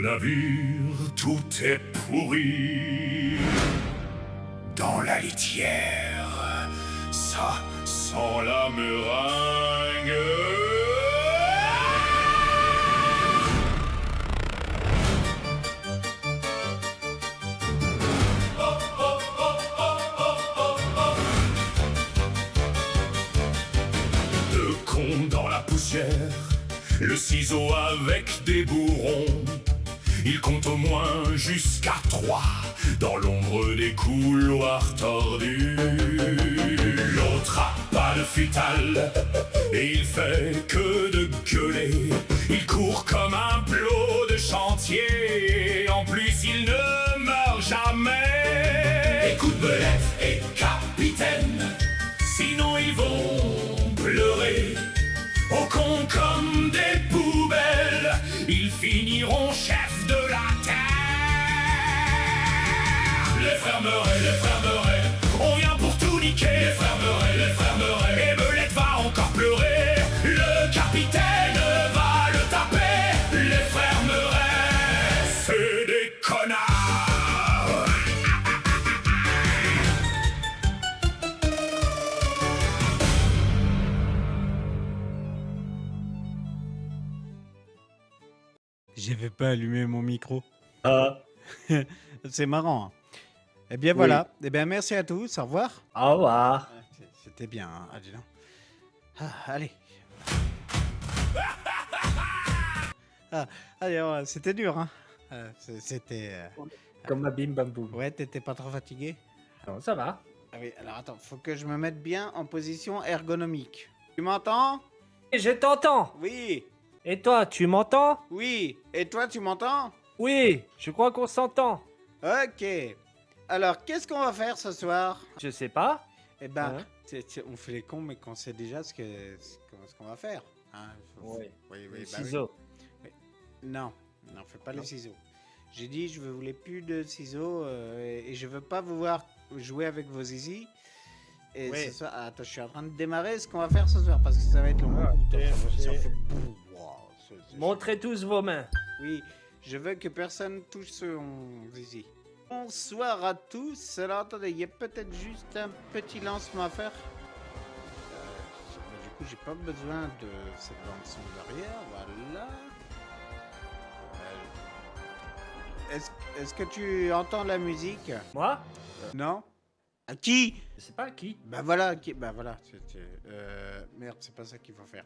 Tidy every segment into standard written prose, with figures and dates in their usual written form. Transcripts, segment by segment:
le navire, tout est pourri. Dans la litière, ça sent la meringue. Deux cons dans la poussière, le ciseau avec des bourrons. Il compte au moins jusqu'à 3 dans l'ombre des couloirs tordus. L'autre a pas de futal et il fait que de gueuler. Il court comme un plot de chantier. En plus, il ne meurt jamais. Écoute, belette et capitaine, sinon ils vont pleurer. Au con comme des poubelles, ils finiront chefs de la terre. Les frères Meuret, on vient pour tout niquer. Les frères Meuret, et Belette va encore pleurer. Le capitaine va le taper. Les frères Meuret, c'est des connards. J'avais pas allumé mon micro. Ah, C'est marrant. Hein. Eh bien voilà. Eh bien merci à tous. Au revoir. au revoir. C'était bien. Hein. Ah, dis donc. Ah, allez. Allez, c'était dur. Hein. C'était. Comme ma bim bam boum. Ouais, t'étais pas trop fatigué? Non, ça va. Ah oui. Alors attends, faut que je me mette bien en position ergonomique. Tu m'entends? Je t'entends. Oui. Et toi, tu m'entends? Oui. Et toi, tu m'entends? Oui, je crois qu'on s'entend. Ok. Alors, qu'est-ce qu'on va faire ce soir? Je sais pas. Eh ben, Hein? on fait les cons, mais qu'on sait déjà ce qu'on va faire. Hein, Ouais. Oui, Les bah oui. ciseaux. Non, non, fais pas Non. les ciseaux. J'ai dit, je voulais plus de ciseaux et je veux pas vous voir jouer avec vos zizi. Et Oui. ce soir, attends, je suis en train de démarrer ce qu'on va faire ce soir parce que ça va être long. Ah, Putain, ça ok. fait bouh, wow, c'est Montrez tous vos mains. Oui, je veux que personne touche son zizi. Bonsoir à tous. Alors attendez, il y a peut-être juste un petit lancement à faire. Du coup, j'ai pas besoin de cette bande son derrière. Voilà. Est-ce que tu entends la musique? Moi? Non? À qui? Je sais pas qui. Bah voilà, merde, c'est pas ça qu'il faut faire.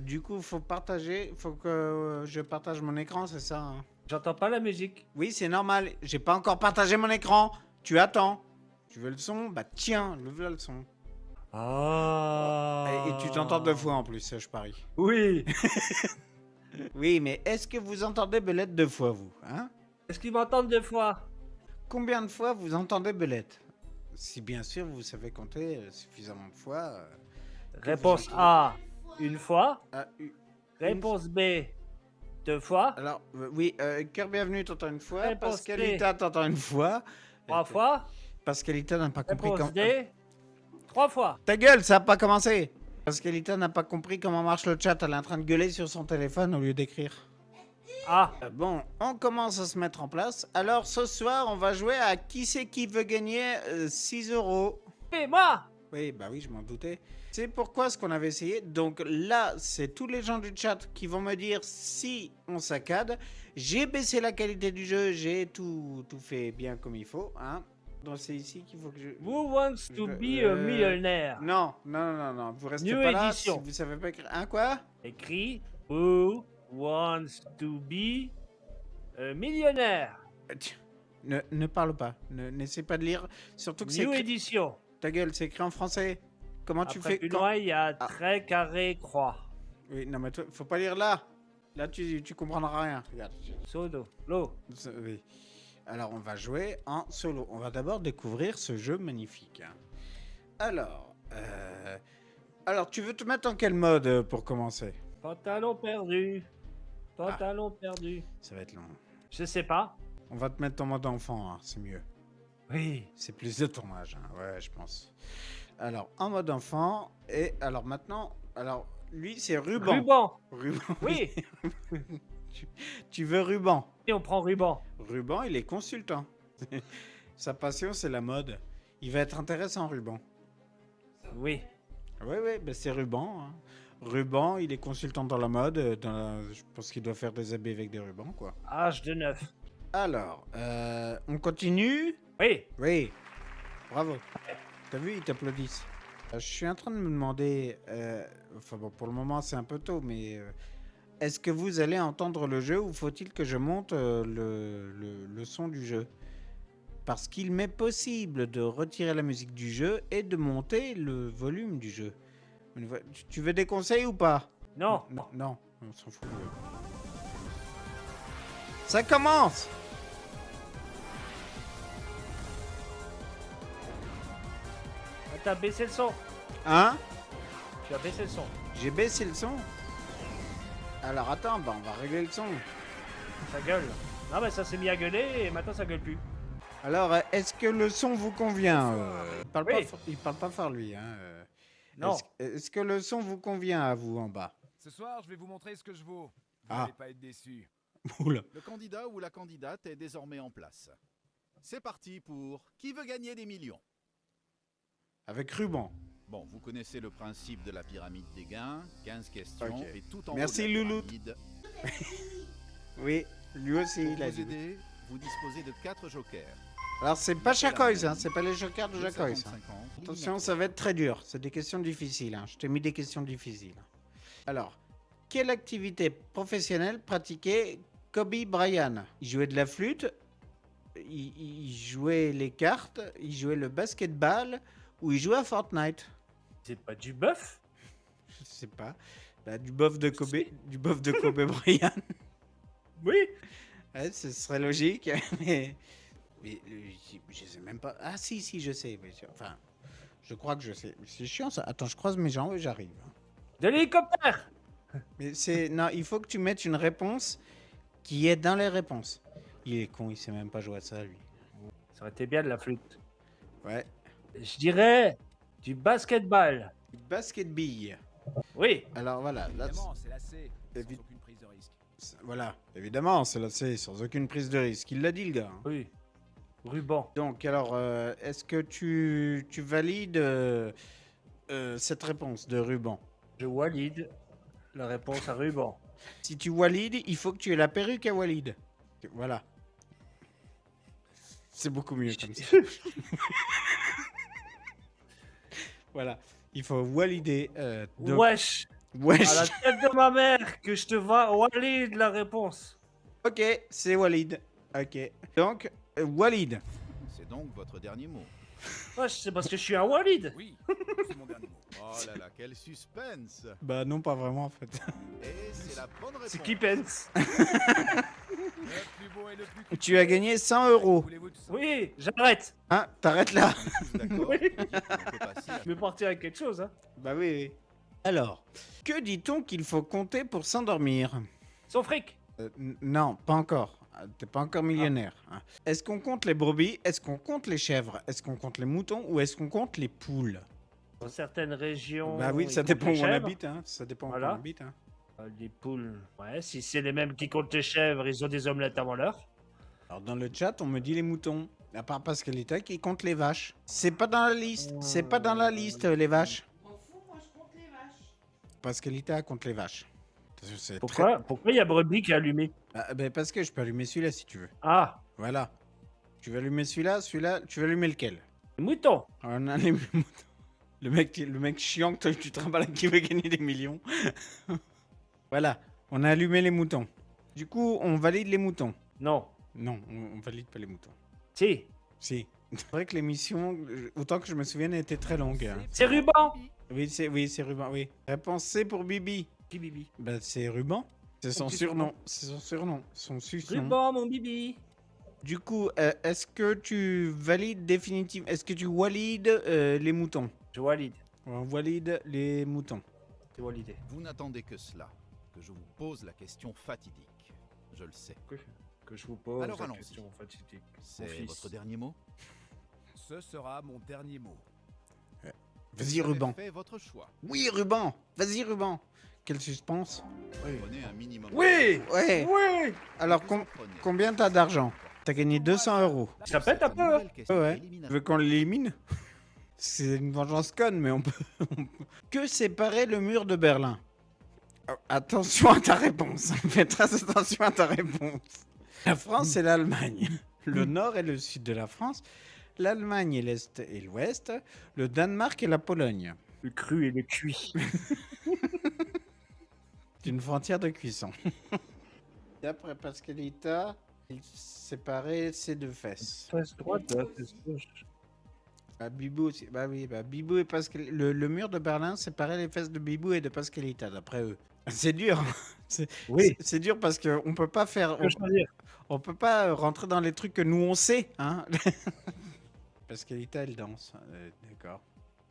Du coup, faut partager, faut que je partage mon écran, c'est ça hein? J'entends pas la musique. Oui, c'est normal, j'ai pas encore partagé mon écran. Tu attends. Tu veux le son? Bah tiens, le voilà le son. Ah. Et tu t'entends 2 fois en plus, je parie. Oui. Oui, mais est-ce que vous entendez Belette 2 fois, vous hein? Est-ce qu'ils m'entendent 2 fois? Combien de fois vous entendez Belette? Si bien sûr vous savez compter suffisamment de fois. Réponse vous A, 1 fois. Une- Réponse B, 2 fois. Alors, oui, cœur bienvenu, t'entends une fois. Réponse Pascalita, t'entends une fois. 3 fois. Pascalita n'a pas compris Réponse comment... D, 3 fois. Ta gueule, ça n'a pas commencé. Pascalita n'a pas compris comment marche le chat. Elle est en train de gueuler sur son téléphone au lieu d'écrire. Ah, Bon, on commence à se mettre en place. Alors, ce soir, on va jouer à qui c'est qui veut gagner 6 euros. et moi. Oui, bah oui, je m'en doutais. C'est pourquoi ce qu'on avait essayé. Donc là, c'est tous les gens du chat qui vont me dire si on saccade. J'ai baissé la qualité du jeu, j'ai tout fait bien comme il faut. Hein. Donc c'est ici qu'il faut que je... Who wants to be a millionaire? Non, vous restez New pas là édition. si vous savez pas écrire. Hein, quoi? Écrit Who wants to be a millionnaire? Tiens, ne parle pas, n'essaie pas de lire. Surtout que c'est New écrit... édition. Ta gueule, c'est écrit en français. Comment tu Après fais plus quand... loin, il y a Ah. trait, carré, croix. Oui, non mais toi, faut pas lire là. Là, tu comprendras rien. Regarde. Solo. Lo. Oui. Alors, on va jouer en solo. On va d'abord découvrir ce jeu magnifique. Alors, tu veux te mettre en quel mode pour commencer? Pantalon perdu. Pantalon perdu. Ça va être long. Je sais pas. On va te mettre en mode enfant, hein, c'est mieux. Oui. C'est plus de ton âge, hein. Ouais, je pense. Alors, en mode enfant, et alors maintenant, alors lui c'est ruban. Ruban. Ruban. Oui. Tu veux Ruban. Et on prend ruban. Ruban, il est consultant. Sa passion, c'est la mode. Il va être intéressant, Ruban. Oui. Oui, oui, ben c'est Ruban. Hein. Ruban, il est consultant dans la mode. Je pense qu'il doit faire des habits avec des rubans, quoi. Âge de 9. Alors, on continue. Oui. Oui, bravo. T'as vu, ils t'applaudissent. Je suis en train de me demander, enfin bon, pour le moment c'est un peu tôt, mais est-ce que vous allez entendre le jeu ou faut-il que je monte le son du jeu? Parce qu'il m'est possible de retirer la musique du jeu et de monter le volume du jeu. Tu veux des conseils ou pas? Non. Non, on s'en fout. Ça commence! Ah, t'as baissé le son. Hein? Tu as baissé le son. J'ai baissé le son. Alors attends, bah, on va régler le son. Ça gueule. Non, mais ça s'est mis à gueuler et maintenant ça gueule plus. Alors, est-ce que le son vous convient? Oui. Il parle pas fort lui. Hein. Non. Est-ce que le son vous convient à vous en bas? Ce soir, je vais vous montrer ce que je vaux. Vous Ah. n'allez pas être déçus. Oula. Le candidat ou la candidate est désormais en place. C'est parti pour Qui veut gagner des millions? Avec ruban. Bon, vous connaissez le principe de la pyramide des gains, 15 questions, Ok. et tout en Merci, haut de la Loulou. pyramide, Oui, lui aussi pour il a vous dit. aider, vous disposez de 4 jokers. Alors c'est pas Chacois, hein, c'est pas les jokers de De Chacois. 55 Hein. ans, Attention, ça va être très dur. C'est des questions difficiles. Hein. Je t'ai mis des questions difficiles. Alors, quelle activité professionnelle pratiquait Kobe Bryant? Il jouait de la flûte, il jouait les cartes, il jouait le basketball ou il jouait à Fortnite? C'est pas du bœuf? Je sais pas. Bah, du bof de Kobe Bryant. Oui. Ouais, ce serait logique. Mais je sais même pas. Ah si, je sais. Mais enfin, je crois que je sais. C'est chiant ça. Attends, je croise mes jambes et j'arrive. De l'hélicoptère. Mais c'est... Non, il faut que tu mettes une réponse qui est dans les réponses. Il est con, il sait même pas jouer à ça, lui. Ça aurait été bien de la flûte. Ouais. Je dirais du basketball. Basket bille. Oui. Alors voilà. Là, Évidemment, c'est lassé, sans Évi- aucune prise de risque. voilà. Évidemment, c'est là, c'est sans aucune prise de risque. Il l'a dit, le gars. Hein. Oui. Ruban. Donc, alors, est-ce que tu valides cette réponse de ruban? Je valide la réponse à ruban. Si tu valides, il faut que tu aies la perruque à Walid. Voilà. C'est beaucoup mieux comme ça. Voilà. Il faut valider. Wesh. Wesh. À la tête de ma mère que je te valide la réponse. Ok, c'est Walid. Ok. Donc, Walid. C'est donc votre dernier mot. Wesh, c'est parce que je suis un Walid. Oui, c'est mon dernier mot. Oh là là, quel suspense! Bah non, pas vraiment en fait. Et c'est la bonne réponse. C'est qui pense? Le plus beau et le plus Tu as gagné 100 euros. Voulez-vous de ça? Oui, j'arrête. Hein, t'arrêtes là. Nous sommes tous d'accord. Oui. On peut passer à Je vais partir avec quelque chose, hein. Bah oui, oui. Alors, que dit-on qu'il faut compter pour s'endormir? Son fric. Non, pas encore. T'es pas encore millionnaire. Hein. Est-ce qu'on compte les brebis? Est-ce qu'on compte les chèvres? Est-ce qu'on compte les moutons? Ou est-ce qu'on compte les poules? Dans certaines régions. Bah oui, ils ça comptent dépend les où on chèvres. habite. Hein. Ça dépend où Voilà. on habite. Hein. Les poules. Ouais, si c'est les mêmes qui comptent les chèvres, ils ont des omelettes avant l'heure. Alors dans le chat, on me dit les moutons. À part Pascalita qui compte les vaches. C'est pas dans la liste. C'est pas dans la liste, les vaches. Pascalita compte les vaches. Attention, c'est Pourquoi il y a Brebis qui est allumé? Ben parce que je peux allumer celui-là si tu veux. Ah, Voilà. Tu veux allumer celui-là, tu veux allumer lequel? les moutons. On a les moutons. Le mec chiant que toi, tu te remballes qui veut gagner des millions. Voilà, on a allumé les moutons. Du coup, on valide les moutons. Non. Non, on valide pas les moutons. Si. Si. C'est vrai que l'émission, autant que je me souvienne, était très longue. Hein. C'est ruban. Oui, c'est Ruban, oui. Réponse C pour Bibi. Qui bibi? Ben, c'est Ruban. C'est son petit surnom. C'est son surnom. Son surnom. Ruban, mon bibi. Du coup, est-ce que tu valides définitivement... Est-ce que tu valides les moutons? Je valide. On valide les moutons. C'est validé. Vous n'attendez que cela, que je vous pose la question fatidique. Je le sais. Que je vous pose Alors, la allons-y. question fatidique. Mon C'est fils. votre dernier mot? Ce sera mon dernier mot. Vas-y, Vous avez ruban. fait votre choix. Oui, ruban. Vas-y, ruban. Quel suspense. Prenez un minimum. Oui. Ouais. Oui. Alors, Vous en prenez. combien t'as d'argent? T'as gagné 200 euros. Ça pète un Cette peu, hein. nouvelle question Ouais. Tu éliminatoire. veux qu'on l'élimine? C'est une vengeance conne, mais on peut... Que séparait le mur de Berlin? Oh, attention à ta réponse. Fais très attention à ta réponse. La France et l'Allemagne. Le nord et le sud de la France. L'Allemagne et l'Est et l'Ouest. Le Danemark et la Pologne. Le cru et le cuit. C'est une frontière de cuisson. D'après Pascalita, il séparait ses deux fesses. Face droite, face gauche. Bah, Bibou aussi. Bah oui, bah Bibou et Pascal. Le mur de Berlin séparait les fesses de Bibou et de Pascalita, d'après eux. C'est dur. Oui. C'est dur parce qu'on peut pas faire. Que choisir. On peut pas rentrer dans les trucs que nous on sait, hein. Pascalita, elle danse. D'accord.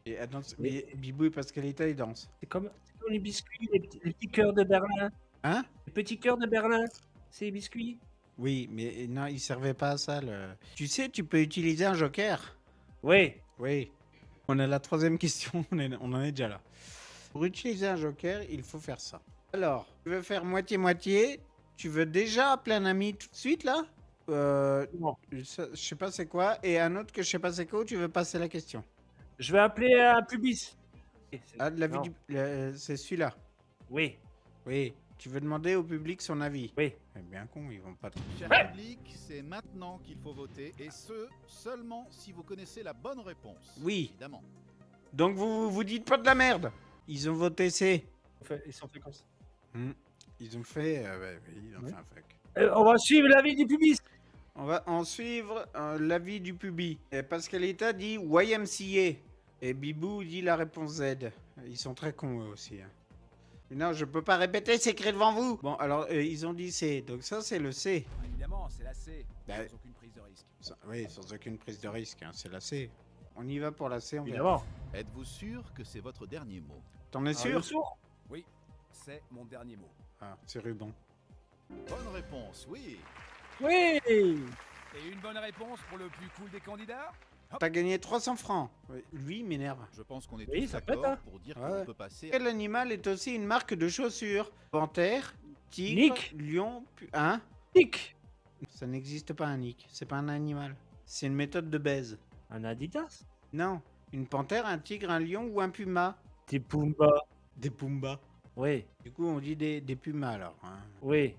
Et elle danse. Mais Bibou et Pascalita, ils dansent. C'est comme les biscuits, les petits cœurs de Berlin. Hein? Les petits cœurs de Berlin. C'est les biscuits. Oui, mais non, ils servaient pas à ça. Tu sais, tu peux utiliser un joker. Oui. Oui. On a la troisième question, on en est déjà là. Pour utiliser un joker, il faut faire ça. Alors, tu veux faire moitié-moitié? Tu veux déjà appeler un ami tout de suite, là? Non. Je sais pas c'est quoi. Et un autre que je sais pas c'est quoi, ou tu veux passer la question? Je vais appeler un pubis. Ah, de l'avis Non. c'est celui-là. Oui. Oui. Tu veux demander au public son avis? Oui. C'est bien con, ils vont pas... Cher public, c'est maintenant qu'il faut voter, et ce, seulement si vous connaissez la bonne réponse. Oui. Évidemment. Donc vous dites pas de la merde. Ils ont voté C. Ils sont fait comme ça. Ils ont fait... ouais, ils ont Ouais. fait un fuck. On va suivre l'avis du pubis. On va en suivre l'avis du public. Et Pascalita dit YMCA. Et Bibou dit la réponse Z. Ils sont très cons eux aussi. Hein. Mais non, je peux pas répéter, c'est écrit devant vous. Bon, alors ils ont dit C. Donc ça, c'est le C. Évidemment, c'est la C. Bah, Sans aucune prise de risque. Oui, sans aucune prise de risque. Hein, c'est la C. On y va pour la C, on verra. Évidemment. Êtes-vous sûr que c'est votre dernier mot? T'en es Le sûr? sourd. Oui, c'est mon dernier mot. Ah, c'est ruban. Bonne réponse, oui. Oui. Et une bonne réponse pour le plus cool des candidats? T'as gagné 300 francs. Oui, lui, il m'énerve. Je pense qu'on est Oui, tous ça pète, d'accord hein. pour dire Ouais. qu'on peut passer... Quel animal est aussi une marque de chaussures? Panthère, tigre, Nick. lion, hein? Nick. Ça n'existe pas un nick. C'est pas un animal. C'est une méthode de baise. Un Adidas. Non. Une panthère, un tigre, un lion ou un puma? Des Pumba. Des pumbas. Oui. Du coup, on dit des pumas alors. Hein. Oui.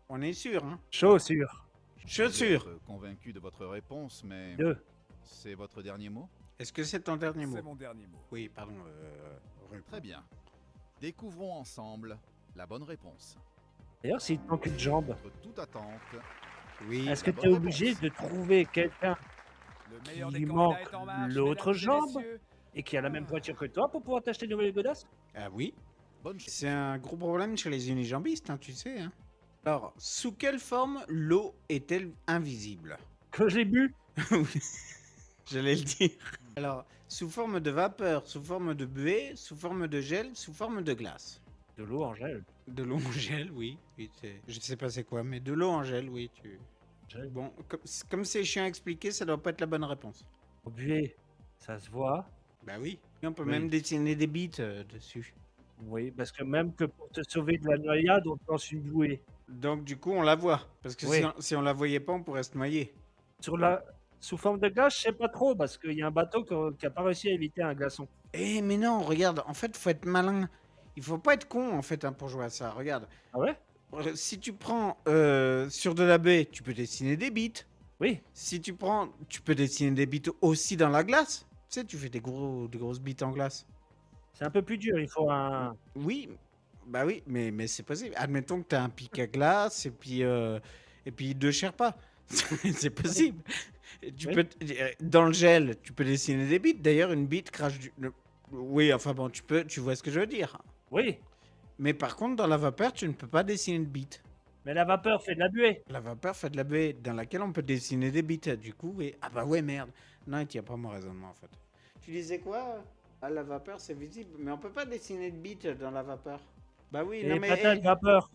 On est sûr, hein? Chaussures. Chaussures. Vous êtes convaincu de votre réponse, mais... Deux. C'est votre dernier mot? Est-ce que c'est ton dernier mot? C'est mon dernier mot. Oui, pardon. Très bien. Découvrons ensemble la bonne réponse. D'ailleurs, s'il te manque une jambe, Contre toute attente, Oui. est-ce que la tu es bonne obligé réponse. de trouver quelqu'un Le meilleur Qui des manque candidats est en marche. l'autre mesdames et jambe. messieurs. et qui a la même voiture que toi pour pouvoir t'acheter une nouvelle godasses? Ah oui. Bonne chance. C'est un gros problème chez les unijambistes, hein, tu sais. Hein. Alors, sous quelle forme l'eau est-elle invisible? Que j'ai bu. Oui, j'allais le dire. Alors, sous forme de vapeur, sous forme de buée, sous forme de gel, sous forme de glace. De l'eau en gel. De l'eau en gel, oui. Oui, je sais pas c'est quoi, mais de l'eau en gel, oui. Gel. Bon, comme c'est chiant à expliquer, ça doit pas être la bonne réponse. Au buée, ça se voit. Bah oui. Et on peut Oui. même dessiner des bites dessus. Oui, parce que même que pour te sauver de la noyade, on te lance une bouée. Donc du coup, on la voit. Parce que Oui. si on la voyait pas, on pourrait se noyer. Sous forme de glace, je sais pas trop, parce qu'il y a un bateau qui a pas réussi à éviter un glaçon. Eh mais non, regarde, en fait, faut être malin. Il faut pas être con, en fait, hein, pour jouer à ça. Regarde. Ah ouais? Si tu prends sur de la baie, tu peux dessiner des bites. Oui. Si tu prends, tu peux dessiner des bites aussi dans la glace. Tu sais, tu fais des grosses bites en glace. C'est un peu plus dur, il faut un... Oui, bah oui, mais c'est possible. Admettons que tu as un pic à glace et puis deux Sherpas. C'est possible. Tu Oui. peux, dans le gel, tu peux dessiner des bites. D'ailleurs, une bite crache du... Oui, enfin bon, tu vois ce que je veux dire. Oui, Mais par contre, dans la vapeur, tu ne peux pas dessiner de bite. mais la vapeur fait de la buée. La vapeur fait de la baie dans laquelle on peut dessiner des bites. Du coup, oui. Ah bah ouais, merde. Non, il tient pas mon raisonnement, en fait. Tu disais quoi? Ah, la vapeur, c'est visible. Mais on peut pas dessiner de bites dans la vapeur. Bah oui, Et non les mais... patates vapeur.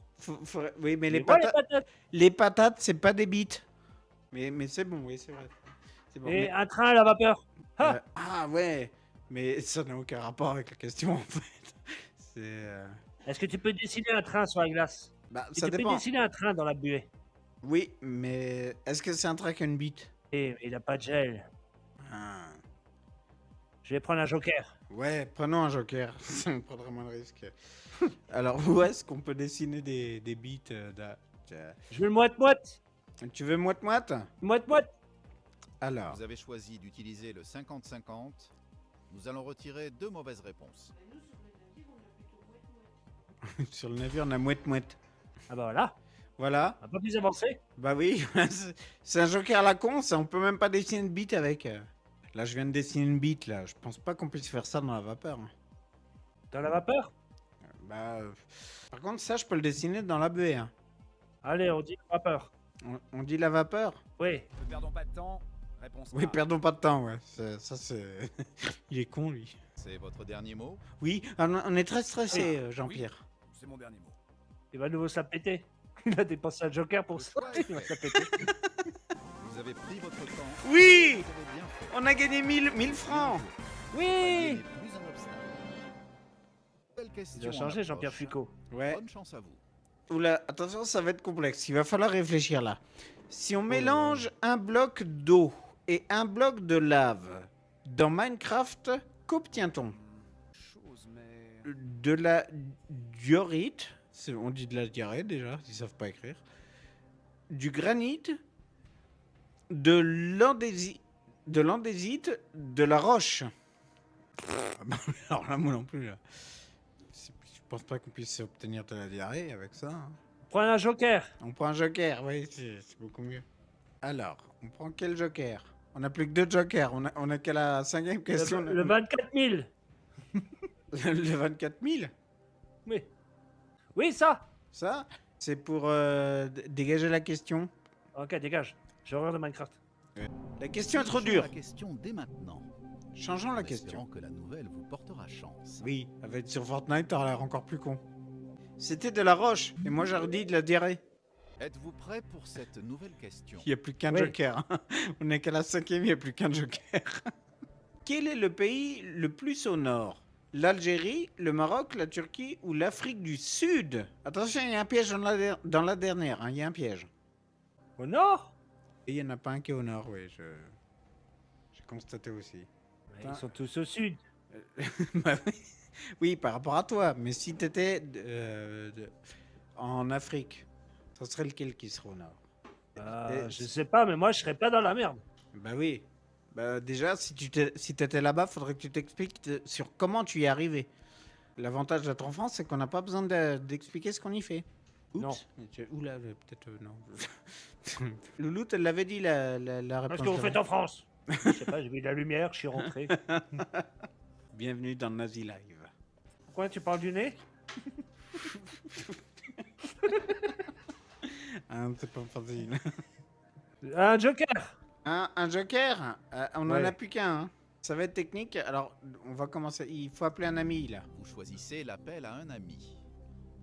Oui, mais les Tu vois, patates... Les patates, c'est pas des bites. Mais c'est bon, oui, c'est vrai. C'est bon. Et mais- un train à la vapeur. Ah, Ah ouais. Mais ça n'a aucun rapport avec la question, en fait. C'est... Est-ce que tu peux dessiner un train sur la glace? Bah, Et ça tu peux dépend. dessiner un train dans la buée. Oui, mais est-ce que c'est un track and beat? Et il n'a pas de gel. Ah. Je vais prendre un joker. Ouais, prenons un joker. Ça me prendra moins de risques. Alors, où est-ce qu'on peut dessiner des beats Je veux le moite-moite. Tu veux moite-moite? Moite-moite. Alors, Vous avez choisi d'utiliser le 50-50. Nous allons retirer 2 mauvaises réponses. sur le navire, on a mouette-mouette. Ah bah voilà, Voilà. on n'a pas plus avancé. Bah oui, c'est un joker à la con, ça. On peut même pas dessiner une bite avec. Là, je viens de dessiner une bite, là. Je pense pas qu'on puisse faire ça dans la vapeur. Dans la vapeur? Bah... Par contre, ça, je peux le dessiner dans la buée. Hein. Allez, on dit la vapeur. On dit la vapeur? Oui. Ne perdons pas de temps. Réponse Oui, A. perdons pas de temps, ouais. Ça, c'est... Il est con, lui. C'est votre dernier mot? Oui, on est très stressé, Jean-Pierre. C'est mon dernier mot. Il va de nouveau se la péter. Il a dépensé un joker pour Le ça. choix est Il va fait. se la péter. Vous avez pris votre temps. Oui! Vous avez bien fait. On a gagné 1000 francs! Oui! Palier n'est plus un obstacle. Nouvelle question Il a en changé, Jean-Pierre approche. Foucault. Ouais. Bonne chance à vous. Oula, attention, ça va être complexe. Il va falloir réfléchir là. Si on mélange un bloc d'eau et un bloc de lave dans Minecraft, qu'obtient-on? Chose, mais. De la diorite, on dit de la diarrhée déjà, ils savent pas écrire. Du granit, de l'andésite, de la roche. Alors là, moi non plus. Là. Je pense pas qu'on puisse obtenir de la diarrhée avec ça. Hein. Prends un joker. On prend un joker, oui, c'est beaucoup mieux. Alors, on prend quel joker? On n'a plus que 2 jokers. On a qu'à la 5e question. Le 24 000. Le 24 000. Oui. Oui, ça. Ça, c'est pour dégager la question. Ok, dégage. J'ai horreur de Minecraft. La question est trop Changeons dure. La question dès maintenant. Changeons la En question. espérant que la nouvelle vous portera chance. Oui, avec sur Fortnite, t'auras l'air encore plus con. C'était de la roche, et moi j'ai dit de la diarrhée. Êtes-vous prêt pour cette nouvelle question? Il n'y a plus qu'un Oui. joker. Hein. On est qu'à la 5e, il n'y a plus qu'un joker. Quel est le pays le plus au nord? L'Algérie, le Maroc, la Turquie ou l'Afrique du Sud? Attention, il y a un piège dans la dernière, hein, il y a un piège. Au nord? Et il n'y en a pas un qui est au nord, oui, j'ai constaté aussi. Ils sont tous au sud. Bah oui. Oui, par rapport à toi, mais si tu étais en Afrique, ça serait lequel qui serait au nord? Je sais pas, mais moi je serais pas dans la merde. Bah oui. Bah déjà, si t'étais là-bas, faudrait que tu t'expliques sur comment tu y es arrivé. L'avantage d'être en France, c'est qu'on n'a pas besoin d'expliquer ce qu'on y fait. Oups. Non. Oula, peut-être non. Louloute, elle l'avait dit la réponse. Qu'est-ce que vous d'avant. faites en France? Je sais pas, j'ai vu de la lumière, je suis rentré. Bienvenue dans Nazi Live. Pourquoi tu parles du nez? Hein, c'est pas facile. Un joker. Un joker. On n'en Ouais. a plus qu'un. Hein. Ça va être technique. Alors, on va commencer. Il faut appeler un ami là. Vous choisissez l'appel à un ami.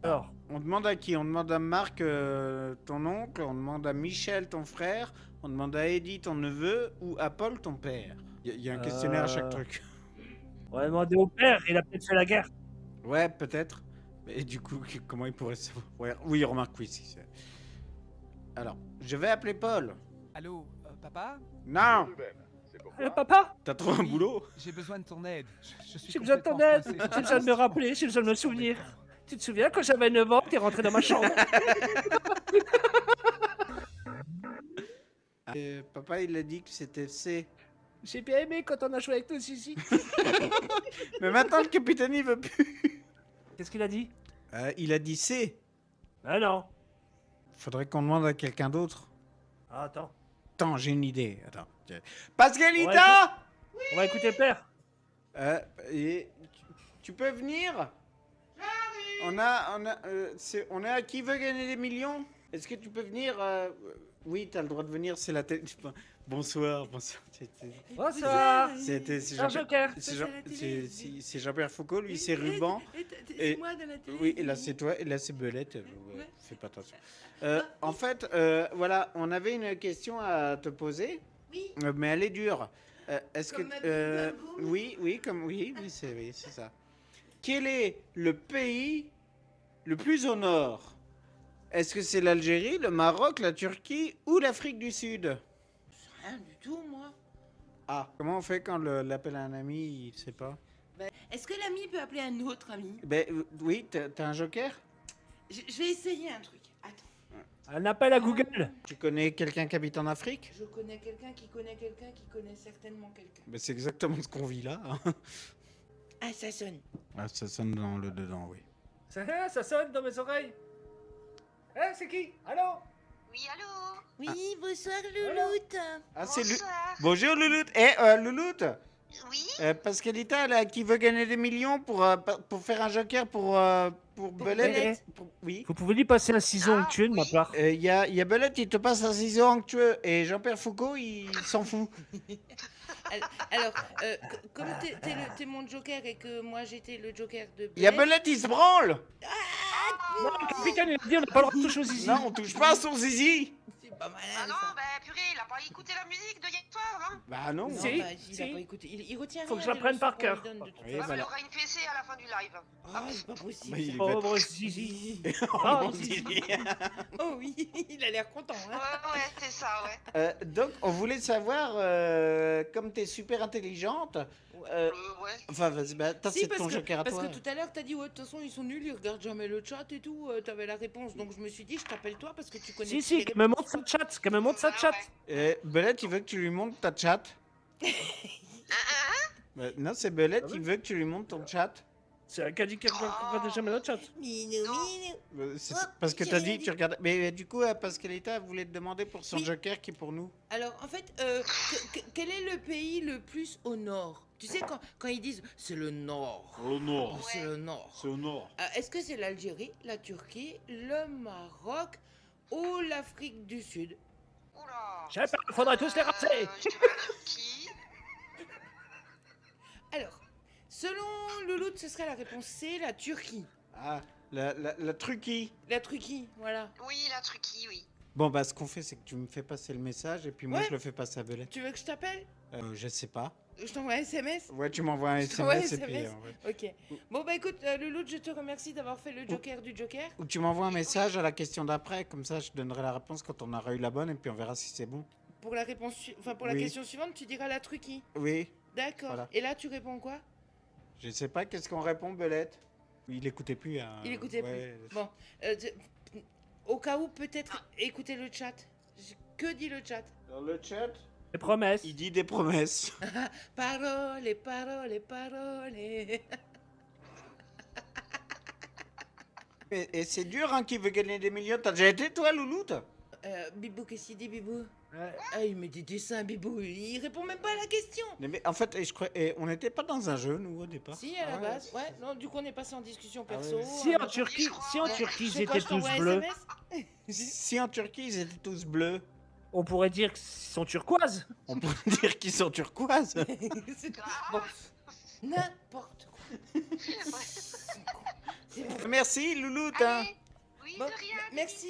Alors, On demande à qui? On demande à Marc, ton oncle, on demande à Michel, ton frère, on demande à Eddie, ton neveu, ou à Paul, ton père. Il y a un questionnaire à chaque truc. on va demander au père, il a peut-être fait la guerre. Ouais, peut-être. Mais du coup, comment il pourrait savoir? Ouais, oui, remarque, oui. Alors, je vais appeler Paul. Allô, papa? Non, Papa, t'as trop un Oui, boulot. J'ai besoin de ton aide. Je suis j'ai besoin de ton complètement aide. coincé sur J'ai besoin de me rappeler, j'ai besoin de me souvenir. Tu te souviens quand j'avais 9 ans, t'es rentré dans ma chambre? Papa, il a dit que c'était C. J'ai bien aimé quand on a joué avec toi ici. Mais maintenant, le capitaine, il veut plus. Qu'est-ce qu'il a dit? Il a dit C. Ah non. Faudrait qu'on demande à quelqu'un d'autre. Ah, attends, Attends, j'ai une idée. Attends. Pascalita! on va écouter le père. Et tu peux venir? On est à qui veut gagner des millions? Est-ce que tu peux venir? Oui, t'as le droit de venir, c'est la télé. Bonsoir. Bonsoir. C'est Un joker. c'est Jean-Pierre Foucault, lui c'est Ruban. Et- C'est moi dans la télé. Oui, et là c'est toi, et là c'est Belette. Ouais. Fais pas attention. En fait, voilà, on avait une question à te poser, Oui. mais elle est dure. Est-ce Comme que... Madame Bimbo. oui, c'est ça. Quel est le pays le plus au nord? Est-ce que c'est l'Algérie, le Maroc, la Turquie ou l'Afrique du Sud? Rien du tout, moi. Ah, comment on fait quand l'appelle un ami, il sait pas? Est-ce que l'ami peut appeler un autre ami? Oui, t'as un joker? Je vais essayer un truc. Attends. Un appel à Google. Tu connais quelqu'un qui habite en Afrique? Je connais quelqu'un qui connaît quelqu'un qui connaît certainement quelqu'un. C'est exactement ce qu'on vit là. Hein. Ah, ça sonne. Ah, ça sonne dans le dedans, oui. Ça sonne dans mes oreilles. C'est qui? Allô? Oui, allô? Oui, bonsoir Louloute. Ah, c'est lui. Bonsoir. Bonjour Louloute. Louloute, Oui? Pascalita, là, qui veut gagner des millions pour faire un joker pour Belette. Oui. Vous pouvez lui passer un ciseau Ah, onctueux de ma oui. part. Il y a Belette, il te passe un ciseau onctueux et Jean-Pierre Foucault, il s'en fout. Alors, comme t'es mon joker et que moi j'étais le joker de Il y a Belette, Belette, il se branle. Non, le capitaine, il a dit on n'a pas le droit de toucher aux zizi. Non, on touche pas à son zizi. c'est pas malin Ah non, ça. bah purée, il a pas écouté la musique de hier soir, hein? Bah non. Non, Si, il a si. pas écouté. Il retient Faut rien que je la des prenne leçons par qu'on cœur. lui donne de toute Oui, façon. Ah, voilà. il aura une fessée à la fin du live. Ah, c'est pas possible. Bah, il- Pauvre zizi. Oh, Ah, mon zizi. zizi. Oh oui, il a l'air content. Hein. Ouais, c'est ça, ouais. Donc, on voulait savoir, comme t'es super intelligente, Ouais. enfin, vas-y, bah, Si, c'est ton joker à parce toi. que tout à l'heure, t'as dit, ouais, de toute façon, ils sont nuls, ils regardent jamais le chat et tout. T'avais la réponse, donc je me suis dit, je t'appelle toi parce que tu connais. Si, toutes si, les qu'elle me réponses. montre sa chat. Qu'elle me montre sa Ah, chat. ouais. Belette, il veut que tu lui montres ta chat. Non, c'est Belette, Ah ouais il veut que tu lui montres ton chat. C'est elle qui a dit qu'elle regardait jamais notre chat. Minou, minou. C'est Oh, parce que j'ai t'as rien dit, dit. tu regardes. Mais du coup, Pascalita voulait te demander pour son Oui. joker qui est pour nous. Alors, en fait, quel est le pays le plus au nord? Tu sais, quand ils disent c'est le nord. Au nord. C'est le nord. C'est au nord. Est-ce que c'est l'Algérie, la Turquie, le Maroc ou l'Afrique du Sud? Oula. Je sais pas, faudrait tous les raser. Je dirais la Turquie. Alors, selon Louloute, ce serait la réponse C, la Turquie. Ah, la truquie. La Turquie, voilà. Oui, la Turquie, oui. Bon, bah, ce qu'on fait, c'est que tu me fais passer le message et puis moi, Ouais. je le fais passer à Belette. Tu veux que je t'appelle? Je sais pas. Je t'envoie un SMS? Ouais, tu m'envoies un Je t'envoie un SMS et puis. SMS. Ouais. Ok. Bon, bah écoute, Louloute, je te remercie d'avoir fait le joker du joker. Ou tu m'envoies un message à la question d'après, comme ça, je te donnerai la réponse quand on aura eu la bonne et puis on verra si c'est bon. Pour la réponse, pour la Oui. question suivante, tu diras la Turquie. Oui. D'accord. Voilà. Et là, tu réponds quoi? Je sais pas, qu'est-ce qu'on répond, Belette? Il écoutait plus. Hein. Il écoutait Ouais. plus. Bon, au cas où, peut-être écouter le chat. Que dit le chat? Dans le chat, Les promesses. il dit des promesses. Paroles, paroles, paroles. Et c'est dur, hein, qui veut gagner des millions. T'as déjà été, toi, Louloute? Bibou, qu'est-ce qu'il dit, Bibou? Ouais. Ah, il met des dessins, Bibou. Il répond même pas à la question. Mais en fait, je crois, on n'était pas dans un jeu, nous, au départ. Si, à la Ah ouais. base. Ouais, non, du coup, on est passé en discussion Ah perso. ouais. Si en Turquie, ils étaient tous bleus, Si en Turquie, ils étaient tous bleus, on pourrait dire qu'ils sont turquoises. on pourrait dire qu'ils sont turquoises. Bon, n'importe quoi. C'est bon. Merci, Louloute. Hein. Allez. Oui, Bon, de rien. merci,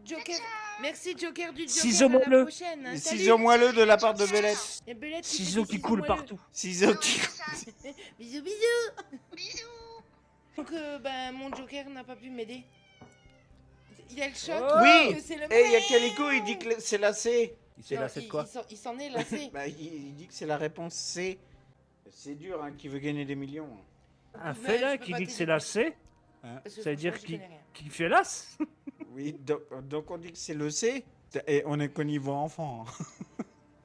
Joker. Merci, Joker du Joker. Ciseaux à la moelleux. prochaine. Hein, salut. Ciseaux moelleux de la part de Belette. Et Belette, tu fais Ciseaux des qui ciseaux coulent moelleux. partout. Ciseaux Ah qui... oui, ça. Bisous, bisous. Bisous. Donc, ben, mon Joker n'a pas pu m'aider. Il a le choc. Oh. Oui. que c'est le Et il y a même. Calico, il dit que c'est la C. Il s'est Non, lassé de quoi? il s'en est lassé. Bah, il dit que c'est la réponse C. C'est dur, hein, qui veut gagner des millions. Un Mais félin je peux qui pas dit que t'aider. c'est lassé, Parce que ça veut dire franchement, j'y connais rien. qu'il fait las. Oui, donc on dit que c'est le C. Et on est qu'au niveau enfant. Hein.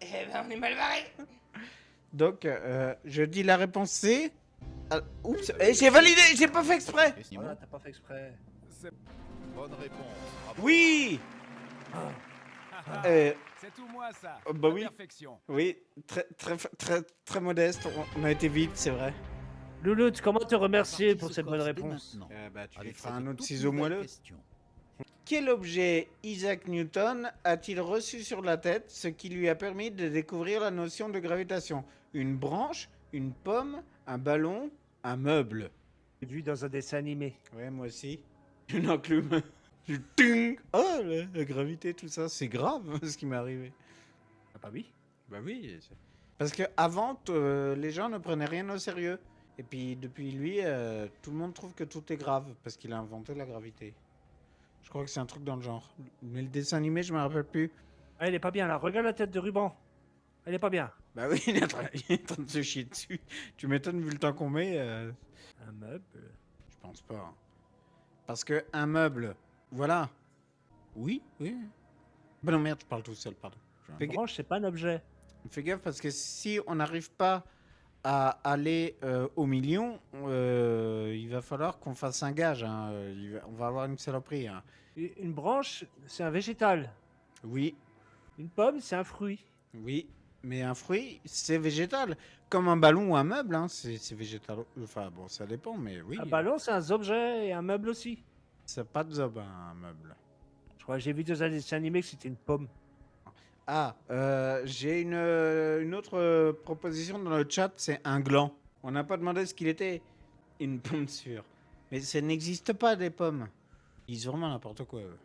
Eh ben, on est mal barré. Donc, je dis la réponse C. Ah, oups, et j'ai validé, j'ai pas fait exprès. Et Simon, Voilà, t'as pas fait exprès. bonne réponse. Bravo. Oui. Ah, Euh, c'est tout moi ça. bah La oui. Perfection. oui, très modeste. On a été vite, c'est vrai. Louloute, comment te remercier La pour partie cette se bonne corse dès réponse? maintenant, Bah, tu lui avec feras cette un autre toute ciseau nouvelle moelleux. question. Quel objet Isaac Newton a-t-il reçu sur la tête, ce qui lui a permis de découvrir la notion de gravitation? Une branche, une pomme, un ballon, un meuble? J'ai vu dans un dessin animé. Ouais, moi aussi. Une enclume. Du ting. Oh, la gravité, tout ça, c'est grave ce qui m'est arrivé. Ah bah oui. Bah oui. Parce que avant, les gens ne prenaient rien au sérieux. Et puis depuis lui, tout le monde trouve que tout est grave parce qu'il a inventé la gravité. Je crois que c'est un truc dans le genre. Mais le dessin animé, je me rappelle plus. Ah, elle est pas bien là. Regarde la tête de ruban. Elle est pas bien. Bah oui, il est en train de se chier dessus. Tu m'étonnes vu le temps qu'on met. Un meuble. Je pense pas. Hein. Parce que un meuble, voilà. Oui, oui. Bah non merde, je parle tout seul, pardon. Une branche, c'est pas un objet. Fais gaffe parce que si on n'arrive pas à aller au million, il va falloir qu'on fasse un gage. Hein. On va avoir une saloperie. Hein. Une branche, c'est un végétal. Oui, Une pomme, c'est un fruit. oui. Mais un fruit, c'est végétal. Comme un ballon ou un meuble, hein, c'est végétal. Enfin bon, ça dépend, mais oui. Un ballon, c'est un objet et un meuble aussi. C'est pas de zob, un meuble. Je crois que j'ai vu dans un dessin animé que c'était une pomme. Ah, j'ai une autre proposition dans le chat, c'est un gland. On n'a pas demandé ce qu'il était. Une pomme sûre. Mais ça n'existe pas des pommes. Ils disent vraiment n'importe quoi. Eux.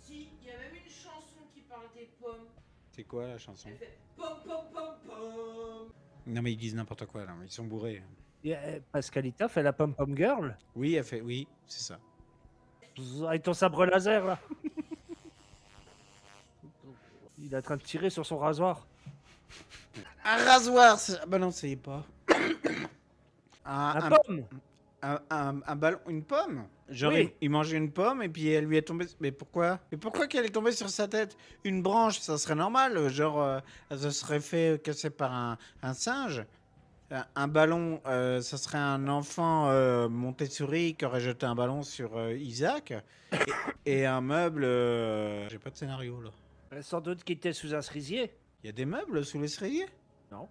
Si, il y a même une chanson qui parle des pommes. C'est quoi la chanson? Elle fait pom pom pom pom. Non mais ils disent n'importe quoi là, ils sont bourrés. Et, Pascalita fait la pom-pom girl. Oui, elle fait, oui, c'est ça. Avec ton sabre laser là. Il est en train de tirer sur son rasoir. Un rasoir, bah non, ça y est pas. Un pomme. Un ballon, une pomme. Genre Oui. il mangeait une pomme et puis elle lui est tombée. Mais pourquoi? Mais pourquoi qu'elle est tombée sur sa tête? Une branche, ça serait normal. Genre, elle se serait fait casser par un singe. Un ballon, ça serait un enfant Montessori qui aurait jeté un ballon sur Isaac. Et un meuble, j'ai pas de scénario là. Sans doute qu'il était sous un cerisier. Il y a des meubles sous les cerisiers? Non.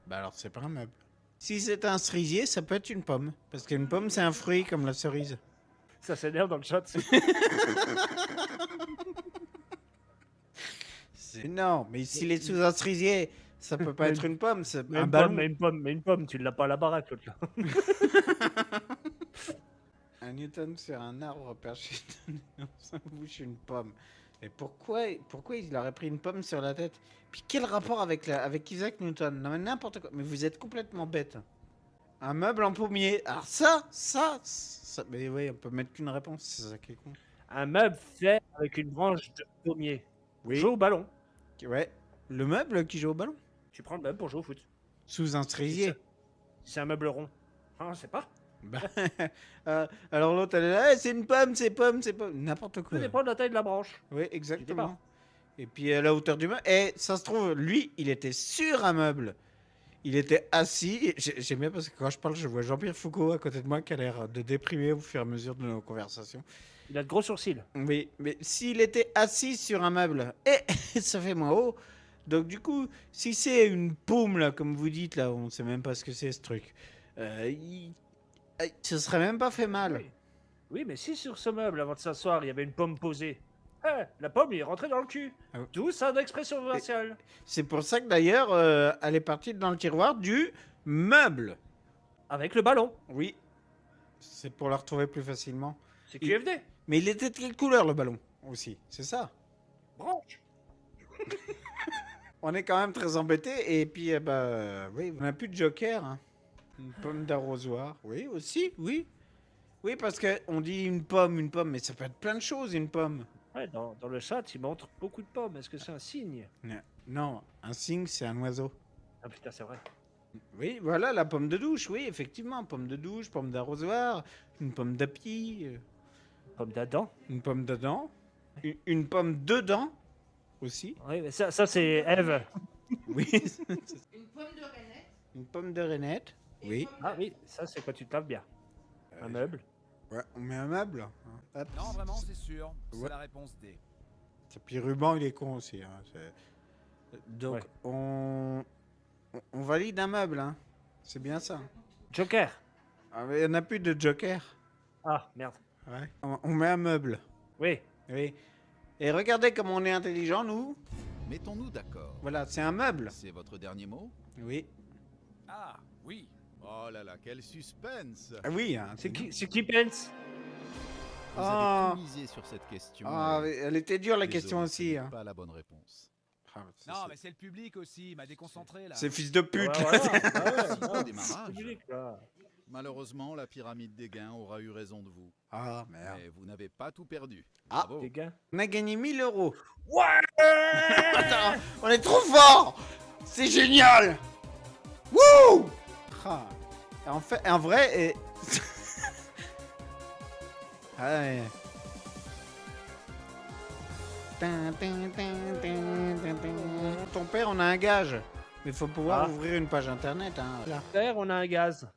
Bah alors c'est pas un meuble. Si c'est un cerisier, ça peut être une pomme. Parce qu'une pomme, c'est un fruit comme la cerise. Ça s'énerve dans le chat. Non, mais s'il est sous un cerisier, ça peut pas être une pomme, c'est Mais un une ballon. pomme, mais une pomme, tu l'as pas à la baraque l'autre là. Un Newton sur un arbre perché dans sa bouche une pomme. Mais pourquoi il aurait pris une pomme sur la tête? Puis quel rapport avec Isaac Newton? Non mais n'importe quoi. Mais vous êtes complètement bête. Un meuble en pommier. Alors ça. Mais oui, on peut mettre qu'une réponse. C'est ça qui est con. Un meuble fait avec une branche de pommier. Oui. Joue au ballon. Ouais. Le meuble qui joue au ballon. Tu prends le meuble pour jouer au foot. Sous un cerisier. C'est un meuble rond. Ah, on sait pas. Bah, alors l'autre elle est là, c'est une pomme, c'est pomme, c'est pomme. N'importe Ça quoi. dépend de la taille de la branche. Oui, exactement. Et puis à la hauteur du meuble. Et ça se trouve, lui, il était sur un meuble. Il était assis. J'aime bien parce que quand je parle, je vois Jean-Pierre Foucault à côté de moi qui a l'air de déprimer au fur et à mesure de nos conversations. Il a de gros sourcils. Oui, mais s'il était assis sur un meuble, ça fait moins haut. Donc du coup, si c'est une paume, là, comme vous dites, là, on ne sait même pas ce que c'est ce truc. Ce serait même pas fait mal. Oui. Oui, mais si sur ce meuble, avant de s'asseoir, il y avait une pomme posée, la pomme, il est rentrée dans le cul. Ah oui. D'où ça d'expression faciale. C'est pour ça que d'ailleurs, elle est partie dans le tiroir du meuble. Avec le ballon. Oui. C'est pour la retrouver plus facilement. C'est QFD. Mais il était de quelle couleur le ballon aussi? C'est ça. Branche. On est quand même très embêtés. Et puis, oui, on n'a plus de joker. Hein. Une pomme d'arrosoir. Oui, aussi, oui. Oui, parce qu'on dit une pomme, mais ça peut être plein de choses, une pomme. Ouais, dans le chat, il montre beaucoup de pommes. Est-ce que c'est un signe? Non, un cygne, c'est un oiseau. Ah putain, c'est vrai. Oui, voilà, la pomme de douche, oui, effectivement. Pomme de douche, pomme d'arrosoir, une pomme d'api, Pomme d'Adam. une pomme d'Adam, une pomme dedans aussi. Oui, mais ça c'est Ève. Oui, Une pomme de reinette. une pomme de rainette. Oui. Ah oui, ça c'est quand tu te laves bien. Un meuble. Ouais, on met un meuble. Hein. Hop. Non, vraiment, c'est sûr. C'est Ouais. la réponse D. Et puis ruban, il est con aussi. Hein. Donc, Ouais. on valide un meuble. Hein. C'est bien ça. Joker. Ah, mais il n'y en a plus de joker. Ah, merde. Ouais. On met un meuble. Oui. Oui. Et regardez comme on est intelligent, nous. Mettons-nous d'accord. Voilà, c'est un meuble. C'est votre dernier mot? Oui. Ah, oui. Oh là là, quel suspense! Ah oui. Hein, C'est qui Pence? Vous Ah. avez tout misé sur cette question. Ah, et elle était dure la désolé, question ce aussi. n'est Hein. pas la bonne réponse. Ah, Non, mais c'est le public aussi, il m'a déconcentré là. C'est fils de pute. Ouais, voilà. Ah ouais, Sitôt ouais, démarrage. c'est public, là. Malheureusement, la pyramide des gains aura eu raison de vous. Ah, merde. Mais vous n'avez pas tout perdu. Ah. Bravo. Les gars. On a gagné 1000 euros. Ouais. Attends, on est trop fort. C'est génial. Wouh. Ah. En vrai... Ah ouais. Ton père, on a un gage. Mais faut pouvoir Ah. ouvrir une page internet. Hein. Là. D'ailleurs, on a un gaz.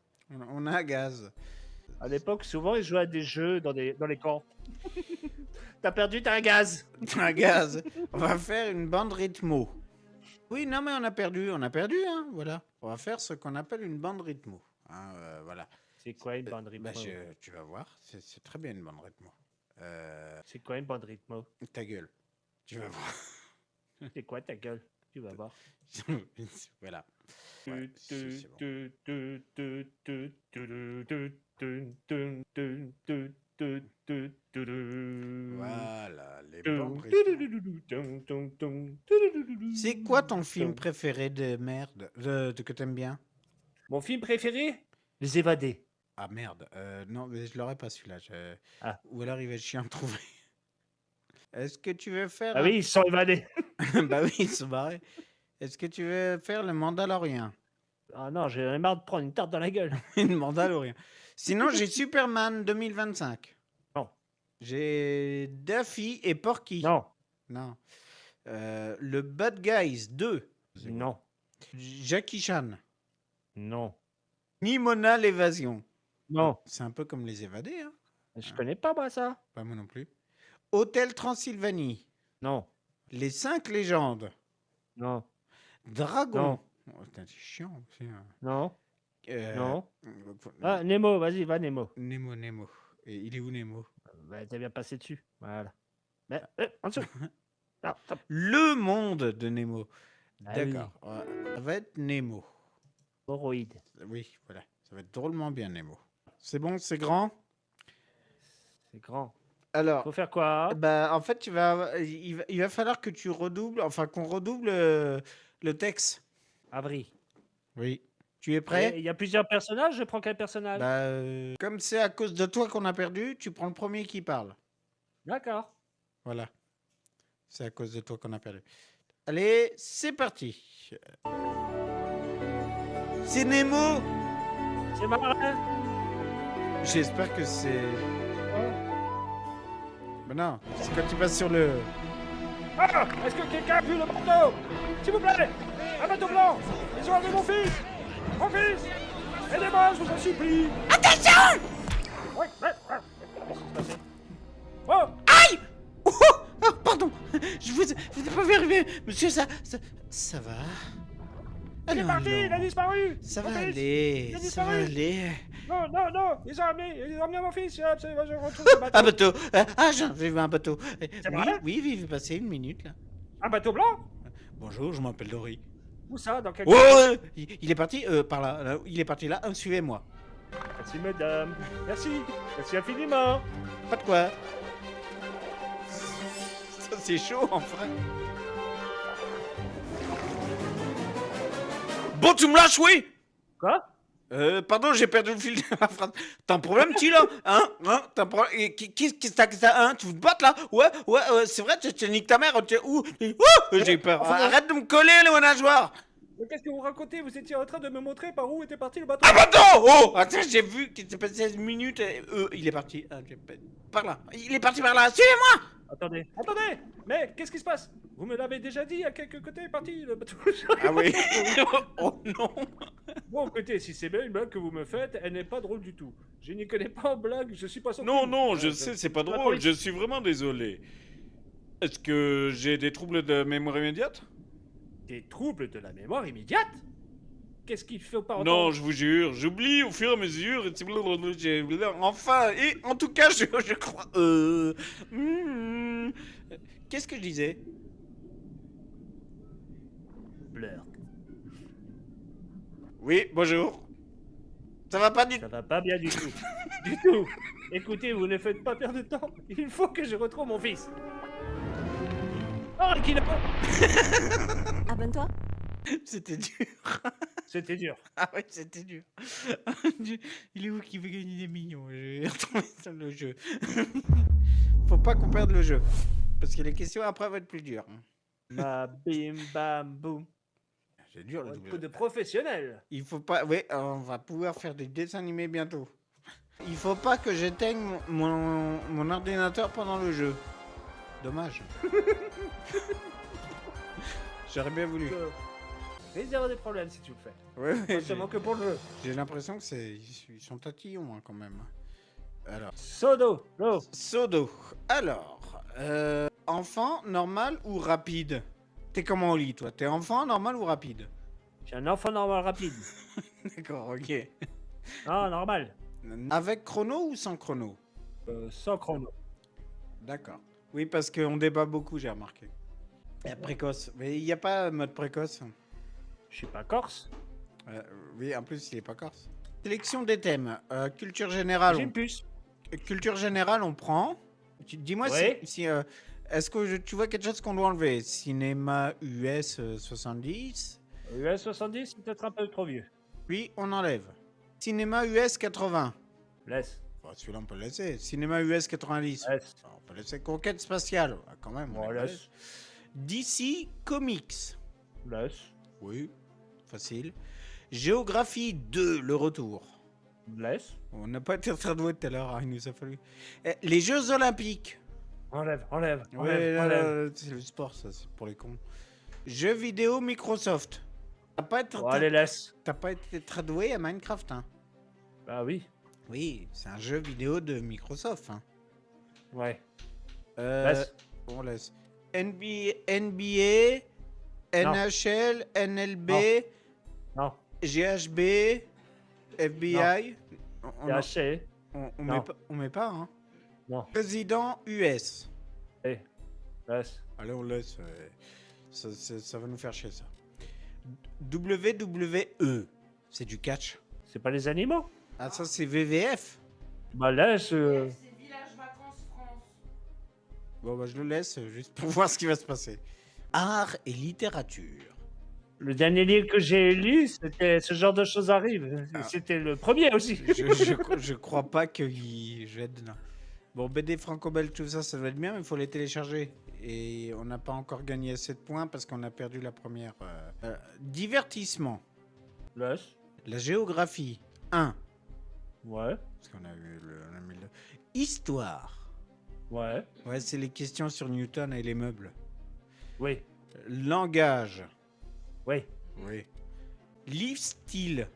On a un gaz. À l'époque, souvent, ils jouaient à des jeux dans les camps. T'as perdu, t'as un gaz. Un gaz. On va faire une bande rythmo. Oui, non, mais on a perdu, hein, voilà. On va faire ce qu'on appelle une bande rythmo. Hein, voilà. C'est quoi une bande rythmo? Tu vas voir, c'est très bien une bande rythmo. C'est quoi une bande rythmo? Ta gueule. Tu vas voir. C'est quoi ta gueule? Tu vas voir. Voilà. Ouais, c'est bon. Voilà, les bandes rythmo. C'est quoi ton film préféré de merde que t'aimes bien? Mon film préféré? Les Évadés. Ah merde, non, mais je l'aurais pas celui-là. Ah. Ou alors il va être chiant à trouver. Est-ce que tu veux faire... Ah oui, ils sont évadés. Bah oui, ils se barraient. Est-ce que tu veux faire le Mandalorien? Ah non, j'ai marre de prendre une tarte dans la gueule. Le Mandalorien. Sinon, j'ai Superman 2025. Non. J'ai Daffy et Porky. Non, Non. Le Bad Guys 2. non, Jackie Chan. non, Nimona l'évasion. non. C'est un peu comme les évadés, hein? Je connais pas moi ça. Pas moi non plus. Hôtel Transylvanie. Non, Les 5 légendes. non, Dragon. Non. Oh, putain, c'est chiant aussi. Hein. non, Euh, non. Ah, Nemo, vas-y, va Nemo. Nemo. Et il est où Nemo? Bah, t'as bien passé dessus. Voilà. Mais, en dessous. Non, stop. Le monde de Nemo. Ah D'accord. Ouais, ça va être Nemo. Horoïde. Oui, voilà. Ça va être drôlement bien Nemo. C'est bon, c'est grand? C'est grand. Alors, Faut faire quoi? bah, en fait, il va falloir que tu redoubles, enfin qu'on redouble le texte. Abri. Oui. Tu es prêt? Il y a plusieurs personnages, je prends quel personnage? Bah, comme c'est à cause de toi qu'on a perdu, tu prends le premier qui parle. D'accord. Voilà. C'est à cause de toi qu'on a perdu. Allez, c'est parti. C'est Nemo. C'est marin. J'espère que c'est... Oh. Ben non, c'est quand tu passes sur le... Ah! Est-ce que quelqu'un a vu le bateau? S'il vous plaît! Un bateau blanc! Ils ont enlevé mon fils! Mon fils! Aidez-moi, je vous en supplie! Attention! Ouais. Qu'est-ce qui se passait? Oh! Aïe! Oh, oh, pardon. Je vous ai pas vu arriver. Monsieur, ça va? Il est parti! Il a disparu! Ça Mon va fils! aller, Il a ça va disparu. aller. Non! Ils ont amené mon fils! Je retrouve le bateau! Un bateau. Ah, j'ai vu un bateau. C'est Oui, vrai? oui, il passer une minute, là. Un bateau blanc? Bonjour, je m'appelle Dory. Où ça? Dans quel... Oh, il est parti par là. Il est parti là. Suivez-moi. Merci, madame. Merci. Merci infiniment. Pas de quoi. Ça, c'est chaud, enfin. Bon, tu me lâches, oui? Quoi? Pardon, j'ai perdu le fil de ma phrase. T'as un problème, tu, là? Hein? T'as un problème? Qu'est-ce que t'as, hein? Tu veux te battre, là? Ouais, c'est vrai, tu niques ta mère. Où? J'ai peur. Arrête de me coller, les nageoires. Mais qu'est-ce que vous racontez? Vous étiez en train de me montrer par où était parti le bateau? Ah, bateau! Oh! Attends, j'ai vu qu'il s'est passé 16 minutes. Il est parti. Par là. Il est parti par là. Suivez-moi! Attendez! Mais qu'est-ce qui se passe? Vous me l'avez déjà dit, à quelques côtés est parti le bateau. Ah oui. Oh non. Bon, écoutez, si c'est bien une blague que vous me faites, elle n'est pas drôle du tout. Je n'y connais pas en blague, je suis pas sorti. Non, je sais, c'est pas drôle, je suis vraiment désolé. Est-ce que j'ai des troubles de mémoire immédiate? Des troubles de la mémoire immédiate? Qu'est-ce qu'il faut pas entendre? Non, je vous jure, j'oublie au fur et à mesure. Enfin, et en tout cas, je crois... Qu'est-ce que je disais? Blur. Oui, bonjour. Ça va pas du Ça va pas bien du tout. Du tout. Écoutez, vous ne faites pas perdre de temps. Il faut que je retrouve mon fils. Oh, le kilo. Abonne-toi. C'était dur. C'était dur. Ah ouais, c'était dur. Il est où qui veut gagner des millions? J'ai retrouvé ça le jeu. Faut pas qu'on perde le jeu. Parce que les questions après vont être plus dures. Ma bim bam boum. C'est dur le Un double. coup de professionnel. Il faut pas. Oui, on va pouvoir faire des dessins animés bientôt. Il faut pas que j'éteigne mon ordinateur pendant le jeu. Dommage. J'aurais bien voulu. Mais il y aura des problèmes si tu le fais. Ouais, Pas seulement que pour le jeu. j'ai l'impression que ils sont tatillons hein, quand même. Alors, Sodo, l'eau. Sodo. Alors, enfant, normal ou rapide? T'es comment au lit, toi? T'es enfant, normal ou rapide? J'ai un enfant normal rapide. D'accord, ok. Ah, normal. Avec chrono ou sans chrono? Sans chrono. D'accord. Oui, parce qu'on débat beaucoup, j'ai remarqué. Précoce. Mais il n'y a pas mode précoce. Je suis pas corse. Oui, en plus, il est pas corse. Sélection des thèmes. Culture générale. J'ai une puce. Culture générale, on prend. Dis-moi Ouais. si est-ce que tu vois quelque chose qu'on doit enlever? Cinéma US 70. US 70, c'est peut-être un peu trop vieux. Oui, on enlève. Cinéma US 80. Laisse. Bon, celui-là, on peut le laisser. Cinéma US 90. Laisse. On peut laisser Conquête spatiale. Ah, quand même. Bon, on laisse. DC Comics. Laisse. Oui, facile. Géographie 2, le retour. Laisse. On n'a pas été très doué tout à l'heure, hein, il nous a fallu. Les Jeux Olympiques. Enlève, enlève, Ouais, enlève, enlève. c'est le sport, ça, c'est pour les cons. Jeux vidéo Microsoft. Bon, allez, laisse. T'as pas été très doué à Minecraft, hein? Bah oui. Oui, c'est un jeu vidéo de Microsoft, hein. Ouais. Laisse. On laisse. NBA, Non. NHL, NLB, Non. GHB, FBI. T'es haché. On Non. met pas, hein. Non. Président US. Laisse. Allez, on laisse. Ça va nous faire chier, ça. WWE. C'est du catch. C'est pas les animaux. Ah, ça, c'est VVF. Bah laisse. C'est Village Vacances France. Bon, bah, je le laisse juste pour voir ce qui va se passer. Art et littérature. Le dernier livre que j'ai lu, c'était Ce genre de choses arrivent. C'était le premier aussi. Je crois pas je vais être dedans. Bon, BD franco-belge, tout ça, ça doit être bien, mais il faut les télécharger. Et on n'a pas encore gagné assez de points parce qu'on a perdu la première. Divertissement. Laisse. La géographie. 1. Ouais. Parce qu'on a eu on a mis le... Histoire. Ouais. Ouais, c'est les questions sur Newton et les meubles. Oui. Langage. Oui. Oui. Livre-style.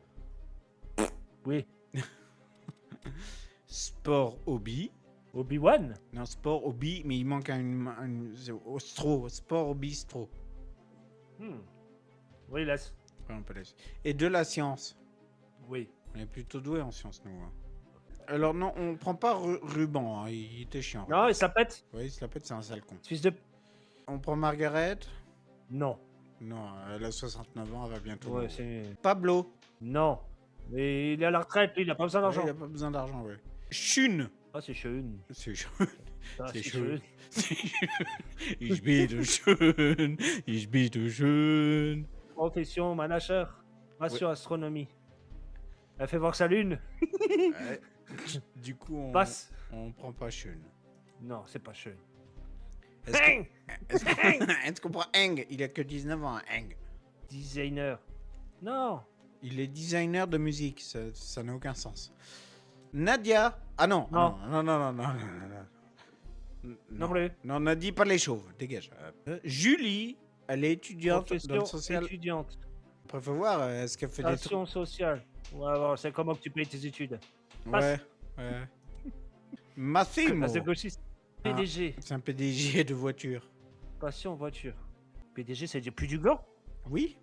Oui. Sport hobby. Obi-Wan. Non, sport hobby, mais il manque stro. Sport hobby stro. Oui, laisse. Ouais, on peut laisser. Et de la science. Oui. On est plutôt doué en sciences, nous. Hein. Alors non, on prend pas ruban, hein, il était chiant. Non, il se la pète. Oui, il se la pète, c'est un sale con. Fils de... On prend Margaret. Non. Non, elle a 69 ans, elle va bientôt. Ouais, c'est... Pablo. Non. Mais il est à la retraite, lui, il a pas besoin d'argent. Il a pas besoin d'argent, ouais. Chune. Ah, c'est schön. C'est chaud. Ah, C'est c'est schön. schön. Ich bitte schön. Ich bitte schön. Profession, manager. Ration, astronomie. Elle fait voir sa lune. Ouais. Du coup, Passe. on prend pas Chune. Non, c'est pas schön. Est-ce qu'on prend Eng? Il a que 19 ans, Eng. Designer. Non. Il est designer de musique, ça n'a aucun sens. Nadia. Ah non. Non. Non. Non plus. Non, on a dit pas les chauves, dégage. Julie, elle est étudiante dans le Profession social. étudiante. Après, faut voir, est-ce qu'elle fait des trucs. Action sociale. Ouais, bon, c'est comment que tu payes tes études. Ouais. Massimo. Ah, c'est gauchiste. PDG. C'est un PDG de voiture. Passion voiture. PDG, c'est du plus du gland. Oui,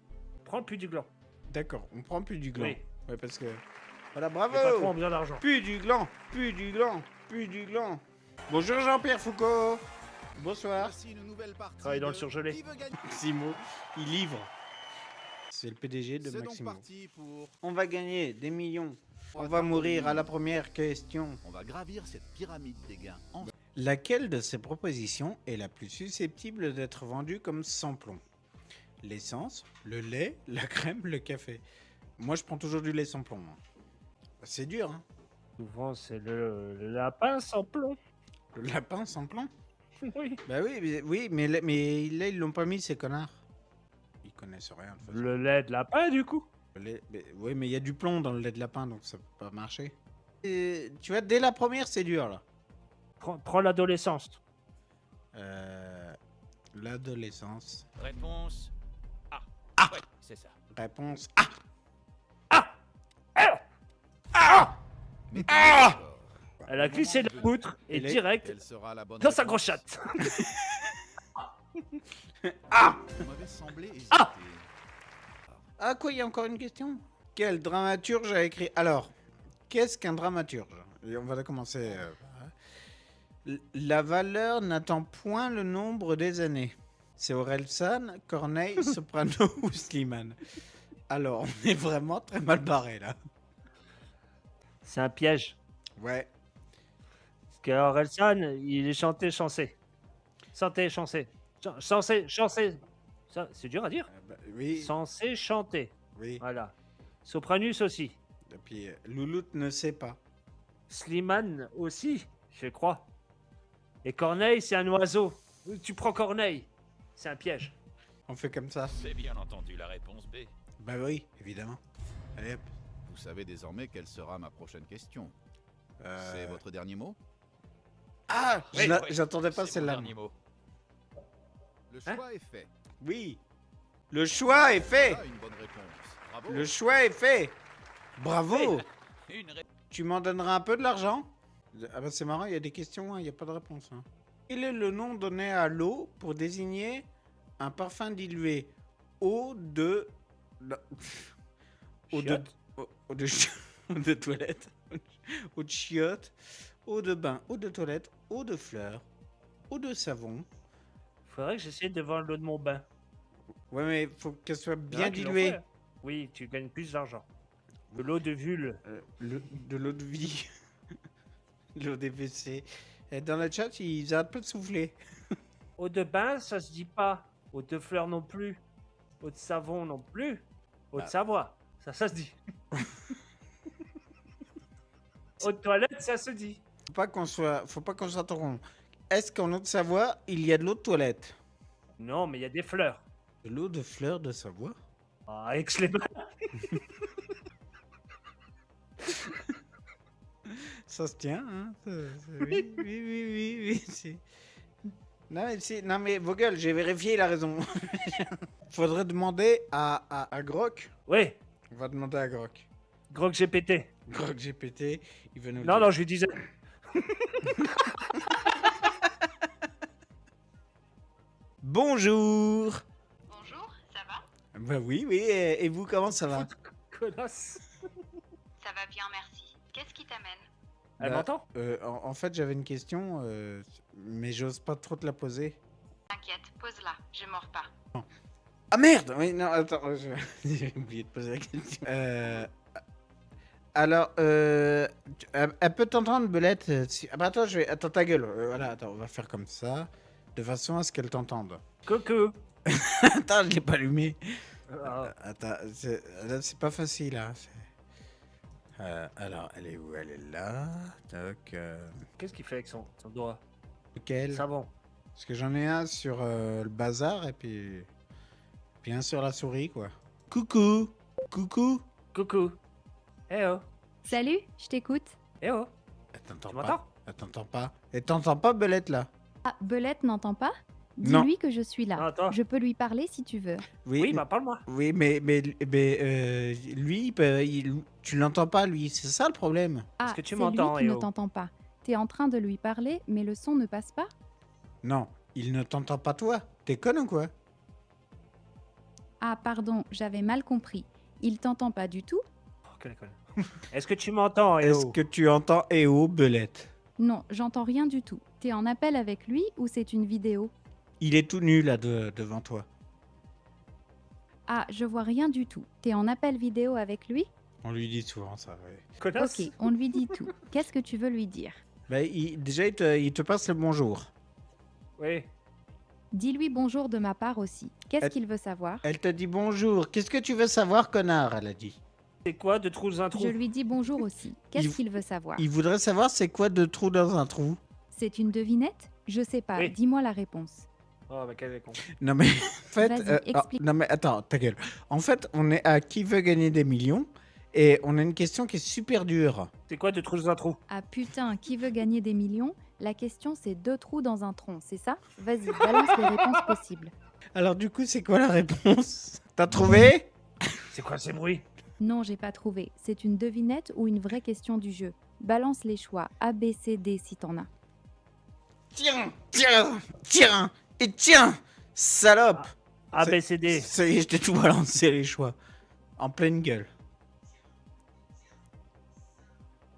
Prends le plus du gland. d'accord, on prend plus du gland. Oui. Ouais, parce que. Voilà, Les patrons ont bravo. besoin d'argent. Plus du gland, plus du gland, plus du gland. Bonjour Jean-Pierre Foucault. Bonsoir. Voici une nouvelle partie. Travaille dans le de surgelé. Qui veut gagner Maximo, il livre. C'est le PDG de C'est donc Maximo. parti pour... On va gagner des millions. On va mourir à la première question. On va gravir cette pyramide des gains. Laquelle de ces propositions est la plus susceptible d'être vendue comme sans plomb? L'essence, le lait, la crème, le café. Moi, je prends toujours du lait sans plomb. Moi. C'est dur, hein? Souvent, c'est le lapin sans plomb. Le lapin sans plomb? Oui. Bah oui, mais là, ils l'ont pas mis, ces connards. Ils connaissent rien. De toute façon. Le lait de lapin, du coup. Oui, mais il y a du plomb dans le lait de lapin, donc ça peut pas marcher. Et, tu vois, dès la première, c'est dur, là. Prends l'adolescence. L'adolescence. Réponse A. Ouais, c'est ça. Réponse Mais Elle a glissé de la poutre et Il est- direct quelle sera la bonne dans sa réponse? grosse chatte. Vous m'avez semblé hésiter. Ah quoi, il y a encore une question? Quel dramaturge a écrit... Alors, qu'est-ce qu'un dramaturge? Et on va commencer... La valeur n'attend point le nombre des années. C'est Orelsan, Corneille, Soprano ou Slimane? Alors, on est vraiment très mal barré là. C'est un piège. Ouais. Parce que Orelsan, il est chanté, chancé. Chanté, chancé. Chancé, chancé. Ça, c'est dur à dire. Oui, Censé chanter. oui. Voilà. Sopranus aussi. Et puis, Louloute ne sait pas. Slimane aussi, je crois. Et Corneille, c'est un oiseau. Tu prends Corneille. C'est un piège. On fait comme ça. C'est bien entendu la réponse B. Bah oui, évidemment. Allez hop. Vous savez désormais quelle sera ma prochaine question. C'est votre dernier mot? Ah, Oui, j'attendais pas c'est mon celle-là. dernier mot. Le Hein? choix est fait. Oui. Le choix est fait. Voilà une bonne réponse. Bravo. Le choix est fait. Bravo. Une réponse. Tu m'en donneras un peu de l'argent? Ah bah c'est marrant, il y a des questions, hein, il n'y a pas de réponse. Hein. Quel est le nom donné à l'eau pour désigner un parfum dilué? Eau de... Eau de... Chiotte. Eau de... eau de toilette. Eau de chiotte. Eau de bain. Eau de toilette. Eau de fleurs. Eau de savon. Faudrait que j'essaie de vendre l'eau de mon bain. Ouais mais faut qu'elle soit Il y en bien a qui l'ont diluée. fait. Oui, tu gagnes plus d'argent. De l'eau de Vule. De l'eau de vie. L'eau des WC. Et dans le chat, ils arrêtent pas de souffler. Eau de bain, ça se dit pas. Eau de fleurs non plus. Eau de savon non plus. Eau de Savoie, ça se dit. Eau de toilette, ça se dit. Faut pas qu'on soit trop rond. Est-ce qu'en Haute-Savoie, il y a de l'eau de toilette? Non, mais il y a des fleurs. De l'eau de fleurs de Savoie? Ah, Aix-les-Bains. Ça se tient, hein? Oui. Non, mais vos gueules, j'ai vérifié, il a raison. Faudrait demander à Grok. Oui, On va demander à Grok. Grog GPT. Grok GPT, il va nous le Non, dire. non, je lui disais. Bonjour! Bonjour, ça va? Bah oui, et vous, comment ça va? Connasse. Ça va bien, merci. Qu'est-ce qui t'amène? Elle Bah, m'entend? En fait, j'avais une question, mais j'ose pas trop te la poser. T'inquiète, pose-la, je mords pas. Ah merde! Oui, non, attends, j'ai oublié de poser la question. Alors, elle peut t'entendre, Belette? Ah bah attends, attends ta gueule. Voilà, attends, on va faire comme ça, de façon à ce qu'elle t'entende. Coucou. Attends, je l'ai pas allumé. Ah, Attends, là, c'est pas facile, hein. Alors, elle est où? Elle est là. Donc, Qu'est-ce qu'il fait avec son doigt? lequel? Savon. Parce que j'en ai un sur le bazar et puis un sur la souris, quoi. Coucou! Coucou! Coucou. Eh oh. Salut, je t'écoute. Eh oh. Elle t'entend Tu pas. m'entends? Elle t'entend pas. Elle t'entend pas, Belette, là? Ah, Belette n'entend pas? Non. Dis-lui que je suis là. Non, attends. Je peux lui parler si tu veux. Oui, bah parle-moi. Oui, mais lui, tu l'entends pas, lui. C'est ça le problème. Ah, que tu c'est m'entends, lui qui ne Eo t'entend pas. T'es en train de lui parler, mais le son ne passe pas? Non, il ne t'entend pas, toi. T'es conne ou quoi? Ah, pardon, j'avais mal compris. Il t'entend pas du tout? Oh, quelle école. Est-ce que tu m'entends, eh Est-ce oh? que tu entends EO, Belette? Non, j'entends rien du tout. T'es en appel avec lui ou c'est une vidéo? Il est tout nu, là, devant toi. Ah, je vois rien du tout. T'es en appel vidéo avec lui? On lui dit souvent ça, oui. Connasse. Ok, on lui dit tout. Qu'est-ce que tu veux lui dire? Bah, déjà, il te passe le bonjour. Oui. Dis-lui bonjour de ma part aussi. Qu'est-ce Elle- qu'il veut savoir? Elle te dit bonjour. Qu'est-ce que tu veux savoir, connard? Elle a dit. C'est quoi de trous dans un trou? Je lui dis bonjour aussi. Qu'est-ce Il- qu'il veut savoir? Il voudrait savoir c'est quoi de trou dans un trou. C'est une devinette? Je sais pas. Oui. Dis-moi la réponse. Oh, bah quel con. Non mais en fait, Vas-y, explique. non mais attends, ta gueule. En fait, on est à qui veut gagner des millions et on a une question qui est super dure. C'est quoi de trous dans un trou? Ah putain, qui veut gagner des millions? La question c'est 2 trous dans un tronc, c'est ça? Vas-y, balance les réponses possibles. Alors du coup, c'est quoi la réponse? T'as trouvé? C'est quoi ces bruits? Non, j'ai pas trouvé. C'est une devinette ou une vraie question du jeu. Balance les choix A, B, C, D si t'en as. Tiens, tiens, tiens et tiens, salope. A, B, C, D. Ça y est, je t'ai tout balancé les choix. En pleine gueule.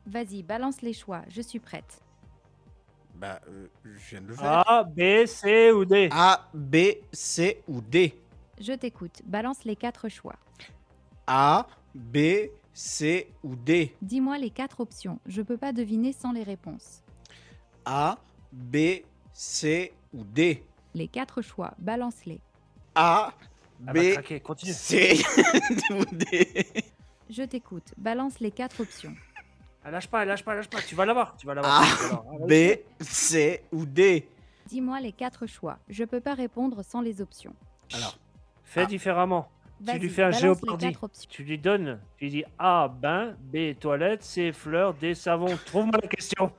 Vas-y, balance les choix, je suis prête. Bah, je viens de le faire. A, B, C ou D? A, B, C ou D. Je t'écoute, balance les 4 choix. A, B, C ou D. Dis-moi les 4 options, je peux pas deviner sans les réponses. A, B, C ou D. Les 4 choix, balance-les. A, Elle B, va craquer, continue. C ou D. Je t'écoute, balance les 4 options. Ah, lâche pas, lâche pas, lâche pas. Tu vas l'avoir, tu vas l'avoir. A, tu vas l'avoir. Ah, B, C ou D. Dis-moi les 4 choix, je peux pas répondre sans les options. Alors, Fais différemment. Tu Vas-y, lui fais un balance géopardy. les 4 options. Tu lui donnes, tu lui dis A, bain, B, toilette, C, fleurs, D, savon. Trouve-moi la question.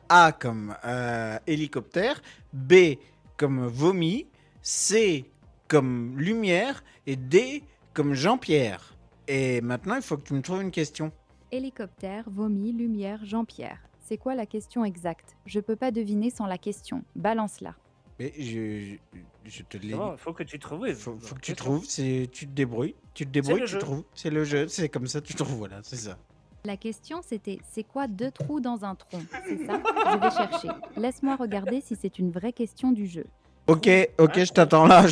A comme hélicoptère, B comme vomi, C comme lumière et D comme Jean-Pierre. Et maintenant, il faut que tu me trouves une question. Hélicoptère, vomi, lumière, Jean-Pierre. C'est quoi la question exacte? Je peux pas deviner sans la question. Balance-la. Mais je te l'ai dit. Il faut que tu trouves. Faut que tu trouves, tu te débrouilles. Tu te débrouilles, le tu jeu. trouves. C'est le jeu, c'est comme ça, tu trouves, voilà, c'est ça. La question c'était c'est quoi 2 trous dans un tronc? C'est ça? Je vais chercher. Laisse-moi regarder si c'est une vraie question du jeu. Ok, je t'attends là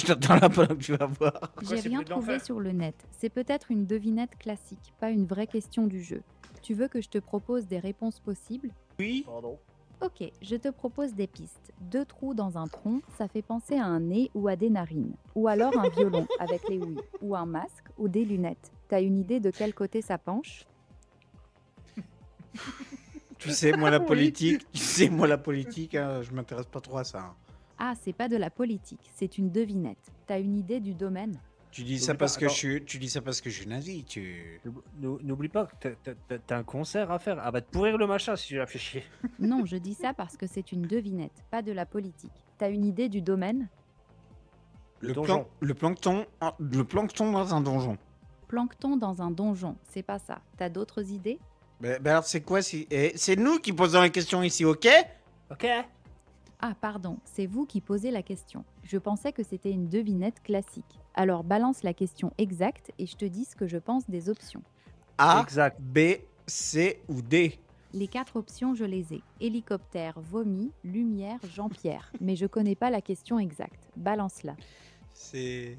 pendant que tu vas voir. J'ai c'est rien bruit de trouvé l'enfer. sur le net. C'est peut-être une devinette classique, pas une vraie question du jeu. Tu veux que je te propose des réponses possibles? Oui. Pardon. Ok, je te propose des pistes. 2 trous dans un tronc, ça fait penser à un nez ou à des narines. Ou alors un violon avec les ouïes. Ou un masque ou des lunettes. T'as une idée de quel côté ça penche? Tu sais, moi la politique, hein, je m'intéresse pas trop à ça. Hein. Ah, c'est pas de la politique, c'est une devinette. T'as une idée du domaine? Tu dis N'oublie ça pas, parce que attends. tu dis ça parce que je suis nazi, tu. N'oublie pas que t'as un concert à faire. Ah bah te pourrir le machin si tu l'as fait chier. Non, je dis ça parce que c'est une devinette, pas de la politique. T'as une idée du domaine? Le donjon. Le plancton dans un donjon. Plancton dans un donjon, c'est pas ça. T'as d'autres idées? Ben alors c'est quoi si c'est nous qui posons la question ici, ok? Ok. Ah, pardon, c'est vous qui posez la question. Je pensais que c'était une devinette classique. Alors balance la question exacte et je te dis ce que je pense des options. A, Exact. B, C ou D. Les 4 options, je les ai. Hélicoptère, vomi, lumière, Jean-Pierre. Mais je connais pas la question exacte. Balance-la. C'est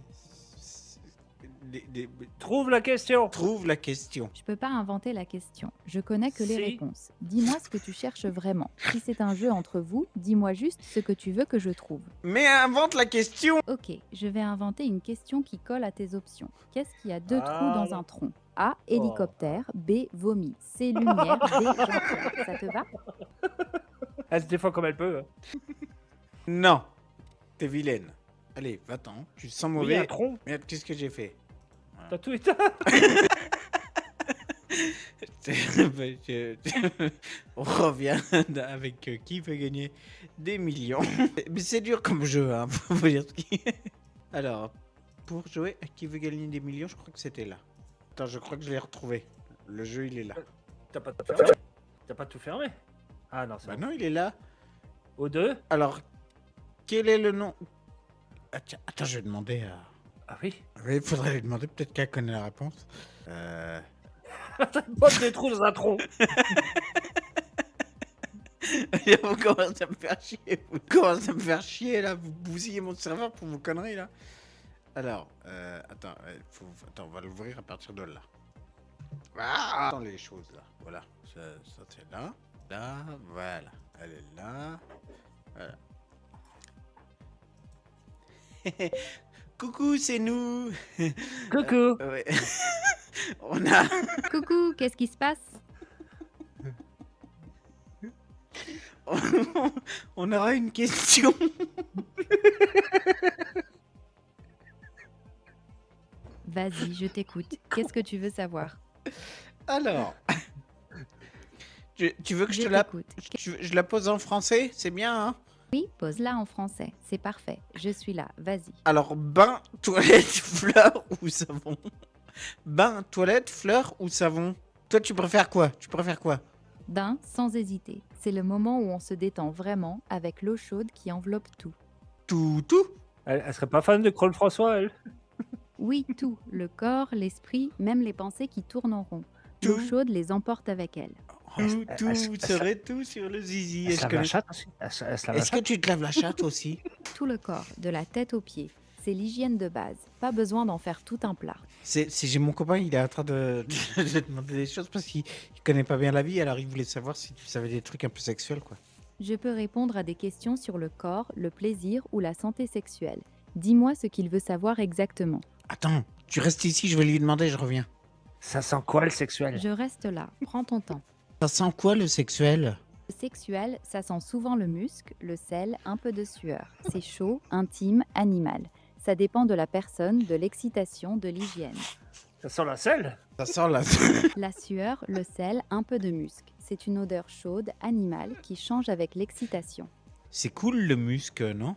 Trouve la question. trouve la question. Je peux pas inventer la question. Je connais que les Si. réponses. Dis-moi ce que tu cherches vraiment. Si c'est un jeu entre vous, dis-moi juste ce que tu veux que je trouve. Mais invente la question. Ok, je vais inventer une question qui colle à tes options. Qu'est-ce qui a 2 trous dans Voilà. un tronc? A, hélicoptère, B, vomi, C, lumière, D, Jean-Pierre. Ça te va? Elle se défend comme elle peut. hein. Non. T'es vilaine. Allez, va-t'en. Tu te sens Oui, mauvais. un tronc. Merde, qu'est-ce que j'ai fait? T'as tout éteint. On revient avec qui veut gagner des millions. Mais c'est dur comme jeu, hein, faut dire ce qui est. Alors, pour jouer à qui veut gagner des millions, je crois que c'était là. Attends, je crois que je l'ai retrouvé. Le jeu, il est là. T'as pas tout fermé. T'as pas tout fermé. Ah non, c'est Bah bon. non, il est là. Au 2. Alors, quel est le nom? Ah, tiens, attends, je vais demander à... Ah oui. Oui, il faudrait lui demander, peut-être qu'elle connaît la réponse. Botte des trous dans un tronc. Vous commencez à me faire chier. Vous commencez à me faire chier, là. Vous bousillez mon serveur pour vos conneries, là. Alors, attends, attends, on va l'ouvrir à partir de là. Ah, attends les choses, là. Voilà, ça c'est là. là, voilà. Elle est là. Voilà. Coucou, c'est nous. Coucou. Ouais. On a... Coucou, qu'est-ce qui se passe? On aura une question. Vas-y, je t'écoute. Qu'est-ce que tu veux savoir? Alors, tu veux que je Je te la... t'écoute. Je la pose en français? C'est bien, hein? Oui, pose-la en français. C'est parfait. Je suis là. Vas-y. Alors, bain, toilette, fleurs ou savon? Bain, toilette, fleurs ou savon? Toi, tu préfères quoi? Bain, sans hésiter. C'est le moment où on se détend vraiment avec l'eau chaude qui enveloppe tout. Tout. Elle serait pas fan de Kroll François, elle? Oui, tout. Le corps, l'esprit, même les pensées qui tournent en rond. L'eau Tout. chaude les emporte avec elle. Tout serait tout sur le zizi. Elle Est-ce se lave que, la chatte aussi. Elle se lave la est-ce que chatte. tu te laves la chatte aussi? Tout le corps, de la tête aux pieds. C'est l'hygiène de base. Pas besoin d'en faire tout un plat. J'ai mon copain, il est en train de demander des choses parce qu'il connaît pas bien la vie, alors il voulait savoir si tu savais des trucs un peu sexuels, quoi. Je peux répondre à des questions sur le corps, le plaisir ou la santé sexuelle. Dis-moi ce qu'il veut savoir exactement. Attends, tu restes ici, je vais lui demander, je reviens. Ça sent quoi le sexuel? Je reste là. Prends ton temps. Ça sent quoi le sexuel? Le sexuel, ça sent souvent le musc, le sel, un peu de sueur. C'est chaud, intime, animal. Ça dépend de la personne, de l'excitation, de l'hygiène. Ça sent la selle? Ça sent la... La sueur, le sel, un peu de musc. C'est une odeur chaude, animale, qui change avec l'excitation. C'est cool le musc, non?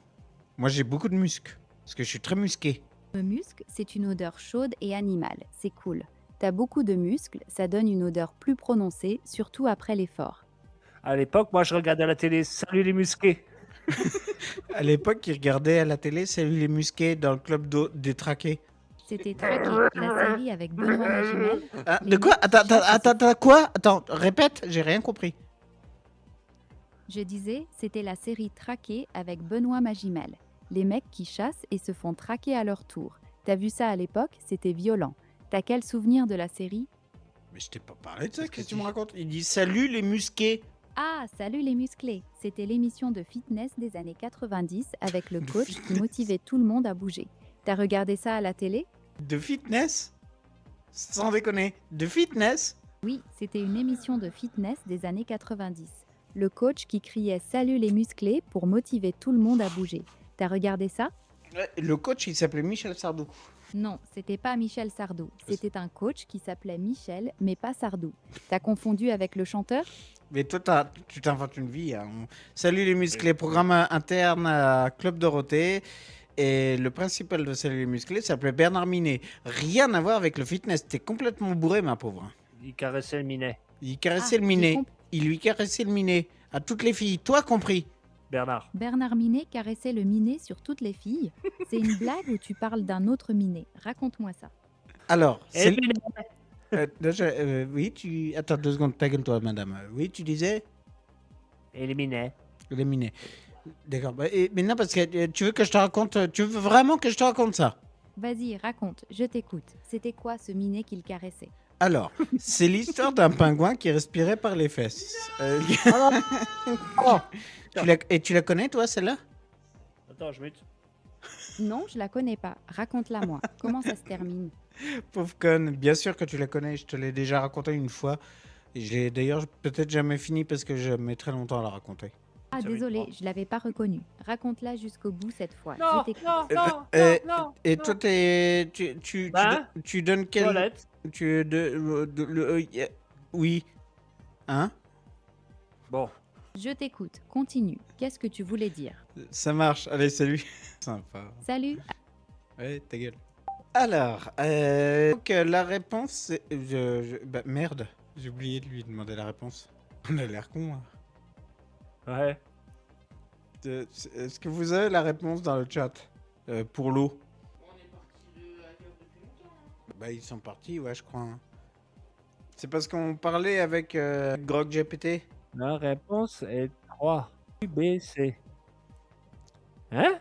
Moi j'ai beaucoup de musc, parce que je suis très musqué. Le musc, c'est une odeur chaude et animale. C'est cool. T'as beaucoup de muscles, ça donne une odeur plus prononcée, surtout après l'effort. À l'époque, moi, je regardais à la télé. Salut les musqués. À l'époque, il regardait à la télé Salut les musqués dans le club des traqués. C'était Traqué, la série avec Benoît Magimel. Ah, de quoi? Attends, quoi? Attends, répète, j'ai rien compris. Je disais, c'était la série Traqué avec Benoît Magimel. Les mecs qui chassent et se font traquer à leur tour. T'as vu ça à l'époque? C'était violent. T'as quel souvenir de la série? Mais je t'ai pas parlé de ça, qu'est-ce que tu me racontes? Il dit Salut les musqués. Ah, salut les musclés! C'était l'émission de fitness des années 90 avec le De coach qui fitness. motivait tout le monde à bouger. T'as regardé ça à la télé? De fitness? Sans déconner, de fitness? Oui, c'était une émission de fitness des années 90. Le coach qui criait salut les musclés pour motiver tout le monde à bouger. T'as regardé ça? Ouais, le coach, il s'appelait Michel Sardou. Non, c'était pas Michel Sardou. C'était un coach qui s'appelait Michel, mais pas Sardou. T'as confondu avec le chanteur? Mais toi, tu t'inventes une vie. Hein. Salut les musclés, programme interne à Club Dorothée. Et le principal de Salut les musclés s'appelait Bernard Minet. Rien à voir avec le fitness. T'es complètement bourré, ma pauvre. Il caressait le minet. Il caressait Ah, le j'ai minet. compris. Il lui caressait le minet. À toutes les filles. Toi compris. Bernard. Bernard Minet caressait le minet sur toutes les filles. C'est une blague ou tu parles d'un autre minet? Raconte-moi ça. Alors, Et c'est... le minet. oui, tu... Attends 2 secondes, ta gueule, toi, madame. Oui, tu disais Et le minet. le minet. D'accord. Bah, et maintenant, parce que tu veux que je te raconte... Tu veux vraiment que je te raconte ça? Vas-y, raconte, je t'écoute. C'était quoi ce minet qu'il caressait? Alors, c'est l'histoire d'un pingouin qui respirait par les fesses. Tu la connais, toi, celle-là? Attends, je mute. Non, je la connais pas. Raconte-la moi. Comment ça se termine? Pauvre conne, bien sûr que tu la connais, je te l'ai déjà raconté une fois. Et je l'ai d'ailleurs peut-être jamais fini parce que je mets très longtemps à la raconter. Ah, Série désolé, 3. je l'avais pas reconnue. Raconte-la jusqu'au bout cette fois. Non, Je t'écoute. non. Et toi, tu Bah, tu donnes quel... Toilette. Oui. Hein? Bon. Je t'écoute. Continue. Qu'est-ce que tu voulais dire? Ça marche. Allez, salut. Sympa. Salut. Ouais, ta gueule. Alors, donc, la réponse, c'est... bah, merde, j'ai oublié de lui demander la réponse. On a l'air con, hein. Ouais. Est-ce que vous avez la réponse dans le chat pour l'eau? Bah, ils sont partis, ouais, je crois. Hein. C'est parce qu'on parlait avec Grog GPT. La réponse est 3. UBC. Hein?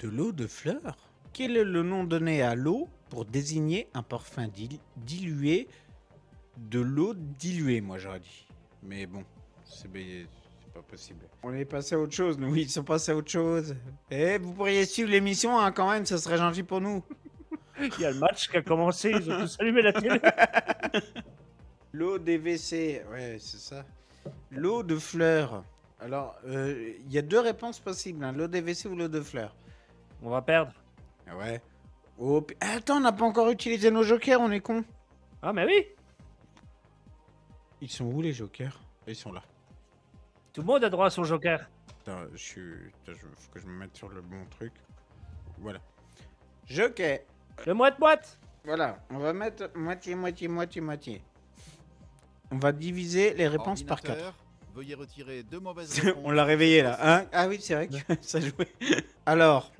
De l'eau de fleurs? Quel est le nom donné à l'eau pour désigner un parfum dilué? De l'eau diluée, moi j'aurais dit. Mais bon, c'est pas possible. On est passé à autre chose, nous, ils sont passés à autre chose. Eh, vous pourriez suivre l'émission, hein, quand même, ça serait gentil pour nous. Il y a le match qui a commencé, ils ont tous allumé la télé. L'eau des WC, ouais, c'est ça. L'eau de fleurs. Alors, il y a 2 réponses possibles, hein, l'eau des WC ou l'eau de fleurs. On va perdre. Ah ouais. Oh, attends, on n'a pas encore utilisé nos jokers, on est con. Ah, mais oui. Ils sont où les jokers? Ils sont là. Tout le monde a droit à son joker. Attends, faut que je me mette sur le bon truc. Voilà. Joker. Le moite-moite. Voilà, on va mettre moitié. On va diviser les réponses par 4. Ordinateur, veuillez retirer 2 mauvaises réponses. On l'a réveillé là, hein? Ah oui, c'est vrai que ça jouait. Alors,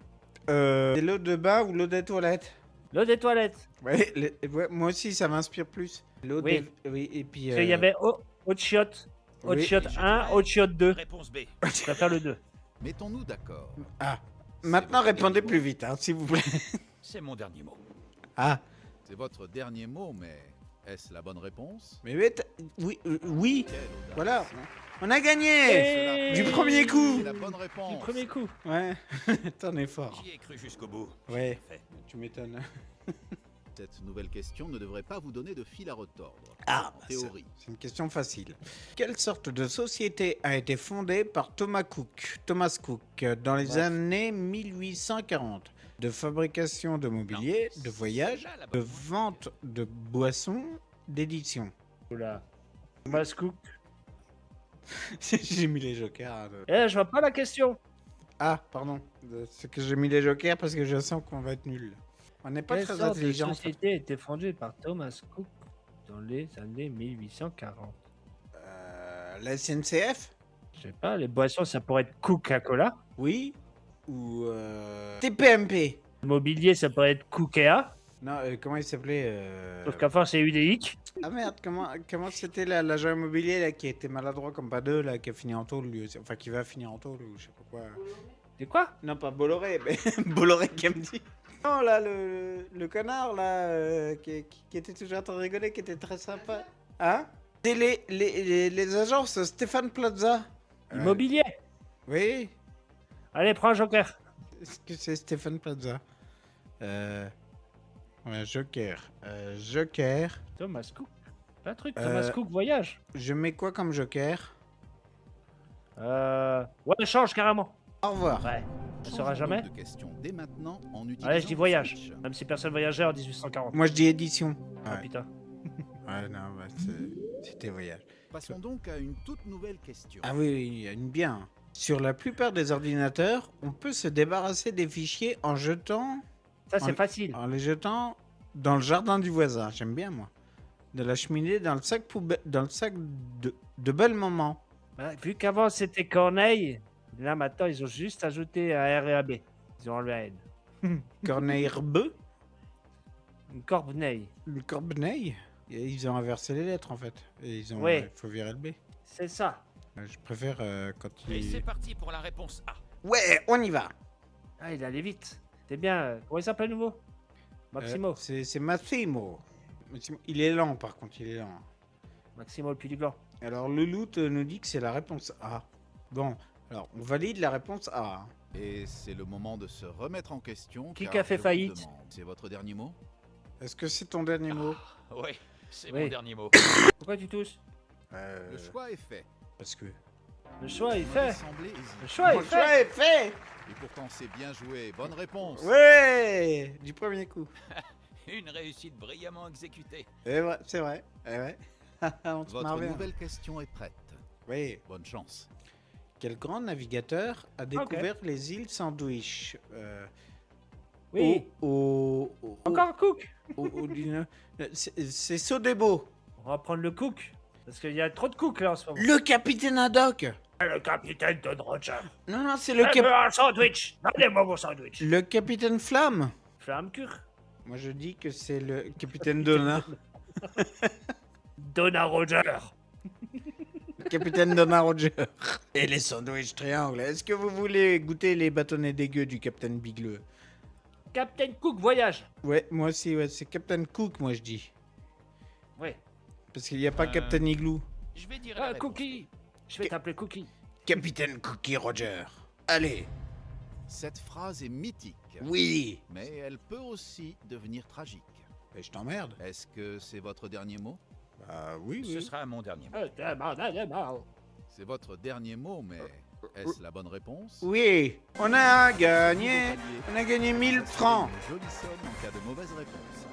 c'est l'eau de bain ou l'eau des toilettes? L'eau des toilettes. Ouais, ouais, moi aussi ça m'inspire plus. L'eau Oui. des... Oui, et puis... Parce qu'il y avait eau de chiotte. Eau de oui. chiotte 1, eau de chiotte 2. Réponse B. Je préfère le 2. Mettons-nous d'accord. Ah, maintenant répondez plus vite, hein, s'il vous plaît. C'est mon dernier mot. Ah, C'est votre dernier mot, mais est-ce la bonne réponse? mais oui, oui, Quelle audace. voilà. On a gagné Et- Du premier coup. C'est la bonne réponse. Du premier coup. Ouais, t'en es fort. J'y ai cru jusqu'au bout. Ouais, Fait. tu m'étonnes. Cette nouvelle question ne devrait pas vous donner de fil à retordre. Ah, En théorie. c'est une question facile. Quelle sorte de société a été fondée par Thomas Cook dans les années 1840? De fabrication de mobilier, de voyage, Là, la de bonne. vente de boissons, d'édition. Oula. Thomas Cook. J'ai mis les jokers. Hein, Eh, je vois pas la question. Ah, pardon. C'est que j'ai mis les jokers parce que je sens qu'on va être nul. On n'est pas Quelle très sorte de intelligent. société a été fondée par Thomas Cook dans les années 1840? La SNCF? Je sais pas, les boissons, ça pourrait être Coca-Cola. Oui. Ou TPMP? Le mobilier, ça pourrait être Cookea. Non, comment il s'appelait Sauf qu'à force, c'est UDIC. Ah merde, comment c'était l'agent immobilier là qui était maladroit comme pas deux là, qui a fini en tôle lui aussi. Enfin qui va finir en tôle ou je sais pas quoi. C'est quoi? Non pas Bolloré, mais Bolloré qui me dit. Non là le connard là qui était toujours en train de rigoler, qui était très sympa. Hein? C'est les agences Stéphane Plaza. Immobilier. Oui. Allez, prends un joker. Est-ce que c'est Stéphane Plaza? Ouais, Joker. Joker. Thomas Cook. Pas un truc, Thomas Cook voyage. Je mets quoi comme Joker? Ouais, change carrément. Au revoir. Ouais, on Changeons saura jamais. donc de question dès maintenant en utilisant Allez, je dis le voyage. switch. Même si personne voyageait en 1840. Moi je dis édition. Ah Ouais, putain. ouais non, bah, c'était voyage. Passons donc à une toute nouvelle question. Ah oui, une bien. Sur la plupart des ordinateurs, on peut se débarrasser des fichiers en jetant, Ça, c'est On- facile. en les jetant dans le jardin du voisin. J'aime bien moi. De la cheminée, dans le sac dans le sac de belles moments. Bah, vu qu'avant c'était Corneille, là maintenant ils ont juste ajouté un R et un B. Ils ont enlevé un N. Corneille Rebeu, Une Corneille. le Corbeneille. Et ils ont inversé les lettres en fait. Et ils ont. Ouais. Faut virer le B. C'est ça. Je préfère quand Et c'est il. parti pour la réponse A. Ouais, on y va. Ah, il allait vite. C'est bien. Comment il s'appelle à nouveau? Maximo. C'est Massimo. Il est lent par contre, il est lent. Maximo le puits du gland. Alors le loot nous dit que c'est la réponse A. Bon, alors on valide la réponse A. Et c'est le moment de se remettre en question. Qui car a fait je vous faillite demande, c'est votre dernier mot? Est-ce que c'est ton dernier mot? Oui, c'est Oui. mon dernier mot. Pourquoi tu tousses? Le choix est fait. Parce que... Le choix est Vous fait. m'avez semblé hésiter. Le choix est Mon fait. choix est fait. Et pourtant c'est bien joué. Bonne réponse. Ouais, du premier coup. Une réussite brillamment exécutée. Et ouais, c'est vrai. Eh ouais. On se marre Votre bien. nouvelle question est prête. Oui. Bonne chance. Quel grand navigateur a découvert les îles Sandwich Oui. Encore Cook. C'est Sodebo. On va prendre le Cook. Parce qu'il y a trop de Cook là en ce moment. Le capitaine Haddock. Le capitaine de Roger. Non, non, c'est le, Je veux un sandwich. Donnez-moi mon sandwich. le capitaine Flamme. Flamme cure. Moi je dis que c'est le capitaine Donna. Donna Roger. Capitaine Donna Roger. Et les sandwichs triangles. Est-ce que vous voulez goûter les bâtonnets dégueux du Capitaine Bigleux? Captain Cook voyage. Ouais, moi aussi, ouais, c'est Captain Cook, moi je dis. Ouais. Parce qu'il n'y a pas Captain Igloo. Je vais dire la réponse. Cookie. Je vais t'appeler Cookie. Capitaine Cookie Roger. Allez. Cette phrase est mythique. Oui. Mais elle peut aussi devenir tragique. Mais je t'emmerde. Est-ce que c'est votre dernier mot? Bah oui, Ce oui. sera mon dernier mot. C'est votre dernier mot, mais est-ce la bonne réponse? Oui. On a gagné. On a gagné 1000 francs. Une jolie somme en cas de mauvaise réponse.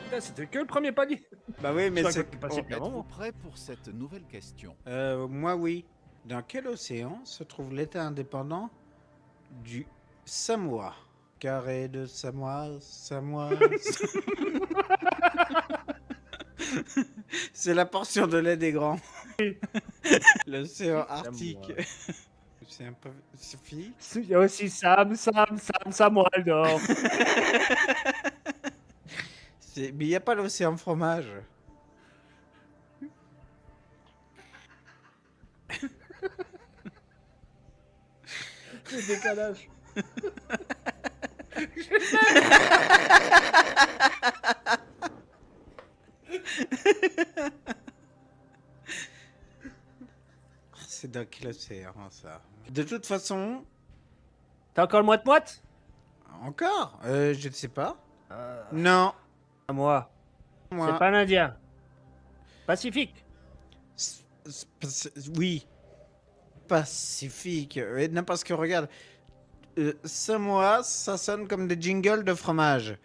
Putain, c'était que le premier panier. Bah oui, mais Je c'est... crois que passé bien Êtes-vous moment. prêt pour cette nouvelle question? Moi, oui. Dans quel océan se trouve l'État indépendant du Samoa? Carré de Samoa, Samoa. C'est la portion de lait des grands. L'océan Arctique. C'est un peu... C'est fini? Il y a aussi Sam, Waldorf. Mais il n'y a pas l'océan fromage. C'est décalage. C'est dans quel océan, ça? De toute façon... T'as encore le moite-moite? Encore? Je ne sais pas. Non. À moi. Moi. C'est pas un Indien. Pacifique. Oui. Pacifique. Non, parce que regarde, Samoa, ça sonne comme des jingles de fromage.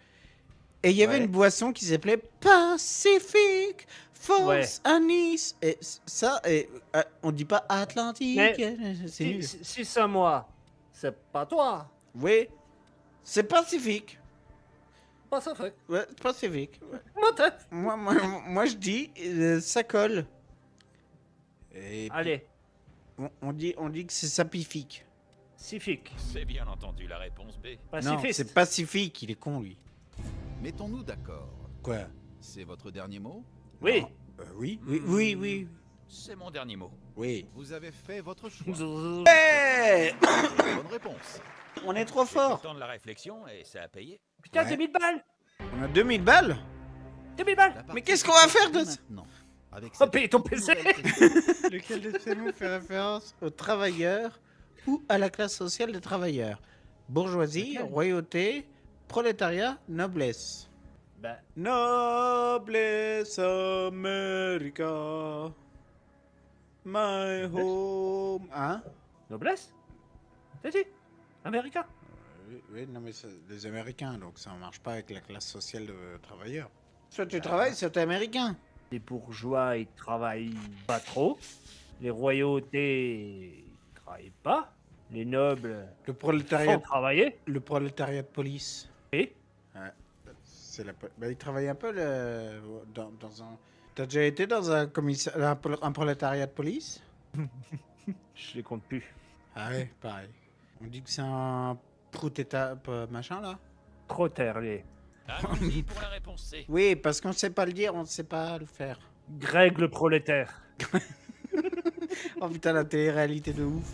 Et il y avait Ouais. une boisson qui s'appelait Pacifique Force Ouais. à Nice. Et ça, on dit pas Atlantique. C'est nul. Si c'est moi, c'est pas toi. Oui. C'est Pacifique. Pacifique. Ouais, Pacifique. Ouais. Motte. Moi, je dis, ça colle. Et puis, Allez, on dit que c'est sapifique. Pacifique. C'est bien entendu la réponse B. Non, Pacifiste. c'est pacifique, il est con, lui. Mettons-nous d'accord. Quoi? C'est votre dernier mot? Oui. Oui. C'est mon dernier mot. Oui. Vous avez fait votre choix. Hey, Bonne réponse. on est trop J'ai fort. le temps de la réflexion et ça a payé. Putain, Ouais. 2000 balles. On a 2000 balles. 2000 balles. La Mais partie qu'est-ce qu'on va faire de commence ça? maintenant, avec Oh, cette paye ton toute PC. nouvelle question. Lequel de ces mots fait référence aux travailleurs ou à la classe sociale des travailleurs? Bourgeoisie, Lequel? royauté, prolétariat, noblesse. Bah, Noblesse America, my home. Hein? noblesse. T'as dit Américain. Oui, non, mais c'est des Américains, donc ça ne marche pas avec la classe sociale de travailleurs. Soit tu travailles, soit tu es américain. Les bourgeois, ils travaillent pas trop. Les royautés, ils travaillent pas. Les nobles Le font prolétariat, travailler. le prolétariat de police. Et C'est il travaille un peu dans un... T'as déjà été dans un un prolétariat de police? je les compte plus. Ah ouais, pareil. On dit que c'est un prout-étape machin, là? Trop terlé. Allons-y pour la réponse C. Oui, parce qu'on ne sait pas le dire, on ne sait pas le faire. Greg le prolétaire. Oh putain, la télé-réalité de ouf.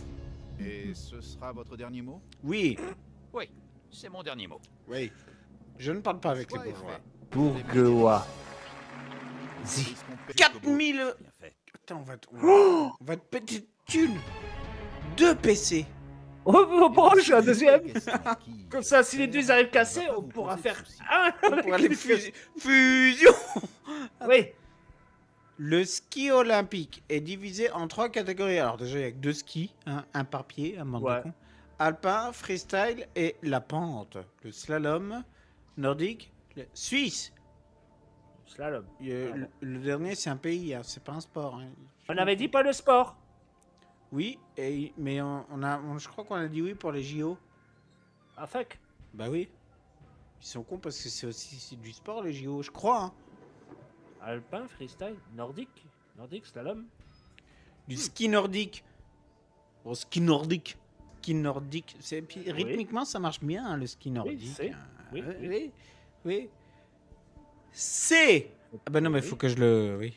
Et ce sera votre dernier mot? Oui, Oui, c'est mon dernier mot. oui. Je ne parle pas avec les Choix est bourgeois. fait. Bourgeois. Zi. 4000... Bien fait. Putain, on va te péter de thunes. 2 PC. Oh, bon, j'ai un deuxième. Question qui- Comme ça, si les deux ils arrivent cassés, va pas on vous pourra poser faire de soucis. un. Pour aller fusion. Oui. Le ski olympique est divisé en 3 catégories. Alors déjà, il n'y a que 2 skis, hein, un par pied, un bande Ouais. de con. Alpin, freestyle et la pente. Le slalom, nordique, suisse. Slalom. Le dernier, c'est un pays, hein, c'est pas un sport. Hein. On avait dit pas le sport. Oui, mais je crois qu'on a dit oui pour les JO. Ah, fuck. Bah oui. Ils sont cons parce que c'est du sport, les JO, je crois. Hein. Alpin, freestyle, nordique. Nordique, slalom. Du ski nordique. Bon, ski nordique. Ski nordique. Puis, Oui. rythmiquement, ça marche bien, hein, le ski nordique. c'est. Oui, oui. Oui. C'est. Ah bah non, mais il faut que je le. Oui.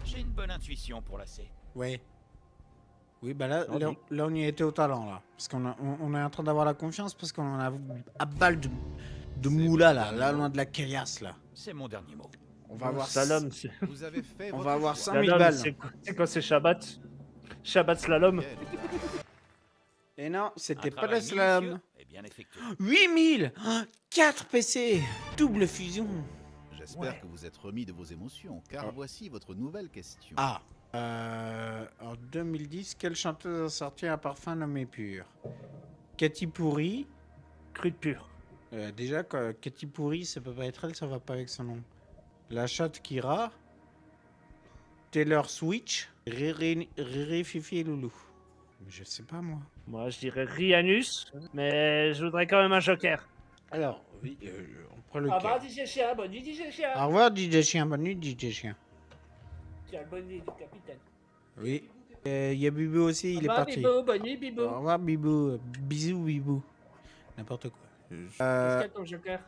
J'ai une bonne intuition pour la C. Ouais. Oui, bah là, Nordique. là, on y était au talent, là. Parce on est en train d'avoir la confiance parce qu'on en a à balle de moula, là loin de la caillasse, là. C'est mon dernier mot. On va voir. Slalom, Vous avez fait On votre va avoir choix. 5000 slalom, balles. c'est quoi, c'est Shabbat? Shabbat slalom. Nickel. Et non, c'était Un pas travail la slalom. minutieux et bien effectué. 8000 4 PC. Double fusion. J'espère Ouais. que vous êtes remis de vos émotions, car Ah. voici votre nouvelle question. Ah. En 2010, quelle chanteuse a sorti un parfum nommé Pur? Katy Perry. Cru de pur. Déjà, Katy Perry, ça peut pas être elle, ça va pas avec son nom. La chatte Kira. Taylor Swift. Riri, Fifi et Loulou. Mais je sais pas, moi. Moi, je dirais Rianus, mais je voudrais quand même un joker. Alors, oui, on prend le Ah bah, DJ Chien, bonne nuit, DJ Chien. Au revoir, DJ Chien. Bonne nuit, DJ Chien. Tiens, bonne nuit, capitaine. Oui. Il y a Bibou aussi, il est parti. Bibou, bonne nuit, Bibou. Au revoir, Bibou. Bisous, Bibou. N'importe quoi. Qu'est-ce qu'il y a ton joker?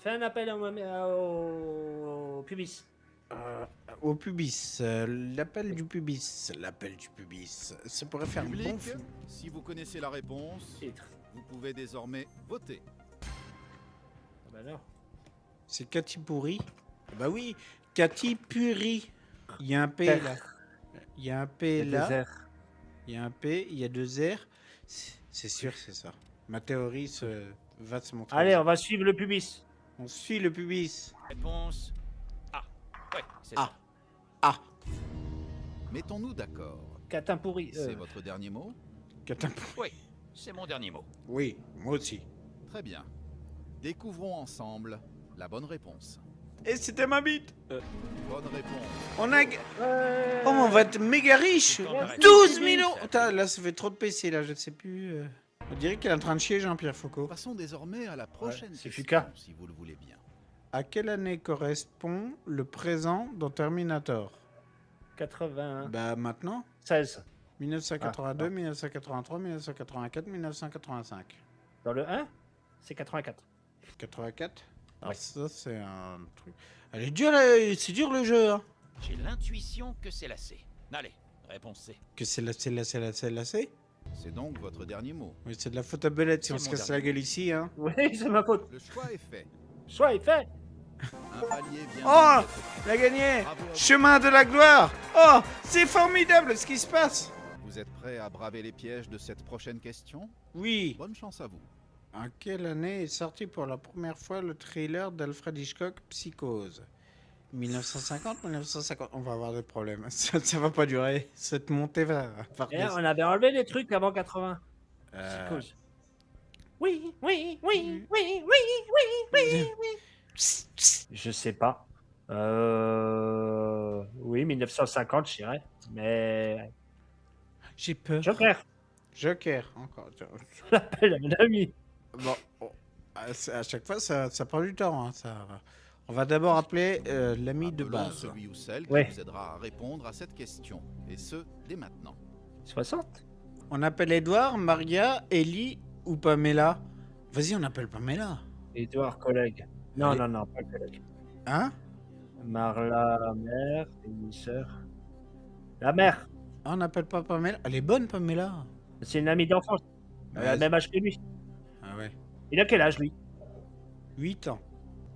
Fais un appel au pubis. Au pubis. L'appel du pubis. L'appel du pubis. Ça pourrait faire Public, bon film. si vous connaissez la réponse, Titre. vous pouvez désormais voter. Ah bah non. C'est Katy Perry. Bah oui, Katy Perry. Il y a un P Père. là. Il y a un P Il y a là. deux R. Il y a un P, il y a 2 R. C'est sûr, c'est ça. Ma théorie va se montrer. Allez, on va suivre le pubis. On suit le pubis. Réponse A. Ouais, c'est Ah. ça. Ah, Mettons-nous d'accord. Catin pourri. C'est votre dernier mot? Katy Perry. Oui, c'est mon dernier mot. Oui, moi aussi. Très bien. Découvrons ensemble la bonne réponse. Et c'était ma bite. Bonne réponse. On a. Oh, on va être méga riche. Merci. 12 000 euros. Putain, là, ça fait trop de PC, là, je sais plus. On dirait qu'il est en train de chier Jean-Pierre Foucault. Passons désormais à la prochaine c'est question, Fuka. si vous le voulez bien. À quelle année correspond le présent dans Terminator? 96. Bah, maintenant. 1982, 1983, 1984, 1985. Dans le 1, c'est 84. 84. Alors Ouais. ça, c'est un truc... Elle est dure, c'est dur le jeu, hein. J'ai l'intuition que c'est la C. Allez, réponse C. Que c'est la C. C'est donc votre dernier mot. Oui, c'est de la faute à Belette si C'est on se mon casse la dernier. gueule ici, hein. Oui, c'est ma faute. Le choix est fait. Soit il fait. Un palier vient Oh, d'être franchi. elle a gagné. Bravo à vous. Chemin de la gloire. Oh, c'est formidable ce qui se passe. Vous êtes prêts à braver les pièges de cette prochaine question? Oui. Bonne chance à vous. En quelle année est sorti pour la première fois le thriller d'Alfred Hitchcock, Psychose? 1950, 1950. On va avoir des problèmes. Ça va pas durer. Cette montée va Et on avait enlevé les trucs avant 80. Euh, Psychose. Oui, oui, oui, oui, oui, oui, oui, oui. Je sais pas. Oui, 1950, je dirais. Mais. J'ai peur. Joker. Joker, encore. Je l'appelle un ami. Bon, à chaque fois, ça prend du temps. Hein, ça. On va d'abord appeler l'ami de Appelons base. celui ou celle qui Ouais. vous aidera à répondre à cette question. Et ce, dès maintenant. 60. On appelle Edouard, Maria, Ellie ou Pamela? Vas-y, on appelle Pamela. Édouard, collègue. Non, Allez. non, pas collègue. Hein? Marla, la mère, et une sœur. La mère. Ah, on n'appelle pas Pamela. Elle est bonne, Pamela. C'est une amie d'enfance. Elle a le même âge que lui. Ah ouais. Il a quel âge, lui? 8 ans,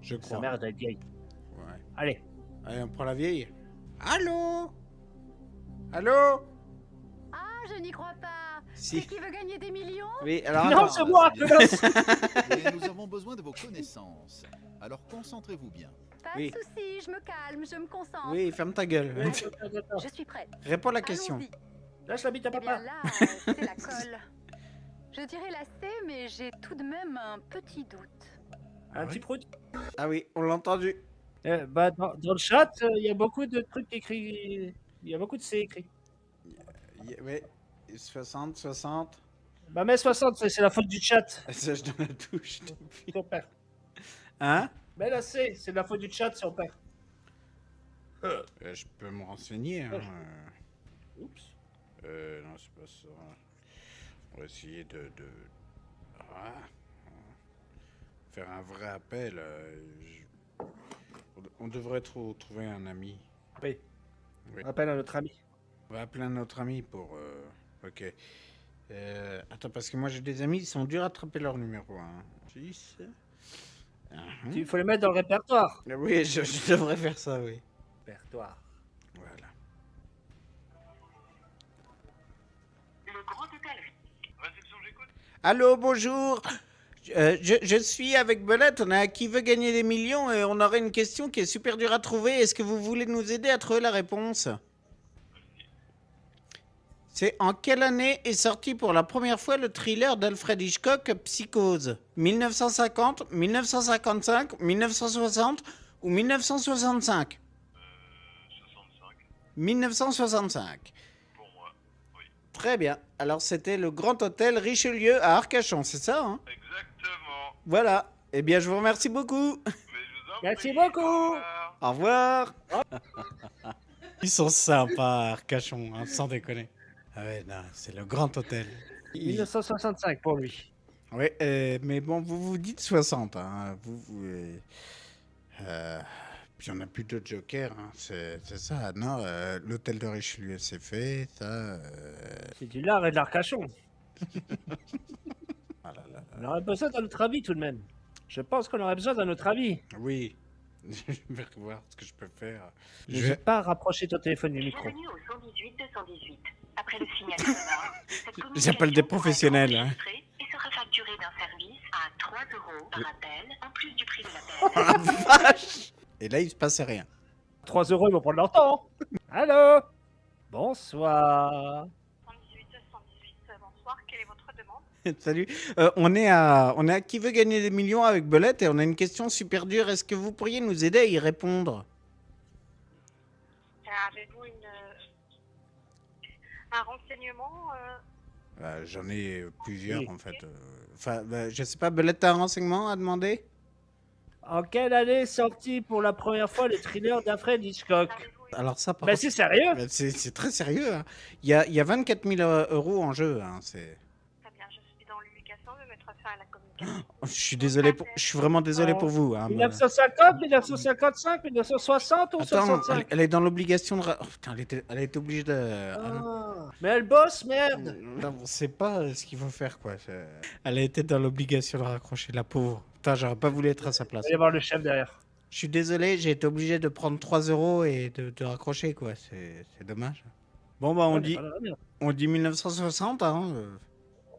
je Sa crois. mère doit être vieille. Ouais. Allez. Allez, on prend la vieille. Allô? Allô? Ah, je n'y crois pas. Si. C'est qui veut gagner des millions? Oui, alors Non, attends. c'est moi, Et nous avons besoin de vos connaissances. Alors concentrez-vous bien. Pas Oui. de soucis, je me calme, je me concentre. Oui, ferme ta gueule. Je suis prête. Réponds à la question. Allons-y. Lâche la bite à Eh bien papa. là, c'est la colle. Je dirais la C, mais j'ai tout de même un petit doute. Un petit prout. Ah oui, on l'a entendu. Bah, dans le chat, il y a beaucoup de trucs écrits. Il y a beaucoup de C écrits. Oui, 60, 60. Bah, mais 60, c'est la faute du chat. Ça, je donne la touche. depuis. Ton père. Hein? Mais la C, c'est la faute du chat, son père. Je peux me renseigner. Hein. Oups. Non, c'est pas ça. On va essayer de... Ah. Faire un vrai appel. On devrait trouver un ami. Oui. Oui. Appelle à notre ami. On va appeler un autre ami pour... Ok. Attends, parce que moi j'ai des amis, ils sont durs à attraper leur numéro. Hein. 6. Il faut les mettre dans le répertoire. Oui, je devrais faire ça, oui. Répertoire. Voilà. Le Grand Hôtel. Allô, bonjour. Je suis avec Belette, on a Qui veut gagner des millions et on aurait une question qui est super dure à trouver. Est-ce que vous voulez nous aider à trouver la réponse? C'est en quelle année est sorti pour la première fois le thriller d'Alfred Hitchcock, Psychose? 1950, 1955, 1960 ou 1965? 1965. Très bien. Alors, c'était le Grand Hôtel Richelieu à Arcachon, c'est ça, hein? Exactement. Voilà. Eh bien, je vous remercie beaucoup. Merci beaucoup. Au revoir. Ils sont sympas à Arcachon, hein, sans déconner. Ah ouais, non, c'est le Grand Hôtel. 1965 pour lui. Oui, mais bon, vous vous dites 60, hein. Puis on n'a plus de joker, hein. C'est ça. Non, l'hôtel de Richelieu, c'est fait. Ça. C'est du lard et de l'Arcachon. Ah là là. On aurait besoin d'un autre avis tout de même. Je pense qu'on aurait besoin d'un autre avis. Oui. Je vais voir ce que je peux faire. Je N'hésite vais... pas à rapprocher ton téléphone du micro. Bienvenue au 118 218. Après le signal sonore, cette J'appelle des communication professionnels, pourra hein. être enregistrée et sera facturée d'un service à 3 € par appel, en plus du prix de Oh l'appel. la vache! Et là, il se passait rien. 3 €, ils vont prendre leur temps. Allô? Bonsoir. 118 218, bonsoir, quelle est votre demande? Salut. On est à Qui veut gagner des millions avec Belette et on a une question super dure. Est-ce que vous pourriez nous aider à y répondre? Avez-vous un renseignement J'en ai plusieurs Oui. en fait. Enfin, je sais pas, Belette, t'as un renseignement à demander? En quelle année est sorti pour la première fois le thriller d'Alfred Hitchcock? Alors ça, par Ben contre, c'est sérieux? c'est très sérieux, hein. Il y a 24 000 € en jeu, hein. Très bien, je suis dans l'obligation de mettre fin à la communication. Je suis vraiment désolé pour vous, hein. 1950, 1955, 1960 ou Attends, 65? elle est dans l'obligation de... Oh, putain, elle était obligée de... Ah, mais elle bosse, merde! Non, on sait pas ce qu'il faut faire, quoi. Elle a été dans l'obligation de raccrocher, la pauvre. Putain, j'aurais pas voulu être à sa place. Allez voir le chef derrière. Je suis désolé, j'ai été obligé de prendre 3 € et de raccrocher, quoi. C'est dommage. Bon, bah, on dit 1960, hein.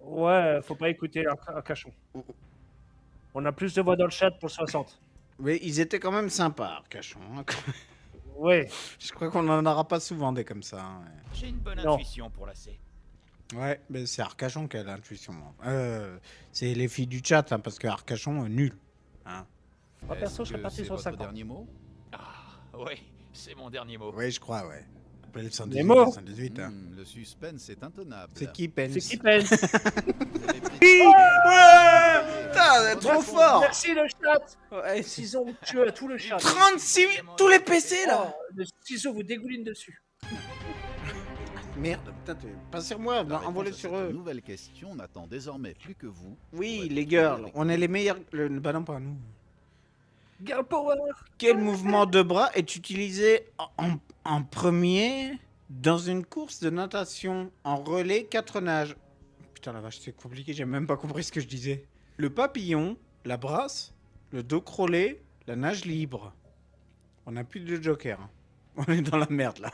Ouais, faut pas écouter Arcachon. On a plus de voix dans le chat pour 60. Mais ils étaient quand même sympas, Arcachon. Hein. Ouais. Je crois qu'on en aura pas souvent des comme ça. Hein. J'ai une bonne Non. intuition pour la C. Ouais, mais c'est Arcachon qui a l'intuition. C'est les filles du chat, hein, parce que Arcachon, nul. Hein. Moi, perso, je serais parti sur 50. Dernier mot Ah, oui, c'est mon dernier mot. Oui, je crois, ouais. Appelez le 118, Les mots. le 118, hein. Le suspense est intenable. C'est qui, Pence? C'est qui peine? Ouais! Putain, trop fort! Merci le chat! Ouais, Ciseaux ont tué à tout le chat. 36 000, tous les PC, là! Oh, le ciseau vous dégouline dessus. Merde, putain, pas sur moi, La envolez réponse à sur cette eux. nouvelle question n'attend désormais plus que vous. Oui, pour être les trouvé girls, avec on est les meilleurs... Bah non, pas nous. Girl power! Quel mouvement de bras est utilisé en premier dans une course de natation en relais 4 nages? Putain, la vache, c'est compliqué, j'ai même pas compris ce que je disais. Le papillon, la brasse, le dos crawlé, la nage libre. On n'a plus de joker. Hein. On est dans la merde, là.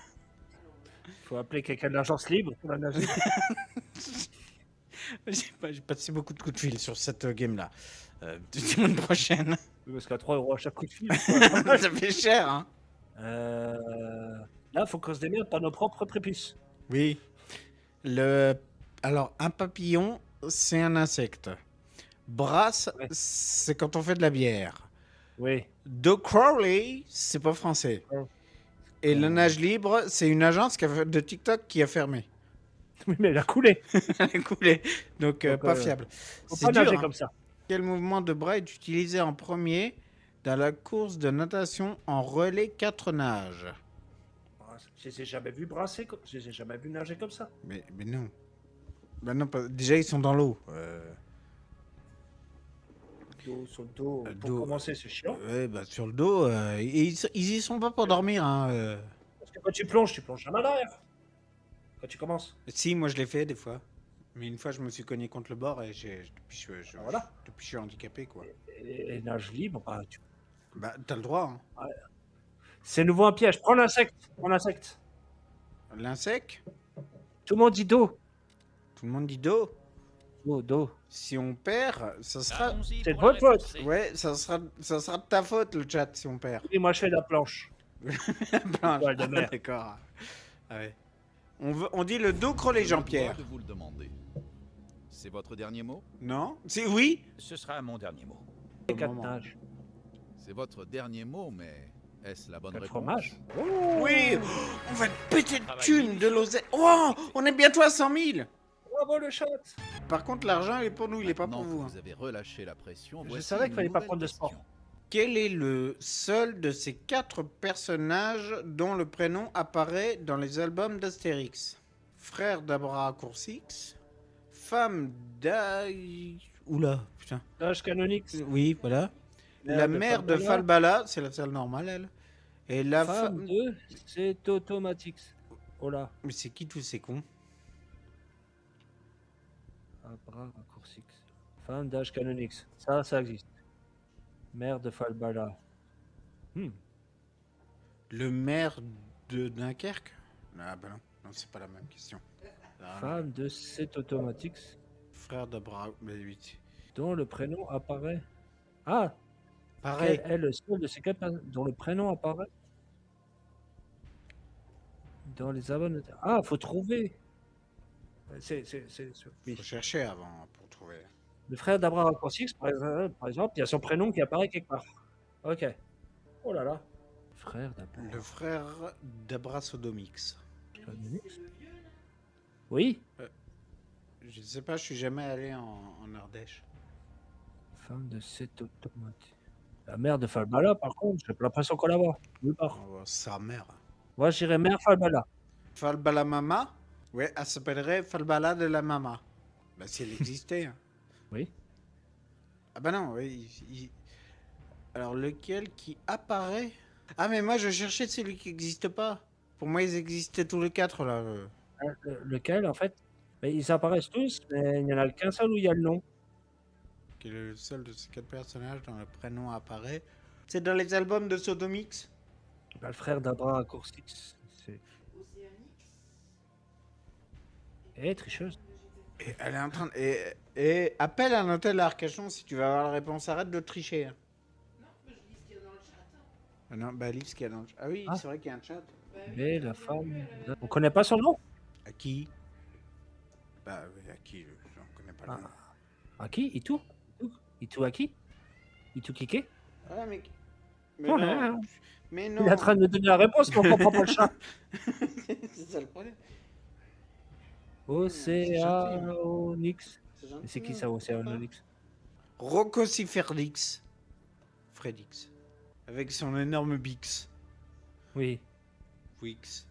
Faut appeler quelqu'un de l'agence libre pour la nager. J'ai passé beaucoup de coups de fil sur cette game-là. Semaine prochaine. Parce qu'à 3 € à chaque coup de fil. Ça fait cher, hein. Là, faut qu'on se démerde par nos propres prépuces. Oui. Alors, un papillon, c'est un insecte. Brasse, Ouais. c'est quand on fait de la bière. Oui. Do Crowley, c'est pas français. Ouais. Et le nage libre, c'est une agence de TikTok qui a fermé. Oui, mais elle a coulé. Elle a coulé. Donc, pas fiable. Faut C'est pas dur, nager hein. comme ça. Quel mouvement de bras est utilisé en premier dans la course de natation en relais 4 nages? Je les ai jamais vus brasser, je les ai jamais vus nager comme ça. Mais non. Bah non, déjà, ils sont dans l'eau. Dos sur le dos. Pour dos. commencer, c'est chiant. Ouais, bah sur le dos. Et ils y sont pas pour dormir. Hein, Parce que quand tu plonges jamais à l'arrière. Quand tu commences. Si, moi je l'ai fait des fois. Mais une fois, je me suis cogné contre le bord et Voilà. depuis, je suis handicapé, quoi. Et nage libre, bah, Bah, t'as le droit, hein. Ouais. C'est nouveau un piège. Prends l'insecte. L'insecte, Tout le monde dit dos. tout le monde dit dos. Dos. Si on perd, ça sera... Allons-y C'est de pour la votre faute. réponse C. Ouais, ça sera de ta faute, le chat, si on perd. Et moi, je fais la planche. Blanche. Toile de mer. D'accord. Ah ouais. On dit le dos crôlé, Jean-Pierre. Je vous le demander. C'est votre dernier mot? Non? C'est oui? Ce sera mon dernier mot. Et quatre moment. nages. C'est votre dernier mot, mais est-ce la bonne Quatre réponse? fromages. Oui! On va te péter de Travail thunes, de minutieux. l'oseille. Oh! On est bientôt à 100 000! Bravo le chat. Par contre, l'argent, il est pour nous, il est pas Maintenant pour que vous. hein. vous avez relâché la pression, Je voici savais qu'il une fallait pas nouvelle prendre de question. sport. Quel est le seul de ces 4 personnages dont le prénom apparaît dans les albums d'Astérix? Frère d'Abra Coursix, femme d'Aï... Oula, putain. Nage canonique. Oui, voilà. La mère de Falbala, c'est la salle normale, elle. Et la Femme femme... de c'est automatique. Oh là. Mais c'est qui tous ces cons? Abra Coursix. Femme d'âge canonix. Ça existe. Mère de Falbala. Le maire de Dunkerque? Ah bah non, non c'est pas la même question. Ah, Femme de c'est automatique. frère d'Abra... Bah oui. Dont le prénom apparaît. Ah, Pareil. quel est le seul de ces quatre personnes dont le prénom apparaît dans les abonnés. Ah, faut trouver. Oui. Faut chercher avant pour trouver. Le frère d'Abraham Coursix, par exemple, il y a son prénom qui apparaît quelque part. Ok. Oh là là. Frère d'Abraham. Le frère d'Abra Sodomix. Oui. Je sais pas, je suis jamais allé en Ardèche. Femme de cette automatique. La mère de Falbala, par contre, j'ai l'impression qu'on la voit. Nulle part. Oh, sa mère. Moi, j'irais mère Falbala. Falbala Mama? Ouais, elle s'appellerait Falbala de la Mama. Bah si elle existait. hein. Oui. Ah bah non, oui. Alors lequel qui apparaît? Ah mais moi je cherchais celui qui n'existe pas. Pour moi ils existaient tous les 4 là. Lequel, en fait? Mais ils apparaissent tous, mais il n'y en a qu'un seul où il y a le nom. Quel est le seul de ces 4 personnages dont le prénom apparaît? C'est dans les albums de Sodomix? Bah, le frère d'Abraham Coursix. C'est. Eh, tricheuse. Et elle est en train de... Et appelle un hôtel à Arcachon si tu veux avoir la réponse. Arrête de tricher. hein. Ah non, bah lis ce qu'il y a dans le chat. Ah oui, Ah. c'est vrai qu'il y a un chat. Mais la femme. On connaît pas son nom? À qui? Bah oui, à qui? J'en connais pas le nom. À qui? Itu? Itu à qui? Itu Kike? Ah mec. Mais Oh, non. non. Mais non. Il est en train de me donner la réponse, mais on comprend pas le chat. C'est ça le problème. Océanonyx. C'est gentil, Et c'est qui hein. ça, Océanonyx? Rocco Sifferdix. Fredix. Avec son énorme Bix. Oui. Wix.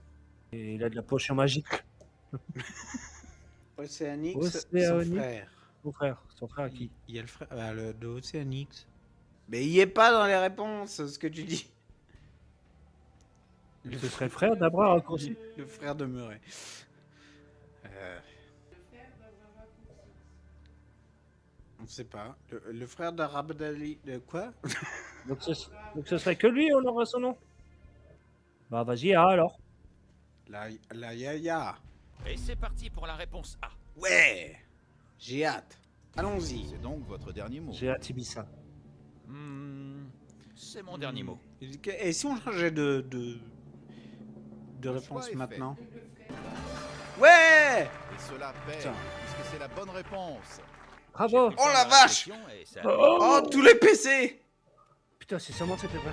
Et il a de la potion magique. Océanix, Océanix. son frère. Son frère à qui? Il y a le frère le de Océanix. Mais il est pas dans les réponses, ce que tu dis. Ce serait le frère d'Abraham Coursix. Le frère de Murray. On sait pas. Le frère d'Arabdali... De quoi? Donc ce serait que lui, on aurait son nom. Bah vas-y, alors. La Yaya. Et c'est parti pour la réponse A. Ouais. J'ai hâte. Allons-y. C'est donc votre dernier mot. J'ai Atibissa. C'est mon dernier mot. Et si on changeait de réponse choix est maintenant? Ouais. Et cela paie, Putain. puisque c'est la bonne réponse. Bravo. Oh la vache. Et ça... Oh, tous les PC. Putain, c'est seulement cette réponse.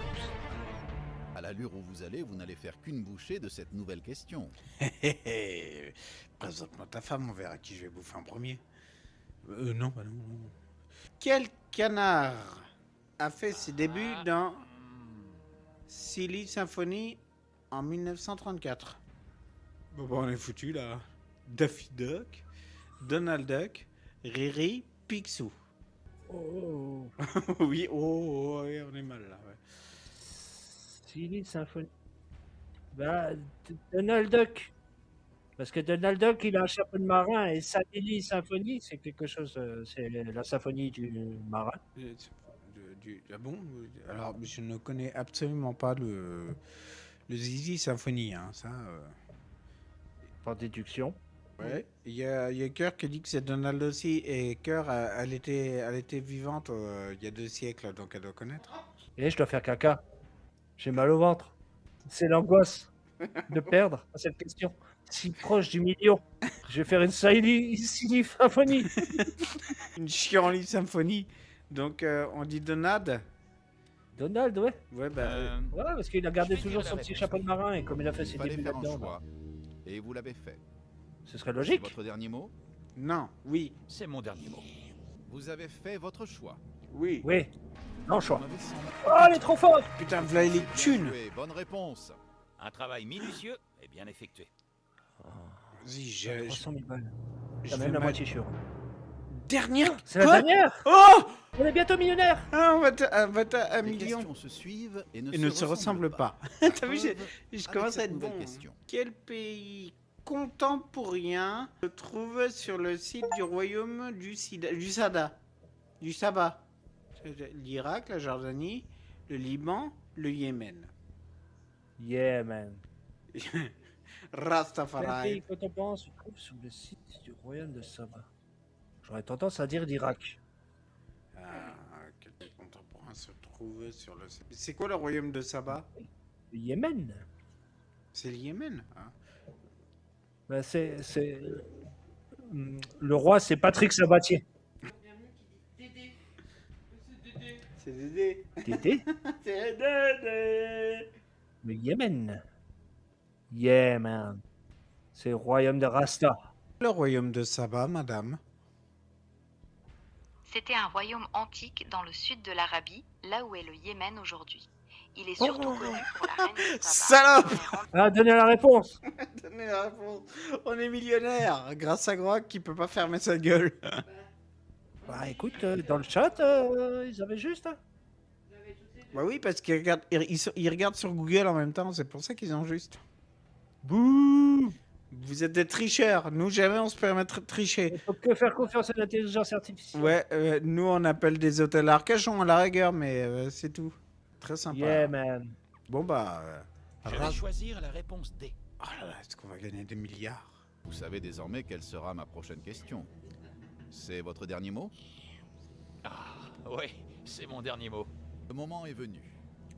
À l'allure où vous allez, vous n'allez faire qu'une bouchée de cette nouvelle question. Présente-moi ta femme, on verra qui je vais bouffer en premier. Non, bah non. Quel canard a fait ses débuts dans Silly Symphony en 1934? Bon, bah, on est foutu là. Daffy Duck, Donald Duck, Riri, Picsou. Oh. Oui, ouais, on est mal là. Ouais. Silly Symphony. Bah, Donald Duck. Parce que Donald Duck, il a un chapeau de marin et Sadili Symphonie, c'est quelque chose. C'est la symphonie du marin. Ah bon? Alors, je ne connais absolument pas le Zizi Symphony, hein, ça. Par déduction. Ouais. Il y a Cœur qui dit que c'est Donald aussi, et Cœur, elle était vivante il y a 2 siècles, donc elle doit connaître. Et je dois faire caca. J'ai mal au ventre. C'est l'angoisse de perdre à cette question. Si proche du million. Je vais faire une Sadili Symphonie. Une Chienlit Symphonie. Donc, on dit Donald. Donald, ouais. Ouais, bah. Ouais, parce qu'il a gardé je vais toujours dire son la petit réponse. chapeau de marin et comme il a fait Il ses fallait débuts faire un là-dedans. choix. Et vous l'avez fait. Ce serait C'est logique. votre dernier mot? Non, oui. C'est mon dernier mot. Vous avez fait votre choix. Oui. Oui. Non, choix. Mauvais sang. Oh, elle est trop forte. Putain, voilà les thunes. Oui, bonne réponse. Un travail minutieux et bien effectué. Vas-y, 300 000 balles. je T'as vais même la ma- moitié sûr. Dernière. C'est la Quoi? dernière. Oh, On est bientôt millionnaire. ah, on va à 1 Les million. questions se suivent et Et ne se ressemblent pas. T'as vu, je commence à être bon. Question. Quel pays contemporain se trouve sur le site du royaume du Saba? L'Irak, la Jordanie, le Liban, le Yémen. Yeah, man. Quel Rastafari. pays contemporain se trouve sur le site du royaume de Saba? J'aurais tendance à dire l'Irak. Quel pays contemporain se trouve sur le site? C'est quoi le royaume de Saba? Le Yémen. C'est le Yémen. Hein. Ben, le roi, c'est Patrick Sabatier. C'est Dédé. Tété. C'est Dédé. Le Yémen. Yeah, man. C'est le royaume de Rasta. Le royaume de Saba, madame. C'était un royaume antique dans le sud de l'Arabie, là où est le Yémen aujourd'hui. Il est surtout connu pour la reine de Saba. Salope. Ah, donnez la réponse. Donnez la réponse. On est millionnaire grâce à Grog qui peut pas fermer sa gueule. Bah écoute, dans le chat, ils avaient juste. Hein. Bah oui, parce qu'ils regardent, ils regardent sur Google en même temps, c'est pour ça qu'ils ont juste. Bouh. Vous êtes des tricheurs. Nous, jamais on se permettrait de tricher. Il faut que faire confiance à l'intelligence artificielle. Ouais, nous, on appelle des hôtels à Arcachon à la rigueur, mais c'est tout. Très sympa. Yeah, man. Bon, bah. Je vais choisir la réponse D. Oh là là, est-ce qu'on va gagner des milliards? Vous savez désormais quelle sera ma prochaine question. C'est votre dernier mot? Oui, c'est mon dernier mot. Le moment est venu.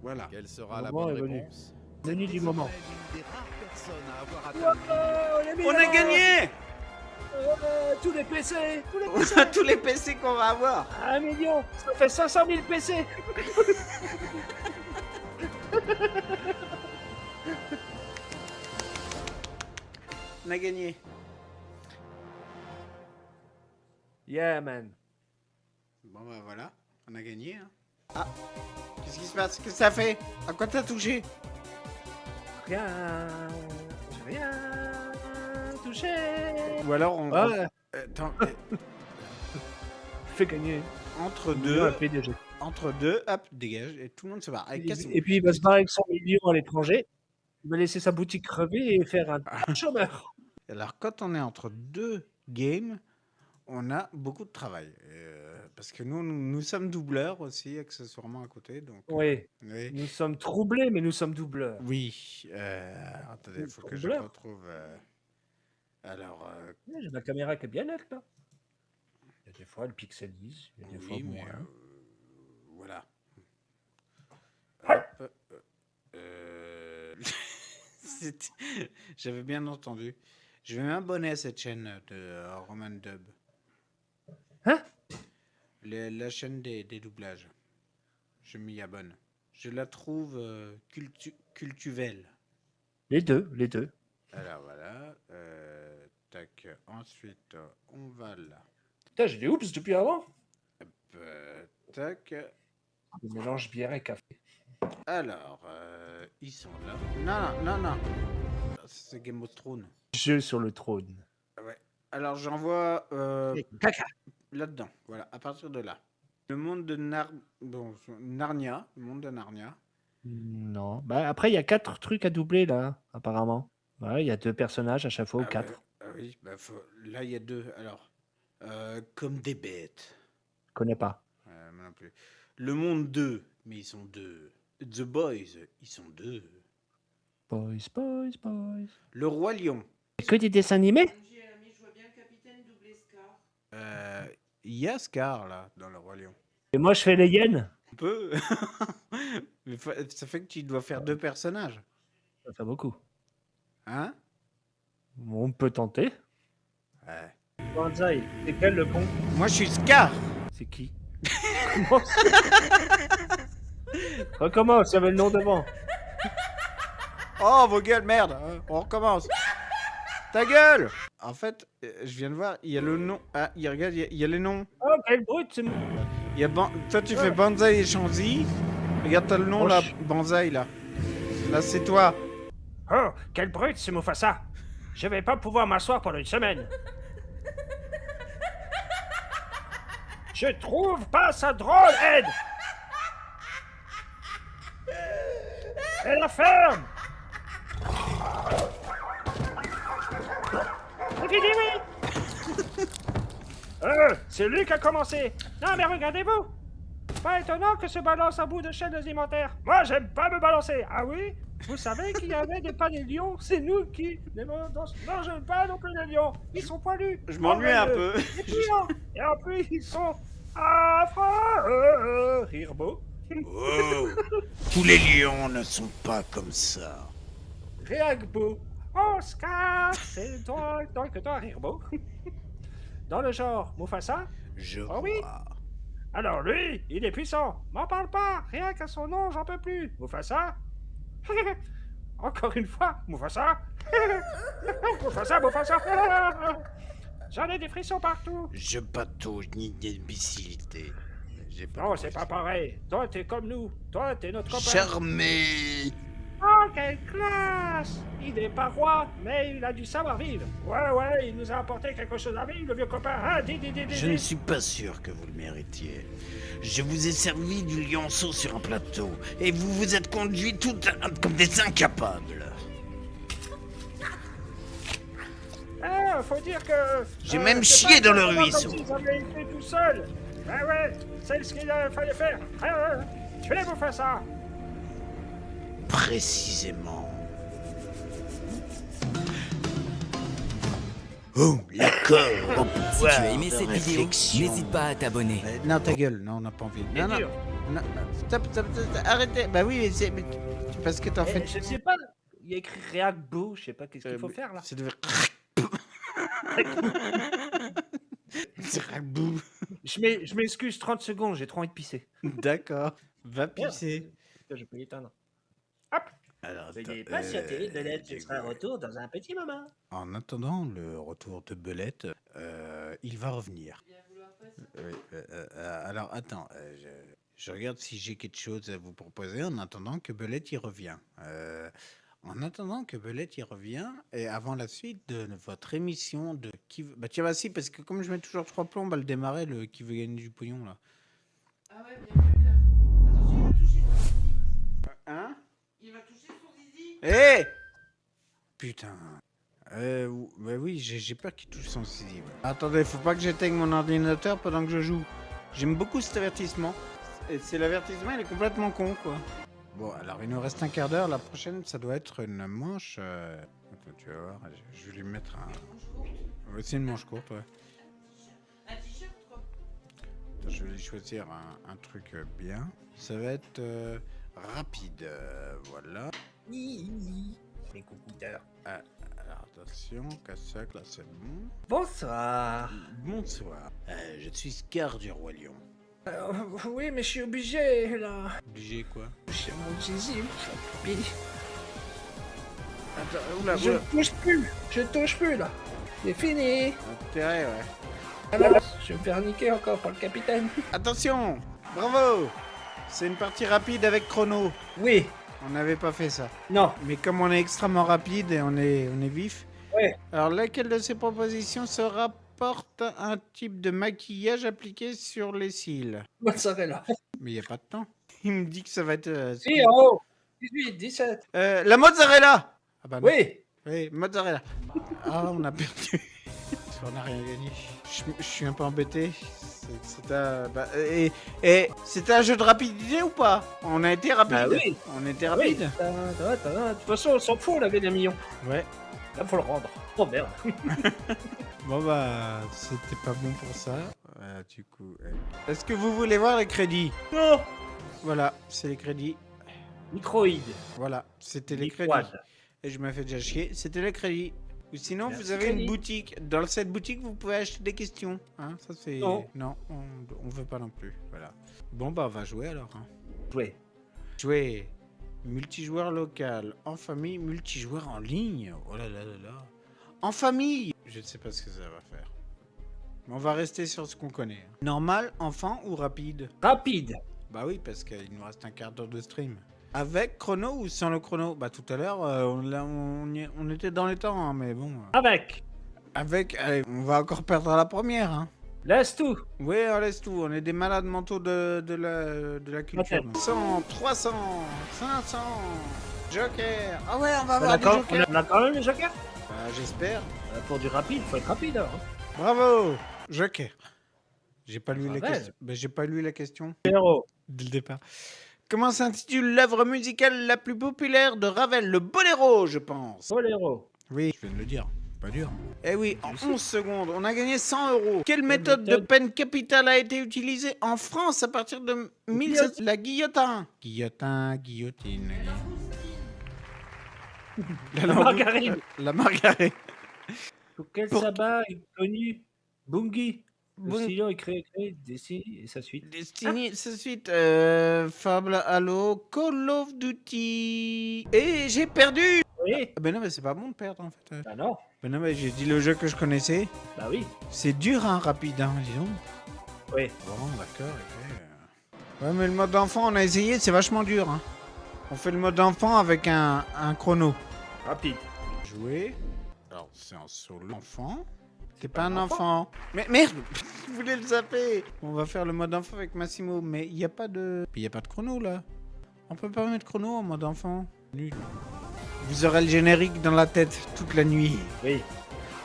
Voilà. Quelle sera Le la moment bonne est venu. réponse? Venu du moment. L'une des rares personnes à avoir atteint On a gagné. Tous les PC. On a tous les PC qu'on va avoir. 1 million. Ça fait 500 000 PC. On a gagné. Yeah, man. Bon, bah voilà. On a gagné. Hein. Ah. Qu'est-ce qui se passe? Qu'est-ce que ça fait? À quoi t'as touché? Rien. J'ai rien touché. Ou alors on. Ouais. Attends. Fait gagner. Entre Un deux. PDG. Entre deux, hop, dégage. Et tout le monde se barre. Allez, cassez-vous. Et puis il va se barrer avec 100 millions à l'étranger. Il va laisser sa boutique crever et faire un chômeur. Alors, quand on est entre deux games, on a beaucoup de travail. Parce que nous sommes doubleurs aussi, accessoirement à côté. Donc, Oui. oui. Nous sommes troublés, mais nous sommes doubleurs. Oui. Attendez, il faut que je Doubleur. retrouve. Alors. J'ai ma caméra qui est bien nette là. Il y a des fois elle pixelise, il y a des fois Oui, mais. moins. Voilà. Hop, J'avais bien entendu. Je vais m'abonner à cette chaîne de Roman Dub. Hein? La chaîne des doublages. Je m'y abonne. Je la trouve cultuelle. Les deux, les deux. Alors voilà. Tac. Ensuite, on va là. Putain, j'ai des oups depuis avant. Tac. Le mélange bière et café. Alors, ils sont là. Non. C'est Game of Thrones. Jeu sur le trône. Ouais. Alors j'envoie Caca. là-dedans. Voilà, à partir de là. Le monde de Narnia. Le monde de Narnia. Non. Bah après, il y a 4 trucs à doubler là, apparemment. Ouais, il y a 2 personnages à chaque fois ou 4. Oui, bah, là il y a 2. Alors, comme des bêtes. Je connais pas. Moi non plus. Le Monde 2, mais ils sont 2. The Boys, ils sont 2. Boys, boys, boys. Le Roi Lion. Que des dessins animés? Il y a Scar là dans le Roi Lion. Et moi je fais les hyènes. Un peu. Mais ça fait que tu dois faire 2 personnages. Ça fait beaucoup. Hein? On peut tenter. Ouais. Banzai, c'est quel le con? Moi je suis Scar. C'est qui? Recommence, il y avait le nom devant. Oh vos gueules, merde. On recommence. Ta gueule. En fait, je viens de voir, il y a le nom. Ah, regarde, il y a les noms. Oh, quel brut, c'est... Il y a toi tu fais Banzai et Chanzy. Regarde, t'as le nom là, Banzai là. Là c'est toi. Oh, quel brut, c'est Mufasa. Je vais pas pouvoir m'asseoir pendant une semaine. Je trouve pas ça drôle, Ed. Et la ferme. C'est fini, oui. C'est lui qui a commencé. Non, mais regardez-vous. Pas étonnant que se balance à bout de chaîne alimentaire. Moi, j'aime pas me balancer. Ah oui? Vous savez qu'il y avait des pas des lions? C'est nous qui ne mangent pas non plus les lions. Ils sont poilus. Je m'ennuie un peu. Et en plus, ils sont affreux. Rire beau. Oh, tous les lions ne sont pas comme ça. Réagbeau. Oscar, c'est toi rire beau. Dans le genre Mufasa? Oh oui. Alors lui, il est puissant. M'en parle pas. Rien qu'à son nom, j'en peux plus. Mufasa? Encore une fois, Mufasa? Mufasa. J'en ai des frissons partout. Je patauge ni d'imbécilité. Non, c'est pas pareil. Toi, t'es comme nous. Toi, t'es notre copain. Charmé. Oh, quelle classe! Il n'est pas roi, mais il a du savoir-vivre. Ouais, il nous a apporté quelque chose à vivre, le vieux copain. Hein? Je ne suis pas sûr que vous le méritiez. Je vous ai servi du lionceau sur un plateau, et vous vous êtes conduits toutes comme des incapables. Ah, faut dire que... J'ai même chié dans le ruisseau. Comme s'ils avaient été tout seuls. Ouais, c'est ce qu'il fallait faire. Tu les vous fais ça. Précisément. Oh, l'accord au pouvoir. Si tu as aimé cette vidéo, n'hésite pas à t'abonner. Non, ta gueule, non, on n'a pas envie. Non. Stop, arrêtez. Bah oui, mais parce que t'en fais... Je sais pas, il y a écrit React-Beau, je sais pas qu'est-ce qu'il faut faire là. Ça devait... C'est React-Beau. Je m'excuse 30 secondes, j'ai trop envie de pisser. D'accord, va pisser. Je peux l'éteindre. Hop. Alors, veuillez patienter, Belette sera de retour dans un petit moment. En attendant le retour de Belette, il va revenir. Alors attends, je regarde si j'ai quelque chose à vous proposer en attendant que Belette y revient. En attendant que Belette y revient, et avant la suite de votre émission de qui veut... Bah tiens, bah si, parce que comme je mets toujours 3 plombs, on va le démarrer, le qui veut gagner du pognon là. Ah ouais, bien vu là. Attention, il va toucher son zizi. Hein? Il va toucher son zizi. Hé! Putain. Bah oui, j'ai peur qu'il touche son zizi. Attendez, faut pas que j'éteigne mon ordinateur pendant que je joue. J'aime beaucoup cet avertissement. C'est l'avertissement, il est complètement con, quoi. Bon, alors il nous reste un quart d'heure. La prochaine, ça doit être une manche. Attends, tu vas voir. Je vais lui mettre un. C'est une manche courte, ouais. Un t-shirt, quoi. Attends, je vais lui choisir un truc bien. Ça va être rapide. Voilà. Les coucouteurs. Alors attention, Cassac, là c'est bon. Bonsoir. Bonsoir. Je suis Scar du Roi Lion. Oui, mais je suis obligé là. Obligé quoi? J'ai mon zizi, pipi. Attends, oula. Je touche plus là. C'est fini. Intérêt, ouais. Alors, je vais me faire niquer encore par le capitaine. Attention, bravo. C'est une partie rapide avec chrono. Oui. On n'avait pas fait ça. Non. Mais comme on est extrêmement rapide et on est vif. Ouais. Alors laquelle de ces propositions se rapporte à un type de maquillage appliqué sur les cils? Mozzarella. Mais il n'y a pas de temps. Il me dit que ça va être... Si, en haut. 18, 17. La mozzarella. Ah bah non. Oui. Oui, mozzarella. Ah, on a perdu. On n'a rien gagné. Je suis un peu embêté. C'était un jeu de rapidité ou pas? On a été rapide. Bah oui. On était rapide. De toute façon, on s'en fout, on avait 1 million. Ouais. Là, faut le rendre. Oh merde. Bon bah, c'était pas bon pour ça. Du coup, est-ce que vous voulez voir les crédits? Non. Voilà, c'est les crédits. Microïde. Voilà, c'était les Microïde. crédits. Et je me fais déjà chier. C'était les crédits. Ou sinon, Merci, vous avez crédit. une boutique. Dans cette boutique, vous pouvez acheter des questions. Hein, ça c'est. Non. On veut pas non plus. Voilà. Bon bah, on va jouer alors. Hein. Jouer. Jouer. Multijoueur local, en famille, multijoueur en ligne. Oh là là là là. En famille. Je ne sais pas ce que ça va faire. Mais on va rester sur ce qu'on connaît. Normal, enfant ou rapide? Rapide. Bah oui, parce qu'il nous reste un quart d'heure de stream. Avec chrono ou sans le chrono? Bah tout à l'heure, on était dans les temps, hein, mais bon. Avec. Avec, allez, on va encore perdre à la première. Hein. Laisse tout. Oui, on laisse tout. On est des malades mentaux de la culture. 100, 300, 500, Joker. Ah ouais, on va avoir des jokers. On a quand même les jokers. Bah, j'espère. Pour du rapide, faut être rapide. Hein. Bravo, Joker. J'ai pas lu la Ravel. question. Bah, j'ai pas lu la question. Héros. Dès le départ. Comment s'intitule l'œuvre musicale la plus populaire de Ravel? Le Boléro, je pense. Boléro. Oui, je viens de le dire. Pas dur. Eh oui, en 11 secondes, on a gagné 100 €. Quelle méthode de peine capitale a été utilisée en France à partir de 1700? La guillotin. Guillotine. La margarine. La margarine. Pour quel sabbat est connu Bungie? Le sillon est créé, Destiny et sa suite. Destiny, sa suite. Fable, Halo, Call of Duty. Et j'ai perdu. Oui. Ben non, mais c'est pas bon de perdre en fait. Bah non. Ben non, mais j'ai dit le jeu que je connaissais. Bah oui. C'est dur, hein, rapide, hein, disons. Oui. Bon, d'accord, ok. Ouais, mais le mode enfant, on a essayé, c'est vachement dur. Hein. On fait le mode enfant avec un chrono. Rapide. Jouer. Alors, c'est un solo enfant. C'est pas un enfant. Mais merde, je voulais le zapper. On va faire le mode enfant avec Massimo, mais il n'y a pas de... Il n'y a pas de chrono, là. On peut pas mettre chrono en mode enfant. Nul. Vous aurez le générique dans la tête toute la nuit. Oui.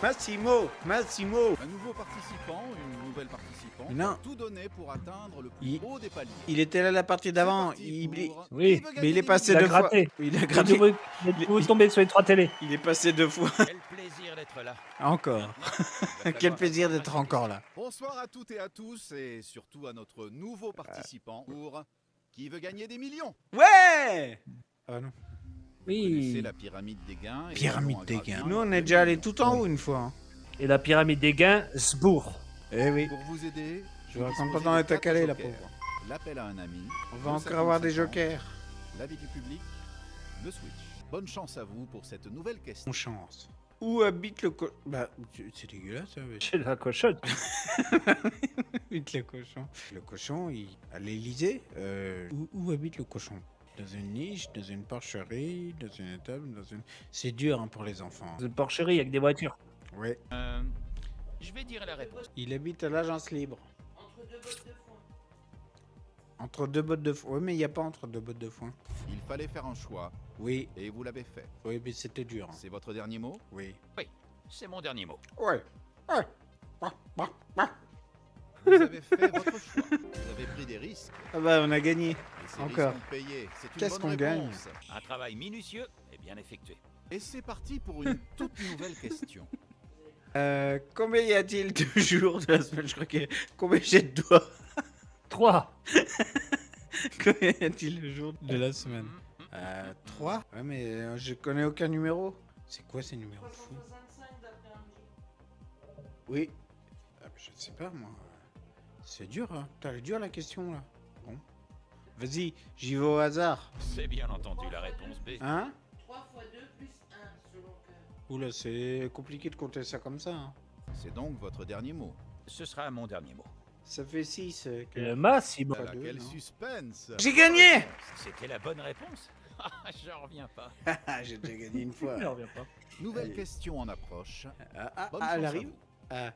Massimo. Un nouveau participant, une nouvelle participante, Non. a tout donné pour atteindre le plus haut des paliers. Il était là la partie d'avant. Oui. Mais il est passé deux fois. Il a gratté. Vous tombez sur les 3 télés. Il est passé 2 fois. Quel plaisir d'être là. Encore. Quel plaisir d'être encore là. Bonsoir à toutes et à tous, et surtout à notre nouveau participant pour Qui veut gagner des millions? Ouais. Ah non. C'est Oui. la pyramide des gains. et Pyramide nous des allons gains. gravir Nous, on est déjà allé tout en haut une fois. Hein. Et la pyramide des gains, Sbourg. Eh oui. Pour vous aider, Je vous raconte pas disposez dans de les 4 calé, la jokers. pauvre. L'appel à un ami. On va le encore avoir des 55 ans, jokers. L'avis du public, le switch. Bonne chance à vous pour cette nouvelle question. On chance. Où habite le cochon? Bah, c'est dégueulasse, ça. Chez la cochonne. Habite le cochon. Le cochon, il... à l'Elysée. Où habite le cochon? Dans une niche, dans une porcherie, dans une étable, dans une... C'est dur hein, pour les enfants. Une porcherie avec des voitures. Ouais. Je vais dire la réponse. Il habite à l'agence libre. Entre deux bottes de foin. Oui, mais il n'y a pas entre deux bottes de foin. Il fallait faire un choix. Oui. Et vous l'avez fait. Oui, mais c'était dur. Hein. C'est votre dernier mot? Oui. Oui, c'est mon dernier mot. Ouais. Ouais. Vous avez fait votre choix. Vous avez pris des risques. Ah bah, on a gagné. Et ces Encore. risques ont payé. C'est une Qu'est-ce bonne qu'on gagne? réponse. Un travail minutieux et bien effectué. Et c'est parti pour une toute nouvelle question. Combien y a-t-il de jours de la semaine? Je crois que... Combien j'ai de doigts? 3. Combien y a-t-il de jours de la semaine? 3. Ouais, mais je connais aucun numéro. C'est quoi ces numéros de fou? Oui. Ah, je sais pas, moi. C'est dur, hein. T'as dur la question, là. Bon. Vas-y, j'y vais au hasard. C'est bien entendu la réponse B. Hein? 3 x 2 plus 1, selon que... Oula, c'est compliqué de compter ça comme ça. Hein. C'est donc votre dernier mot. Ce sera mon dernier mot. Ça fait 6. Le Massimo. Ah, quel suspense! J'ai gagné! C'était la bonne réponse. J'en reviens pas. J'ai déjà gagné une fois. Je reviens pas. Nouvelle Allez. question en approche. Bonne Elle chance à arrive. vous.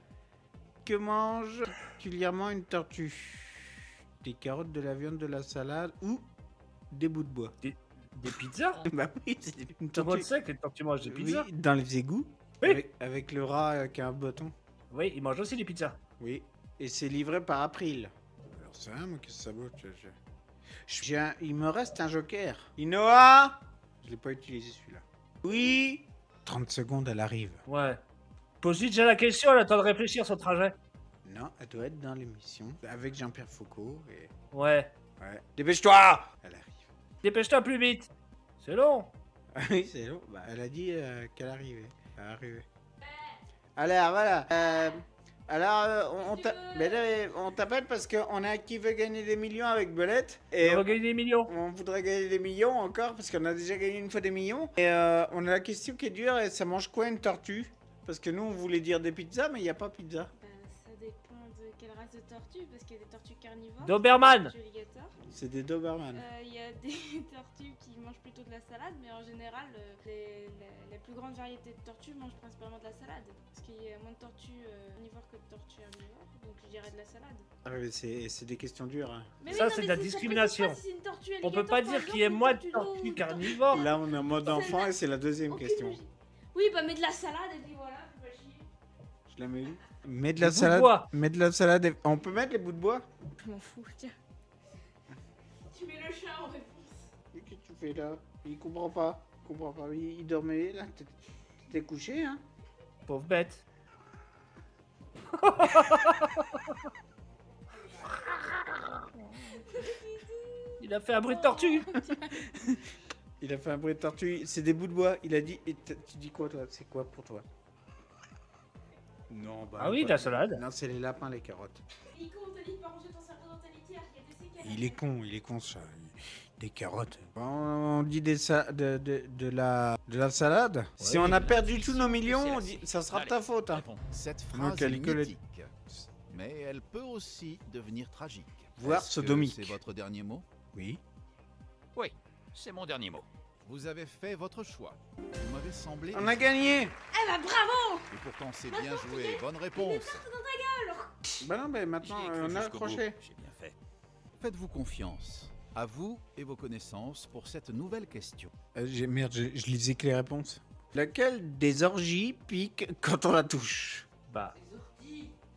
Que mange particulièrement une tortue? Des carottes, de la viande, de la salade ou des bouts de bois? Des pizzas? Bah oui, c'est une Tout le monde tortue. sait que les tortues mangent des pizzas. Oui, dans les égouts. Oui. Avec le rat qui a un bâton. Oui, ils mangent aussi des pizzas. Oui. Et c'est livré par April. Alors c'est rien, moi, qu'est-ce que ça vaut? Il me reste un joker. Inoa! Je l'ai pas utilisé celui-là. Oui. 30 secondes, elle arrive. Ouais. Pose-lui déjà la question, elle attend de réfléchir son trajet. Non, elle doit être dans l'émission. Avec Jean-Pierre Foucault et... Ouais. Ouais. Dépêche-toi! Elle arrive. Dépêche-toi plus vite. C'est long. Ah oui, c'est long. Bah, elle a dit qu'elle arrivait. Elle arrivait. Alors, voilà. On t'appelle parce qu'on a qui veut gagner des millions avec Belette. Et On va gagner des millions. on voudrait gagner des millions encore parce qu'on a déjà gagné une fois des millions. Et on a la question qui est dure et ça mange quoi une tortue? Parce que nous on voulait dire des pizzas mais il n'y a pas pizza. Ça dépend de quelle race de tortue, parce qu'il y a des tortues carnivores. Doberman. Des tortues alligators. C'est des Doberman. Il y a des tortues qui mangent plutôt de la salade, mais en général, les plus grandes variétés de tortues mangent principalement de la salade. Parce qu'il y a moins de tortues carnivores que de tortues herbivores, donc je dirais de la salade. Ah oui, c'est des questions dures. Hein. Mais Ça, oui, non, c'est de mais la discrimination. précise pas si c'est une tortue On peut pas alligator, dire par qu'il y ait exemple, moins une de tortue tortues d'eau. carnivores. Là on est en mode enfant et c'est la deuxième question. Oui, bah mets de la salade et puis voilà, faut pas chier. Je la mets où? Mets de Les la bouts de salade. bois. Mets de la salade. On peut mettre les bouts de bois? Je m'en fous, tiens. Tu mets le chat en réponse. Qu'est-ce que tu fais là? Il comprend pas. Il dormait là. T'es couché hein? Pauvre bête. Il a fait un bruit de tortue. Il a fait un bruit de tortue. C'est des bouts de bois. Il a dit. Et tu dis quoi toi? C'est quoi pour toi? Non, bah. Ah oui, de la salade. Non, c'est les lapins, les carottes. Nico, on t'a dit de pas ranger ton cerveau dans ta litière, il y a des séquelles. Il est con ça. Des carottes. On dit de la salade. Si on a perdu tous nos millions, on dit, ça sera de ta faute. Hein. Cette Non, phrase quel- est quel- mythique, mais elle peut aussi devenir tragique. Voire Est-ce que sodomique. C'est votre dernier mot? Oui. Oui, c'est mon dernier mot. Vous avez fait votre choix. Vous m'avez semblé... On a gagné. Eh bah bravo! Et pourtant c'est bien joué. Bonne réponse. Bah non, mais maintenant, J'y ai cru on a jusqu'au bout. accroché. J'ai bien fait. Faites-vous confiance. À vous et vos connaissances pour cette nouvelle question. Merde, je lisais que les réponses. Laquelle des orgies pique quand on la touche? Bah,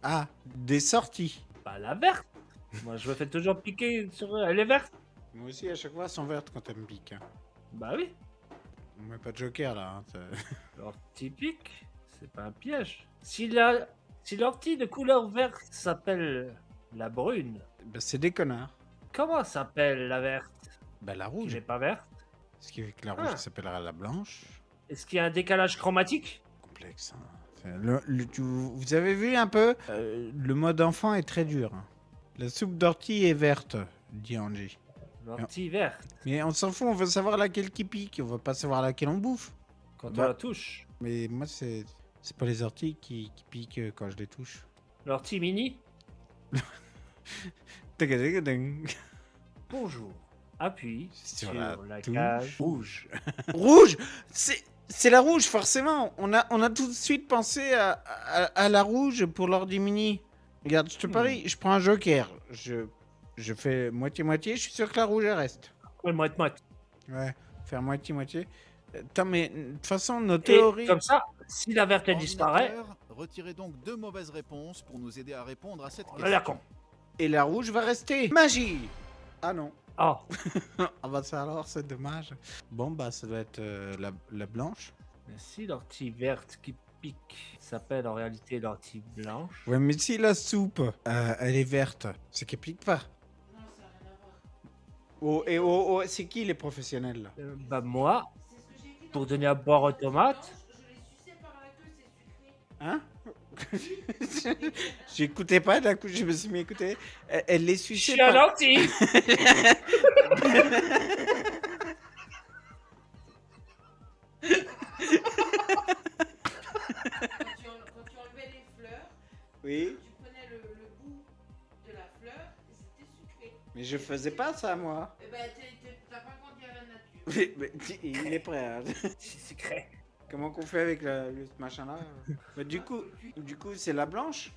Ah, des sorties. bah la verte. Moi, je me fais toujours piquer sur elle est verte. Moi aussi, à chaque fois, elles sont vertes quand elles me piquent. Hein. Bah oui. On met pas de joker là. Hein, L'ortie pique, c'est pas un piège. Si l'ortie de couleur verte s'appelle la brune, bah, c'est des connards. comment s'appelle la verte? Bah, la Qui rouge. n'est pas verte. Ce qui fait que la rouge Ah. s'appellera la blanche. Est-ce qu'il y a un décalage chromatique? Complexe. Hein. Vous avez vu un peu le mode enfant est très dur. Hein. La soupe d'ortie est verte, dit Angie. L'ortie verte, Mais on s'en fout, on veut savoir laquelle qui pique. On veut pas savoir laquelle on bouffe. quand Bah. on la touche. Mais moi, c'est pas les orties qui piquent quand je les touche. L'ortie mini, Tagadang. bonjour. Appuie Sur sur la la touche. cage rouge. Rouge, c'est la rouge forcément. On a tout de suite pensé à la rouge pour l'ordi mini. Regarde, je te parie, je prends un joker. Je fais moitié-moitié, je suis sûr que la rouge elle reste. Ouais, moite-moite. Ouais, faire moitié-moitié. Attends, mais de toute façon, nos Et théories... comme ça, si la verte elle disparaît, Ordinateur, retirez donc 2 mauvaises réponses pour nous aider à répondre à cette on a l'air question. con. Et la rouge va rester. Magie. Ah non. Oh, Ah bah ça alors, c'est dommage. Bon bah ça doit être la blanche. mais si l'ortie verte qui pique s'appelle en réalité l'ortie blanche, Ouais, mais si la soupe, elle est verte, c'est qu'elle pique pas. Oh, et oh, c'est qui les professionnels là? bah moi, pour donner à boire aux tomates, Hein? J'écoutais pas, d'un coup je me suis mis à écouter. Elle les je suçait suis un pas. ortie. Quand tu enlevais les fleurs, Oui, tu prenais le bout de la fleur et c'était sucré. mais je faisais pas ça moi. Eh ben, t'as pas grandi à la nature. Mais il est prêt. Hein. C'est secret. Comment qu'on fait avec le machin là? Mais du coup c'est la blanche?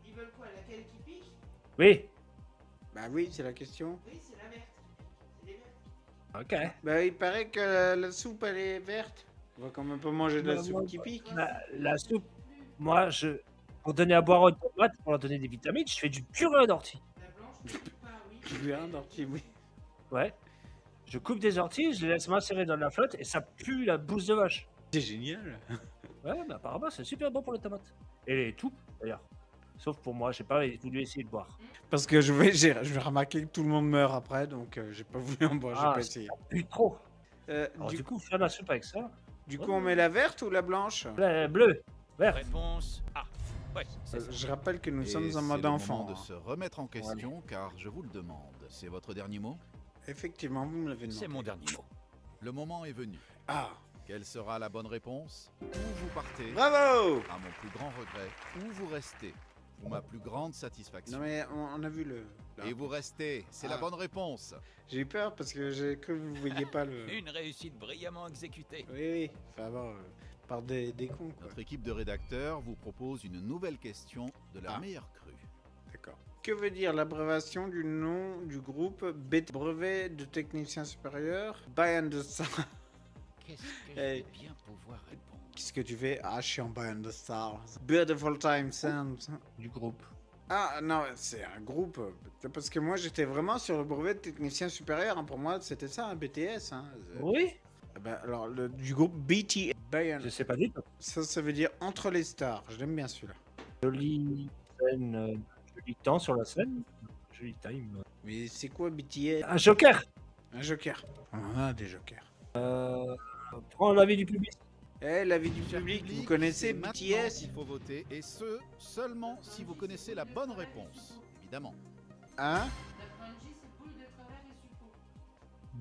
Ils veulent quoi, laquelle qui pique? Oui, Bah oui, c'est la question. Oui, c'est la verte. C'est les vertes. Ok. Bah, il paraît que la soupe, elle est verte. On va quand même pas manger de la soupe qui pique. La soupe, moi, pour donner à boire aux tomates, pour leur donner des vitamines, je fais du purée d'ortie. Du un d'ortie, oui. Ouais. Je coupe des orties, je les laisse macérer dans de la flotte et ça pue la bouse de vache. C'est génial. Ouais, bah apparemment, c'est super bon pour les tomates. Et les tout, d'ailleurs. Sauf pour moi, j'ai pas voulu essayer de boire. Parce que je vais remarquer que tout le monde meurt après, donc j'ai pas voulu en boire, j'ai pas essayé. Ça pue trop. Alors, du du coup, faire la soupe avec ça. Du coup, on met la verte ou la blanche? Bleue. Verte. Réponse A. Ouais, c'est ça. Je rappelle que nous Et sommes en mode c'est le enfant. moment de se remettre en question, car je vous le demande. C'est votre dernier mot? Effectivement, vous me l'avez demandé. C'est mon dernier mot. Le moment est venu. Ah. Quelle sera la bonne réponse? Où vous partez? Bravo! À mon plus grand regret. Où vous restez? Pour ma plus grande satisfaction. Non mais on a vu le... Et vous restez, c'est la bonne réponse. J'ai eu peur parce que j'ai cru que vous ne voyiez pas le... Une réussite brillamment exécutée. Oui, enfin bon, par des cons, quoi. Notre équipe de rédacteurs vous propose une nouvelle question de la meilleure crue. D'accord. Que veut dire l'abréviation du nom du groupe BT, brevet de technicien supérieur by and the Stars? Qu'est-ce que je vais bien pouvoir répondre? Qu'est-ce que tu fais? Ah, je suis en by and the Stars. Beautiful Time Sounds. Du groupe. Ah non, c'est un groupe. Parce que moi, j'étais vraiment sur le brevet de technicien supérieur. Hein. Pour moi, c'était ça, un BTS. Hein. Oui. Ben, alors, du groupe BTS. Je sais pas du tout. Ça veut dire entre les stars. Je l'aime bien celui-là. Joli scène, joli temps sur la scène. Joli time. Mais c'est quoi BTS? Un joker. Un joker. On a des jokers. Prends l'avis du public. Eh, l'avis du public, vous connaissez BTS? Il faut voter, et ce, seulement si vous connaissez la bonne réponse, évidemment. Hein?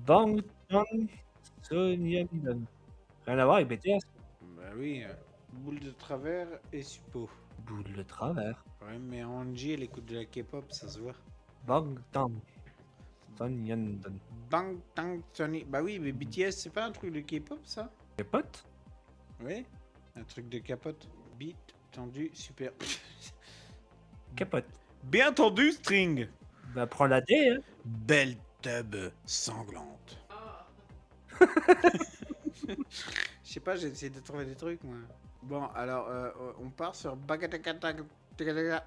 Bangtan Sonyeondan. Rien à voir avec BTS. Bah oui, boule de travers et suppo. Boule de travers. Ouais, mais Angie, elle écoute de la K-pop, ça se voit. Bangtan Sonyeondan. Bangtan Sony. Bah oui, mais BTS, c'est pas un truc de K-pop, ça? Capote? Oui, un truc de capote. Beat tendu, super. Capote. Bien tendu, string. Bah prends la D, hein. Belle tub sanglante. Je sais pas, j'ai essayé de trouver des trucs, moi. Bon, alors, on part sur Bagatakata.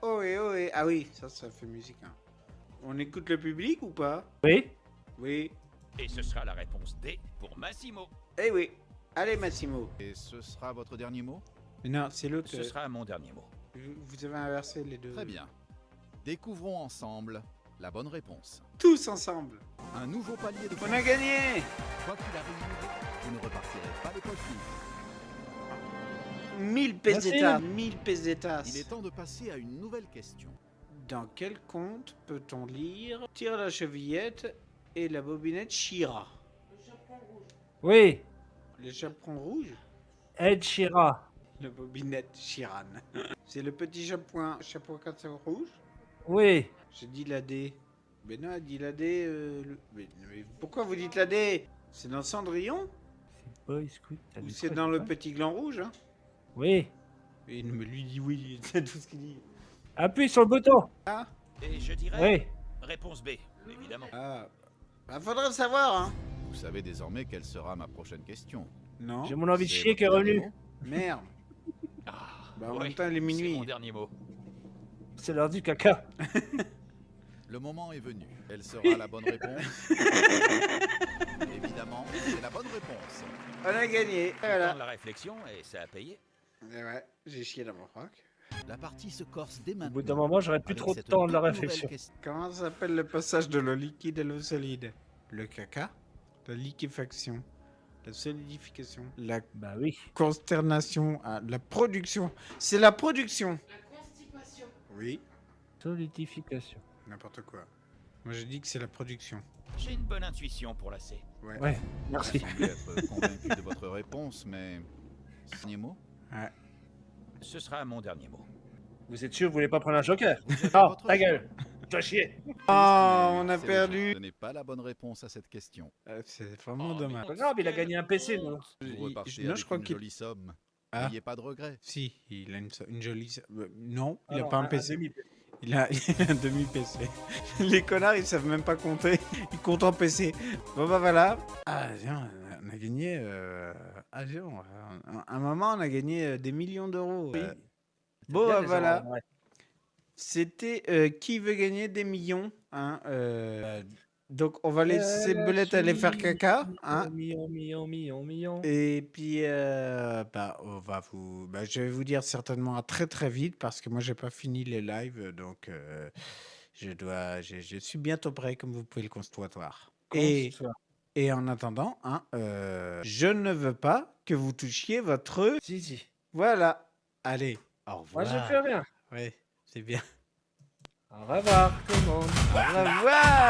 Oh et oh et. Ah oui, ça fait musique. Hein. On écoute le public ou pas? Oui. Oui. Et ce sera la réponse D pour Massimo. Eh oui. Allez, Massimo. Et ce sera votre dernier mot? Non, c'est l'autre. Ce sera mon dernier mot. Vous avez inversé les deux. Très bien. Découvrons ensemble la bonne réponse. Tous ensemble. Un nouveau palier de... On a gagné. Quoi qu'il arrive, vous ne repartirez pas les poches vides. 1000 pesetas. 1000 pesetas. Il est temps de passer à une nouvelle question. Dans quel conte peut-on lire Tire la chevillette et la bobinette Shira? Oui. Le chaperon rouge? Ed Sheeran. La bobinette Chiran. C'est le petit chapeau 4 rouge? Oui. J'ai dit la D. Mais non, elle dit la D. Mais pourquoi vous dites la D? C'est dans Cendrillon? C'est Boy Scout. Ou c'est dans le petit gland rouge? Hein? Oui. Et il me lui dit oui, c'est tout ce qu'il dit. Appuie sur le bouton. Ah? Et je dirais Oui. réponse B, évidemment. Ah. Bah, faudrait le savoir, hein. Vous savez désormais quelle sera ma prochaine question. Non. J'ai mon envie de C'est chier qui est votre dernier revenu. mot? Merde. Bah, en même temps, il est C'est minuit. mon dernier mot. C'est l'heure du caca. Le moment est venu. Quelle sera la bonne réponse? Évidemment, c'est la bonne réponse. On a gagné. Le temps Voilà. de la réflexion et ça a payé. Et ouais, j'ai chié dans mon froc. La partie se corse dès Au maintenant. bout d'un moment, j'aurais plus avec trop de cette temps de la toute nouvelle réflexion. question. Comment s'appelle le passage de l'eau liquide à l'eau solide? Le caca? La liquéfaction? La solidification? La Bah oui. consternation? La production? C'est la production! La constipation. Oui. Solidification. N'importe quoi. Moi, je dis que c'est la production. J'ai une bonne intuition pour la C. Ouais. Ouais, merci. Vous semblez être convaincu de votre réponse, mais... Dernier mot? Ouais. Ce sera mon dernier mot. Vous êtes sûr que vous voulez pas prendre un joker? avez Non, votre ta choix. gueule. Tu vas chier. Oh, on a C'est perdu! le- Ce n'est pas la bonne réponse à cette question. C'est vraiment Oh, dommage. Pas grave, il a gagné un PC, non? Vous repartez non, avec je crois une qu'il... jolie somme. Ah. N'ayez pas de regrets. Si, il a une jolie... non, il a Alors, pas un PC. Il a un demi-PC. Les connards, ils savent même pas compter. Ils comptent en PC. Bon, bah voilà. Ah, tiens, on a gagné... Ah, tiens, à un moment, on a gagné des millions d'euros. Bon, bah voilà. C'était Qui veut gagner des millions, hein, donc, on va laisser Belette aller faire caca. Hein. Million. Et puis, on va je vais vous dire certainement à très très vite parce que moi, j'ai pas fini les lives. Donc, je suis bientôt prêt, comme vous pouvez le constater. Et en attendant, hein, je ne veux pas que vous touchiez votre... Zizi. Voilà. Allez, au revoir. Moi, je fais rien. Oui, c'est bien. Au revoir, tout le monde. Au revoir.